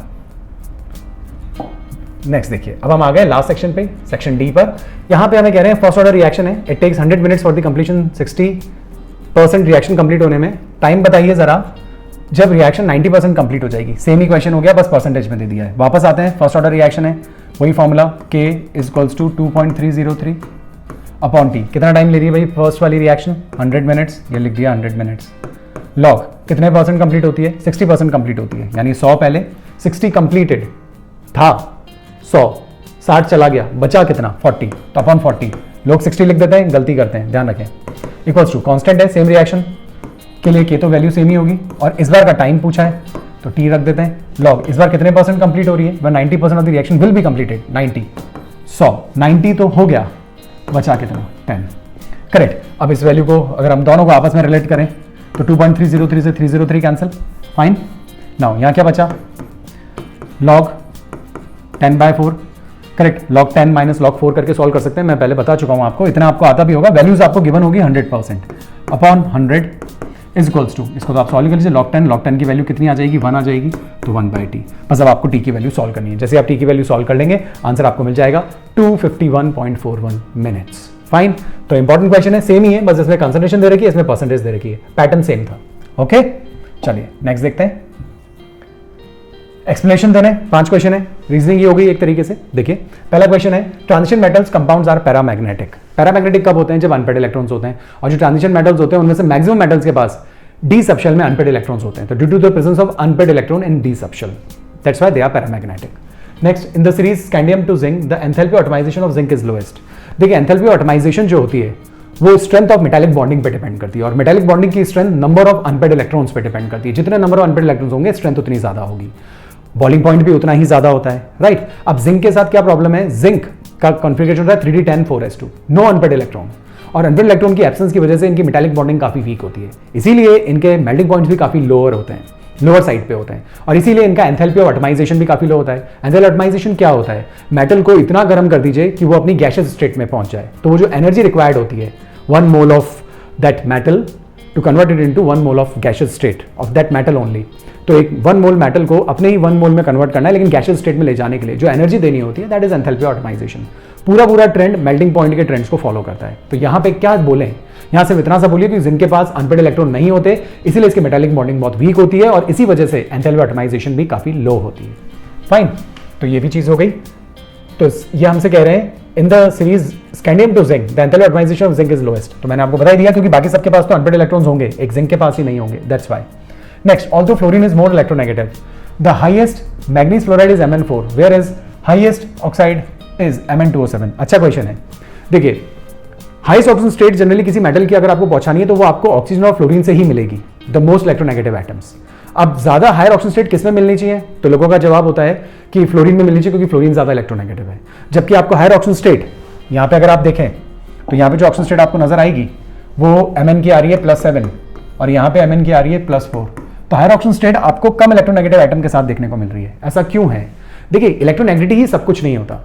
नेक्स्ट देखिए, अब हम आ गए लास्ट सेक्शन पे, सेक्शन डी पर। यहां पे हमें कह रहे हैं फर्स्ट ऑर्डर रिएक्शन है, it takes 100 minutes for the completion, 60% reaction complete होने में। टाइम बताइए जरा जब रिएक्शन 90% कंप्लीट हो जाएगी। सेम ही क्वेश्चन हो गया, बस परसेंटेज में दे दिया है। वापस आते हैं, फर्स्ट ऑर्डर रिएक्शन है, वही फॉर्मूला K = 2.303 अपॉन T। कितना टाइम ले रही है भाई फर्स्ट वाली रिएक्शन? 100 मिनट्स, ये लिख दिया 100 मिनट्स। लॉग कितने परसेंट कंप्लीट होती है? 60% कंप्लीट होती है, यानी 100 पहले, 60 कंप्लीटेड था, 100, 60 चला गया, बचा कितना? 40, तो अपॉन 40। लोग 60 लिख देते हैं, गलती करते हैं, ध्यान रखें। इक्वल्स टू कांस्टेंट है, सेम रिएक्शन के लिए K तो वैल्यू सेम ही होगी, और इस बार का टाइम पूछा है तो T रख देते हैं। लॉग इस बार कितने परसेंट कंप्लीट हो रही है? 90% of the reaction will be completed, 90, 100, 90 तो हो गया, बचा कितना? 10। करेक्ट। अब इस वैल्यू को अगर हम दोनों को आपस में रिलेट करें तो 2.303 से 303 कैंसिल, फाइन। नाउ यहाँ क्या बचा? Log 10/4, correct. log 10 minus log 4 करके सॉल्व कर सकते हैं, मैं पहले बता चुका हूं आपको, इतना आपको आता भी होगा। वैल्यूज आपको गिवन होगी 100% अपॉन 100 इज इक्वल्स टू, इसको तो आप सॉल्व कर लीजिए, log 10 की वैल्यू कितनी आ जाएगी? 1 आ जाएगी, तो 1/t। बस अब आपको t की वैल्यू सॉल्व करनी है। जैसे आप t की वैल्यू सॉल्व कर लेंगे, आंसर आपको मिल जाएगा 251.41 मिनट्स। फाइन। तो इंपॉर्टेंट क्वेश्चन है, सेम ही है, बस इसमें कंसंट्रेशन दे रखी है, इसमें परसेंटेज दे रखी है, पैटर्न सेम था। ओके, चलिए नेक्स्ट देखते हैं। एक्सप्लेनेशन देने 5 क्वेश्चन है, रीजनिंग ये हो गई एक तरीके से। देखिए पहला क्वेश्चन है, transition metals compounds are paramagnetic. Paramagnetic कब होते हैं? जब अनपेड इलेक्ट्रॉन्स होते हैं, और जो ट्रांजिशन मेटल्स होते हैं उनमें से मैक्सिमम मेटल्स के पास डी सबशेल में अनपेड इलेक्ट्रॉन्स होते हैं, तो due to the presence of unpaired electron in D subshell, that's why they are paramagnetic. Next, in the series scandium to zinc the enthalpy atomization of zinc is lowest. देखिए एंथैल्पी ऑटोमाइजेशन जो होती है वो स्ट्रेंथ ऑफ मेटालिक बॉन्डिंग पे डिपेंड करती है, और मेटालिक बॉन्डिंग की strength number of unpaired electrons पे डिपेंड करती है। जितने नंबर ऑफ अनपेड इलेक्ट्रॉन्स होंगे स्ट्रेंथ उतनी ज्यादा होगी, बॉइलिंग पॉइंट भी उतना ही ज्यादा होता है, राइट। अब जिंक के साथ क्या प्रॉब्लम है? जिंक का कॉन्फ़िगरेशन होता है 3d10-4s2, नो अनपेड इलेक्ट्रॉन, और अनपेड इलेक्ट्रॉन की एब्सेंस की वजह से इनकी मेटालिक बॉन्डिंग काफी वीक होती है, इसीलिए इनके मेल्टिंग पॉइंट्स भी काफी लोअर होते हैं, लोअर साइड पे होते हैं, और इसीलिए इनका एंथैल्पी ऑफ एटमाइजेशन भी काफी लो होता है। एंथैल्पी एटमाइजेशन क्या होता है? मेटल को इतना गर्म कर दीजिए कि वो अपनी गैसियस स्टेट में पहुंच जाए, तो वो जो एनर्जी रिक्वायर्ड होती है 1 mole of that metal to convert it into 1 mole of gaseous state of that metal only, तो एक 1 मोल मेटल को अपने ही 1 मोल में कन्वर्ट करना है, लेकिन गैसियस स्टेट में ले जाने के लिए जो एनर्जी देनी होती है दैट इज एंथैल्पी ऑटोमाइजेशन। पूरा ट्रेंड मेल्टिंग पॉइंट के ट्रेंड्स को फॉलो करता है। तो यहाँ पे क्या बोले? यहाँ से इतना सा बोलिए कि जिनके पास अनपेड इलेक्ट्रॉन नहीं होते, इसीलिए इसकी मेटालिक बॉन्डिंग बहुत वीक होती है, और इसी वजह से एंथैल्पी ऑटोमाइजेशन भी काफी लो होती है। फाइन, तो ये भी चीज हो गई। तो ये हमसे कह रहे हैं in the series scandium to zinc the enthalpy atomization of zinc is lowest. तो मैंने आपको बता दिया क्योंकि बाकी सबके पास तो अनपेड इलेक्ट्रॉन्स होंगे, एक जिंक के पास ही नहीं होंगे, that's why. Next, although fluorine is more electronegative, the highest manganese fluoride is Mn4, whereas highest oxide is Mn2O7। अच्छा क्वेश्चन है। देखिए हाईएस्ट ऑक्सीजन स्टेट जनरली किसी मेटल की अगर आपको पहुंचानी है तो वो आपको ऑक्सीजन और फ्लोरीन से ही मिलेगी, द मोस्ट इलेक्ट्रोनेगेटिव एटम्स। अब ज्यादा हायर ऑक्सीजन स्टेट किस में मिलनी चाहिए? तो लोगों का जवाब होता है कि फ्लोरीन में मिलनी चाहिए क्योंकि फ्लोरीन ज्यादा इलेक्ट्रोनेगेटिव है। जबकि आपको हायर ऑक्सीजन स्टेट यहाँ पे अगर आप देखें तो यहाँ पे जो ऑक्सीजन स्टेट आपको नजर आएगी वो Mn की आ रही है +7 और यहाँ पे Mn की आ रही है +4। तो हायर ऑक्सीजन स्टेट आपको कम इलेक्ट्रोनेगेटिव एटम के साथ देखने को मिल रही है। ऐसा क्यों है? देखिए इलेक्ट्रोनेगेटिविटी ही सब कुछ नहीं होता,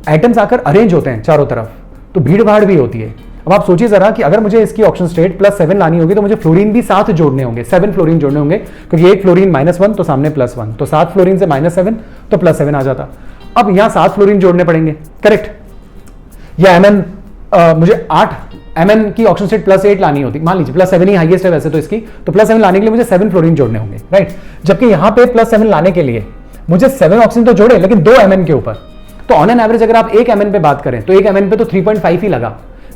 एटम्स आकर अरेंज होते हैं चारों तरफ, तो भीड़ भाड़ भी होती है। अब आप सोचिए जरा कि अगर मुझे इसकी ऑक्सीजन स्टेट +7 लानी होगी तो मुझे फ्लोरीन भी साथ जोड़ने होंगे, 7 फ्लोरीन जोड़ने होंगे, क्योंकि एक फ्लोरीन -1 तो सामने +1, तो 7 फ्लोरीन से -7 तो +7 आ जाता। अब यहां 7 फ्लोरीन जोड़ने पड़ेंगे, करेक्ट। या Mn मुझे 8 Mn की ऑक्सीजन स्टेट +8 लानी होती, मान लीजिए +7 ही हाईएस्ट है वैसे तो इसकी, तो +7 लाने के लिए मुझे 7 फ्लोरीन जोड़ने होंगे, राइट। जबकि यहां पे +7 लाने के लिए मुझे 7 ऑक्सीजन तो जोड़े लेकिन 2 Mn के ऊपर, तो ऑन एन एवरेज अगर आप 1 Mn पे बात करें तो 1 Mn पे तो 3.5 ही लगा,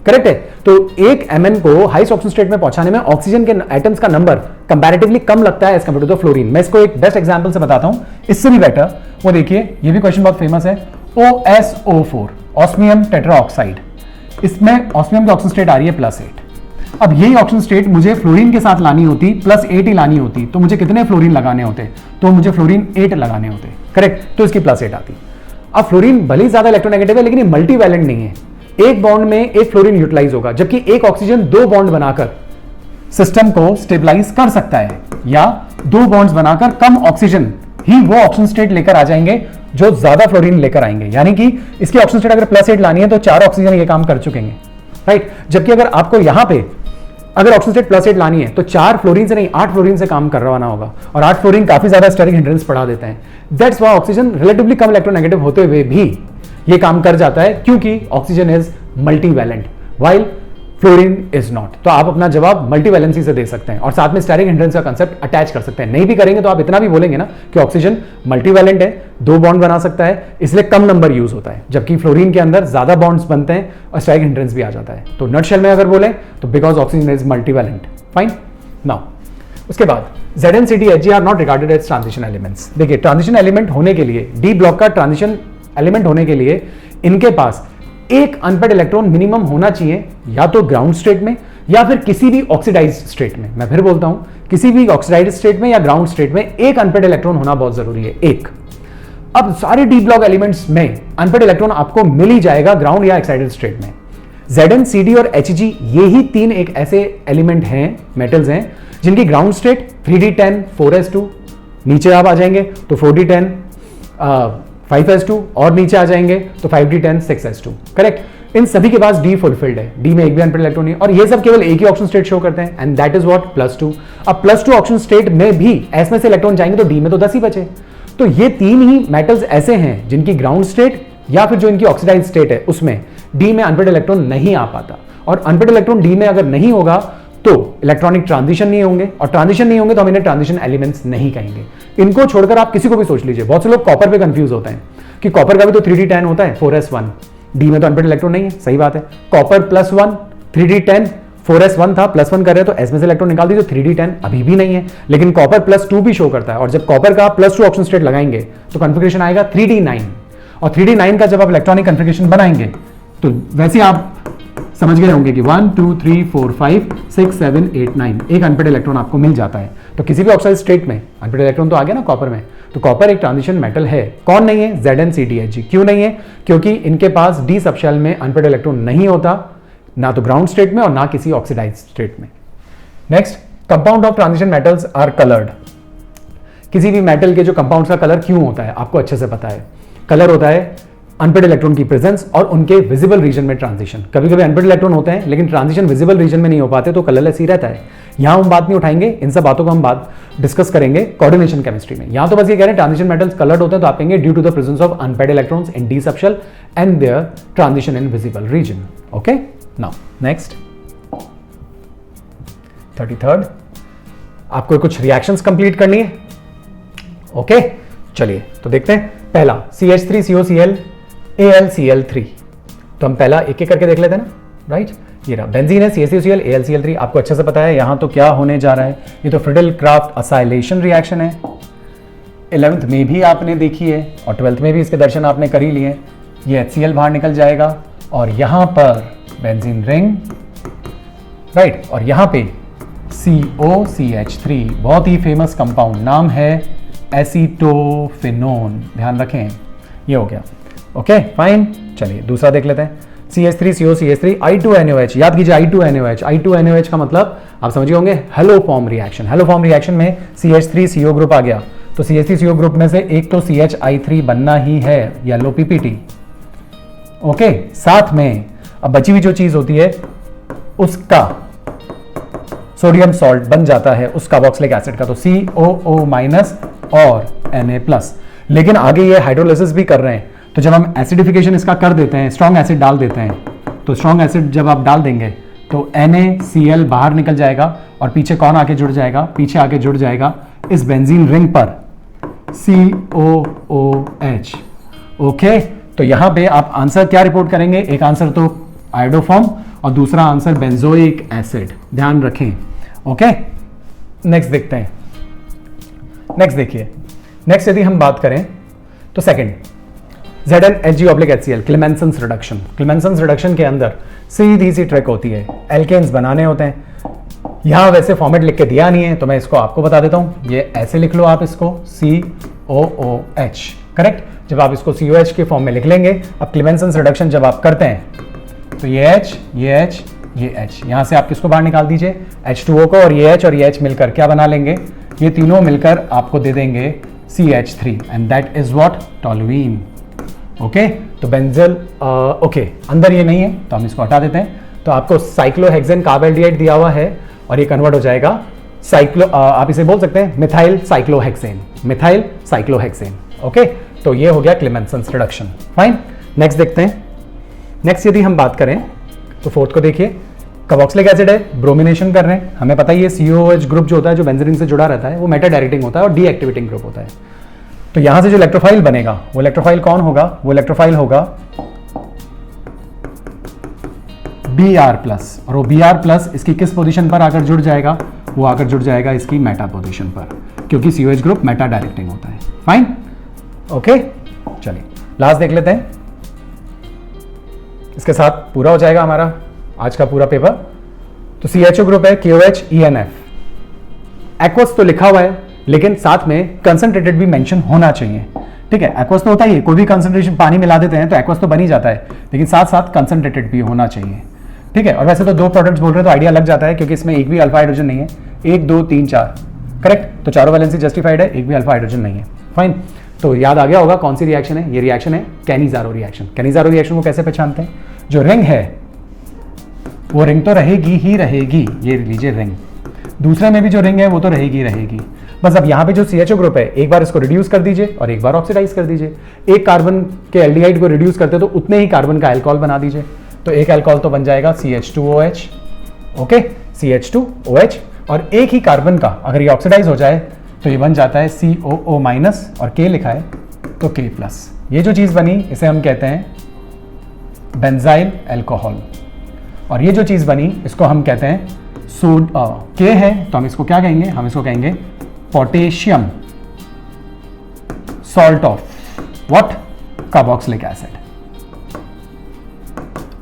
करेक्ट है। तो 1 Mn को हाईएस्ट ऑक्सीजन स्टेट में पहुंचाने में ऑक्सीजन के एटम्स का नंबर कंपैरेटिवली कम लगता है as compare to the fluorine. मैं इसको एक बेस्ट एग्जांपल से बताता हूं, इससे भी बेटर। वो देखिए, ये भी क्वेश्चन बहुत फेमस है, OSO4 ऑस्मियम टेट्राऑक्साइड, इसमें ऑस्मियम की ऑक्सीजन स्टेट आ रही है +8। अब यही ऑक्सीजन स्टेट मुझे फ्लोरीन के साथ लानी होती, +8 ही लानी होती, तो मुझे कितने फ्लोरीन लगाने होते? तो मुझे फ्लोरीन 8 लगाने होते, करेक्ट। तो इसकी +8 आती। अब फ्लोरीन भले ही ज्यादा इलेक्ट्रोनेगेटिव है लेकिन ये मल्टीवैलेंट नहीं है, एक बॉन्ड में एक फ्लोरीन यूटिलाइज होगा, जबकि एक ऑक्सीजन 2 बॉन्ड बनाकर सिस्टम को स्टेबलाइज कर सकता है, या 2 बॉन्ड्स बनाकर कम ऑक्सीजन ही वो ऑक्सीजन स्टेट लेकर आ जाएंगे जो ज्यादा फ्लोरीन लेकर आएंगे। यानी कि इसकी ऑक्सीजन स्टेट अगर +8 लानी है तो 4 ऑक्सीजन ये काम कर चुकेंगे, राइट। जबकि अगर आपको यहां पे अगर ऑक्सीजन स्टेट +8 लानी है तो 4 फ्लोरीन से नहीं 8 फ्लोरीन से काम करवाना होगा, और 8 फ्लोरीन काफी ज्यादा स्टेरिक हिंड्रेंस बढ़ा देते हैं। दैट्स व्हाई ऑक्सीजन रिलेटिवली कम इलेक्ट्रोनेगेटिव होते हुए भी ये काम कर जाता है, क्योंकि oxygen is multivalent while fluorine is not. तो आप अपना जवाब मल्टीवैलेंसी से दे सकते हैं और साथ में स्टेरिक हिंड्रेंस का कांसेप्ट अटैच कर सकते हैं। नहीं भी करेंगे तो आप इतना भी बोलेंगे ना कि ऑक्सीजन मल्टीवैलेंट है, 2 बॉन्ड बना सकता है, इसलिए कम नंबर यूज होता है, जबकि फ्लोरीन के अंदर ज्यादा बॉन्ड्स बनते हैं और स्टेरिक हिंड्रेंस भी आ जाता है। तो नटशेल में अगर बोले तो because oxygen is multivalent. Fine. Now उसके बाद Zn Cd Hg are not regarded as transition elements. देखिए ट्रांजिशन एलिमेंट होने के लिए, डी ब्लॉक का ट्रांजिशन एलिमेंट होने के लिए इनके पास एक अनपेड इलेक्ट्रॉन मिनिमम होना चाहिए, या तो ग्राउंड स्टेट में या फिर किसी भी ऑक्सीडाइज स्टेट में। मैं फिर बोलता हूं, किसी भी ऑक्सीडाइज स्टेट में या ग्राउंड स्टेट में एक अनपेड इलेक्ट्रॉन होना बहुत जरूरी है, एक। अब सारे डी ब्लॉक एलिमेंट्स में अनपेड इलेक्ट्रॉन आपको मिल ही जाएगा ग्राउंड या एक्साइटेड स्टेट में। Zn Cd और Hg ये ही 3 एक ऐसे एलिमेंट हैं, मेटल्स हैं, जिनकी ग्राउंड स्टेट 3d10 4s2, नीचे आप आ जाएंगे तो 4d10 5s2, और नीचे आ जाएंगे तो 5d10 6s2। करेक्ट। इन सभी के पास डी फुलफिल्ड है, डी में एक भी अनपेड इलेक्ट्रॉन नहीं, और ये सब केवल एक ही ऑक्सीजन स्टेट शो करते हैं, एंड दैट इज व्हाट +2। अब +2 ऑक्सीजन स्टेट में भी एस में से इलेक्ट्रॉन जाएंगे तो डी में तो 10 ही बचे। तो ये 3 ही मेटल्स ऐसे हैं जिनकी ग्राउंड स्टेट या फिर जो इनकी ऑक्सीडाइज स्टेट है उसमें डी में अनपेड इलेक्ट्रॉन नहीं आ पाता, और अनपेड इलेक्ट्रॉन डी में अगर नहीं होगा तो इलेक्ट्रॉनिक ट्रांजिशन नहीं होंगे, और ट्रांजिशन नहीं होंगे तो हम इन्हें ट्रांजिशन एलिमेंट्स नहीं कहेंगे। इनको छोड़कर आप किसी को भी सोच लीजिए। बहुत से लोग कॉपर पे कंफ्यूज होते हैं कि कॉपर का भी तो 3d10 होता है 4s1, डी में तो अनपेड इलेक्ट्रॉन नहीं है। सही बात है, कॉपर +1 3d10 4s1 था, +1 कर रहे हैं तो एस में से इलेक्ट्रॉन निकाल दीजिए, 3d10 अभी भी नहीं है, लेकिन कॉपर +2 भी शो करता है। और जब कॉपर का +2 ऑक्सीजन स्टेट लगाएंगे तो कॉन्फ़िगरेशन आएगा 3d9, और 3d9 का जब आप इलेक्ट्रॉनिक कॉन्फ़िगरेशन बनाएंगे तो वैसे आप समझ गए होंगे कि 1 2 3 4 5 6 7 8 9 एक अनपेड इलेक्ट्रॉन आपको मिल जाता है। तो किसी भी ऑक्साइड स्टेट में अनपेड इलेक्ट्रॉन तो आ गया ना कॉपर में, तो कॉपर एक ट्रांजिशन मेटल है। कौन नहीं है? Zn Cd Hg। क्यों नहीं है? क्योंकि इनके पास डी सबशेल में अनपेड इलेक्ट्रॉन नहीं होता, ना तो ग्राउंड स्टेट में और ना किसी ऑक्सीडाइज स्टेट में। Next, compound of transition metals are coloured. किसी भी मेटल के जो कंपाउंड्स का कलर क्यों होता है आपको अच्छे से पता है। कलर होता है अनपेड इलेक्ट्रॉन की प्रेजेंस और उनके विजिबल रीजन में ट्रांजिशन। कभी कभी अनपेड इलेक्ट्रॉन होते हैं लेकिन ट्रांजिशन विजिबल रीजन में नहीं हो पाते तो कलरलेस ही रहता है। यहां हम बात नहीं उठाएंगे, इन सब बातों को हम बात डिस्कस करेंगे कोऑर्डिनेशन केमिस्ट्री में। यहां तो बस ये कह रहे हैं ट्रांजिशन मेटल्स कलर्ड होते हैं तो आप कहेंगे due to the presence of unpaired electrons in D subshell and their transition in visible region. Okay, now next 33rd, आपको कुछ रिएक्शंस कंप्लीट करनी है। ओके, चलिए तो देखते हैं। पहला CH3COCl AlCl3, तो हम पहला एक एक करके देख लेते हैं ना, राइट। ये रहा बेंजीन है, CH3COCl AlCl3। आपको अच्छे से पता है यहां तो क्या होने जा रहा है, ये तो फ्रिडल क्राफ्ट असाइलेशन रिएक्शन है। 11th में भी आपने देखी है और 12th में भी इसके दर्शन आपने कर ही लिए। ये HCl बाहर निकल जाएगा और यहां पर बेंजीन रिंग, राइट, और यहां पे COCH3, बहुत ही फेमस कंपाउंड, नाम है एसीटोफिनोन, ध्यान रखें, ये हो गया। ओके फाइन, चलिए दूसरा देख लेते हैं। CH3COCH3 I2NOH, याद कीजिए I2NOH। I2NOH का मतलब आप समझिए होंगे hello form reaction. Hello form reaction में CH3CO ग्रुप आ गया तो CH3CO ग्रुप में से एक तो CHI3 बनना ही है, येलो PPT। ओके, साथ में अब बची हुई जो चीज होती है उसका सोडियम सॉल्ट बन जाता है उस कार्बोक्सिलिक एसिड का, तो COO- और Na+। लेकिन आगे ये हाइड्रोलाइसिस भी कर रहे हैं, तो जब हम एसिडिफिकेशन इसका कर देते हैं, स्ट्रॉन्ग एसिड डाल देते हैं, तो स्ट्रॉन्ग एसिड जब आप डाल देंगे तो NaCl बाहर निकल जाएगा और पीछे कौन आके जुड़ जाएगा? पीछे आके जुड़ जाएगा इस बेंजीन रिंग पर COOH। ओके, तो यहां पे आप आंसर क्या रिपोर्ट करेंगे? एक आंसर तो आयोडोफॉर्म और दूसरा आंसर बेंजोइक एसिड, ध्यान रखें। ओके, नेक्स्ट देखते हैं। नेक्स्ट देखिए, नेक्स्ट यदि हम बात करें तो second Zn Hg/HCl, Clemmensen's reduction. Clemmensen's reduction के अंदर सीधी सी ट्रिक होती है, एल्केन्स बनाने होते हैं। यहां वैसे फॉर्मेट लिख के दिया नहीं है तो मैं इसको आपको बता देता हूं, ये ऐसे लिख लो आप इसको COOH, करेक्ट। जब आप इसको COH के फॉर्म में लिख लेंगे, अब क्लेमेंसन्स रिडक्शन जब आप करते हैं तो ये H, ये H, ये H, यहां से आप किसको बाहर निकाल दीजिए? H2O को, और ये H मिलकर क्या बना लेंगे? ये तीनों मिलकर आपको दे देंगे CH3 and that is what toluene. Okay, तो बेंजल ओके अंदर ये नहीं है तो हम इसको हटा देते हैं। तो आपको साइक्लोहेक्सेन कार्बोल्डिहाइड दिया हुआ है और ये कन्वर्ट हो जाएगा आप इसे बोल सकते हैं methyl cyclohexane, methyl cyclohexane. Okay, तो ये हो गया क्लेमेंसन्स रिडक्शन। फाइन, नेक्स्ट देखते हैं। नेक्स्ट यदि हम बात करें तो फोर्थ को देखिए, कार्बोक्सिलिक एसिड है, ब्रोमिनेशन कर रहे हैं। हमें पता ही है COOH ग्रुप जो होता है जो बेंजीन से जुड़ा रहता है वो मेटा डायरेक्टिंग होता है और डीएक्टिवेटिंग ग्रुप होता है। तो यहां से जो इलेक्ट्रोफाइल बनेगा वो इलेक्ट्रोफाइल कौन होगा? वो इलेक्ट्रोफाइल होगा Br+, और वो Br+ इसकी किस पोजीशन पर आकर जुड़ जाएगा? वो आकर जुड़ जाएगा इसकी मेटा पोजीशन पर, क्योंकि COH ग्रुप मेटा डायरेक्टिंग होता है। फाइन, ओके, चलिए लास्ट देख लेते हैं। इसके साथ पूरा हो जाएगा हमारा आज का पूरा पेपर। तो CHO ग्रुप है KOH ENF, एक्वस तो लिखा हुआ है लेकिन साथ में कंसंट्रेटेड भी मेंशन होना चाहिए। ठीक है, एक्वस तो होता ही है, कोई भी कंसंट्रेशन पानी मिला देते हैं तो एक्वस तो बन ही जाता है, लेकिन साथ साथ कंसंट्रेटेड भी होना चाहिए। ठीक है, और वैसे तो 2 प्रोडक्ट्स बोल रहे हैं तो आइडिया लग जाता है, क्योंकि इसमें एक भी अल्फा हाइड्रोजन नहीं है। 1 2 3 4 करेक्ट, तो चारों वैलेंसी जस्टिफाइड है, एक भी अल्फा हाइड्रोजन नहीं है। फाइन, तो याद आ गया होगा कौन सी रिएक्शन है? ये रिएक्शन है कैनिज़ारो रिएक्शन। कैनिज़ारो रिएक्शन को कैसे पहचानते हैं? जो रिंग है वो रिंग तो रहेगी ही रहेगी, ये लीजिए रिंग, दूसरे में भी जो रिंग है वो तो रहेगी रहेगी। बस अब यहाँ पे जो CHO ग्रुप है एक बार इसको रिड्यूस कर दीजिए और एक बार ऑक्सीडाइज कर दीजिए। एक कार्बन के एल्डिहाइड को रिड्यूस करते तो उतने ही कार्बन का अल्कोहल बना दीजिए, तो एक अल्कोहल तो बन जाएगा CH2OH। ओके, CH2OH, और एक ही कार्बन का अगर ये ऑक्सीडाइज हो जाए तो ये बन जाता है COO- और K लिखा है तो K+। ये जो चीज़ बनी इसे हम कहते हैं बेंजाइल अल्कोहल, और ये जो चीज़ बनी इसको हम कहते हैं K है तो हम इसको क्या कहेंगे? हम इसको कहेंगे potassium salt of what? Carboxylic acid.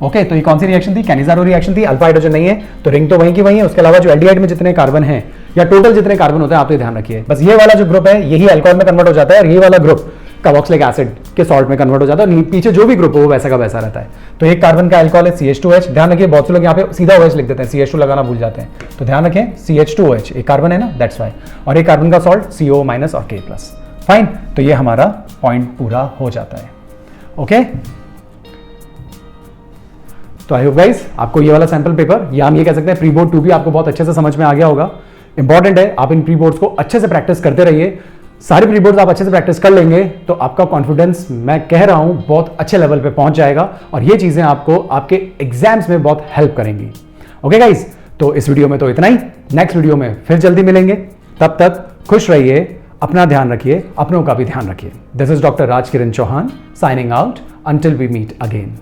Okay, तो ये कौन सी रिएक्शन थी? कैनिज़ारो रिएक्शन थी। अल्फा हाइड्रोजन नहीं है तो रिंग तो वहीं की वहीं है, उसके अलावा जो एल्डिहाइड में जितने कार्बन हैं या टोटल जितने कार्बन होते हैं आप तो ध्यान रखिए। बस ये वाला जो ग्रुप है यही अल्कोहल में कन्वर्ट हो जाता है और ये वाला ग्रुप कार्बोक्सिलिक एसिड के सॉल्ट में कन्वर्ट हो जाता है, और पीछे जो भी ग्रुप हो वो वैसा का वैसा रहता है। तो एक कार्बन का अल्कोहल है CH2OH। ध्यान रखिए, बहुत से लोग यहाँ पे सीधा OH लिख देते हैं, CH2 लगाना भूल जाते हैं, तो ध्यान रखें CH2OH एक कार्बन है ना, दैट्स वाई, और एक कार्बन का सॉल्ट CO- और K+। फाइन, तो ये हमारा पॉइंट पूरा हो जाता है। ओके, तो आई होप गाइस आपको ये वाला सैंपल पेपर, या हम ये कह सकते हैं प्री बोर्ड 2 भी आपको बहुत अच्छे से समझ में आ गया होगा। इंपॉर्टेंट है आप इन प्री बोर्ड्स को अच्छे से प्रैक्टिस करते रहिए। सारे प्री बोर्ड्स आप अच्छे से प्रैक्टिस कर लेंगे तो आपका कॉन्फिडेंस, मैं कह रहा हूं, बहुत अच्छे लेवल पे पहुंच जाएगा और ये चीजें आपको आपके एग्जाम्स में बहुत हेल्प करेंगी। ओके गाइस, तो इस वीडियो में तो इतना ही। नेक्स्ट वीडियो में फिर जल्दी मिलेंगे, तब तक खुश रहिए, अपना ध्यान रखिए, अपनों का भी ध्यान रखिए। This is doctor Rajkiran Chauhan signing out, until we meet again.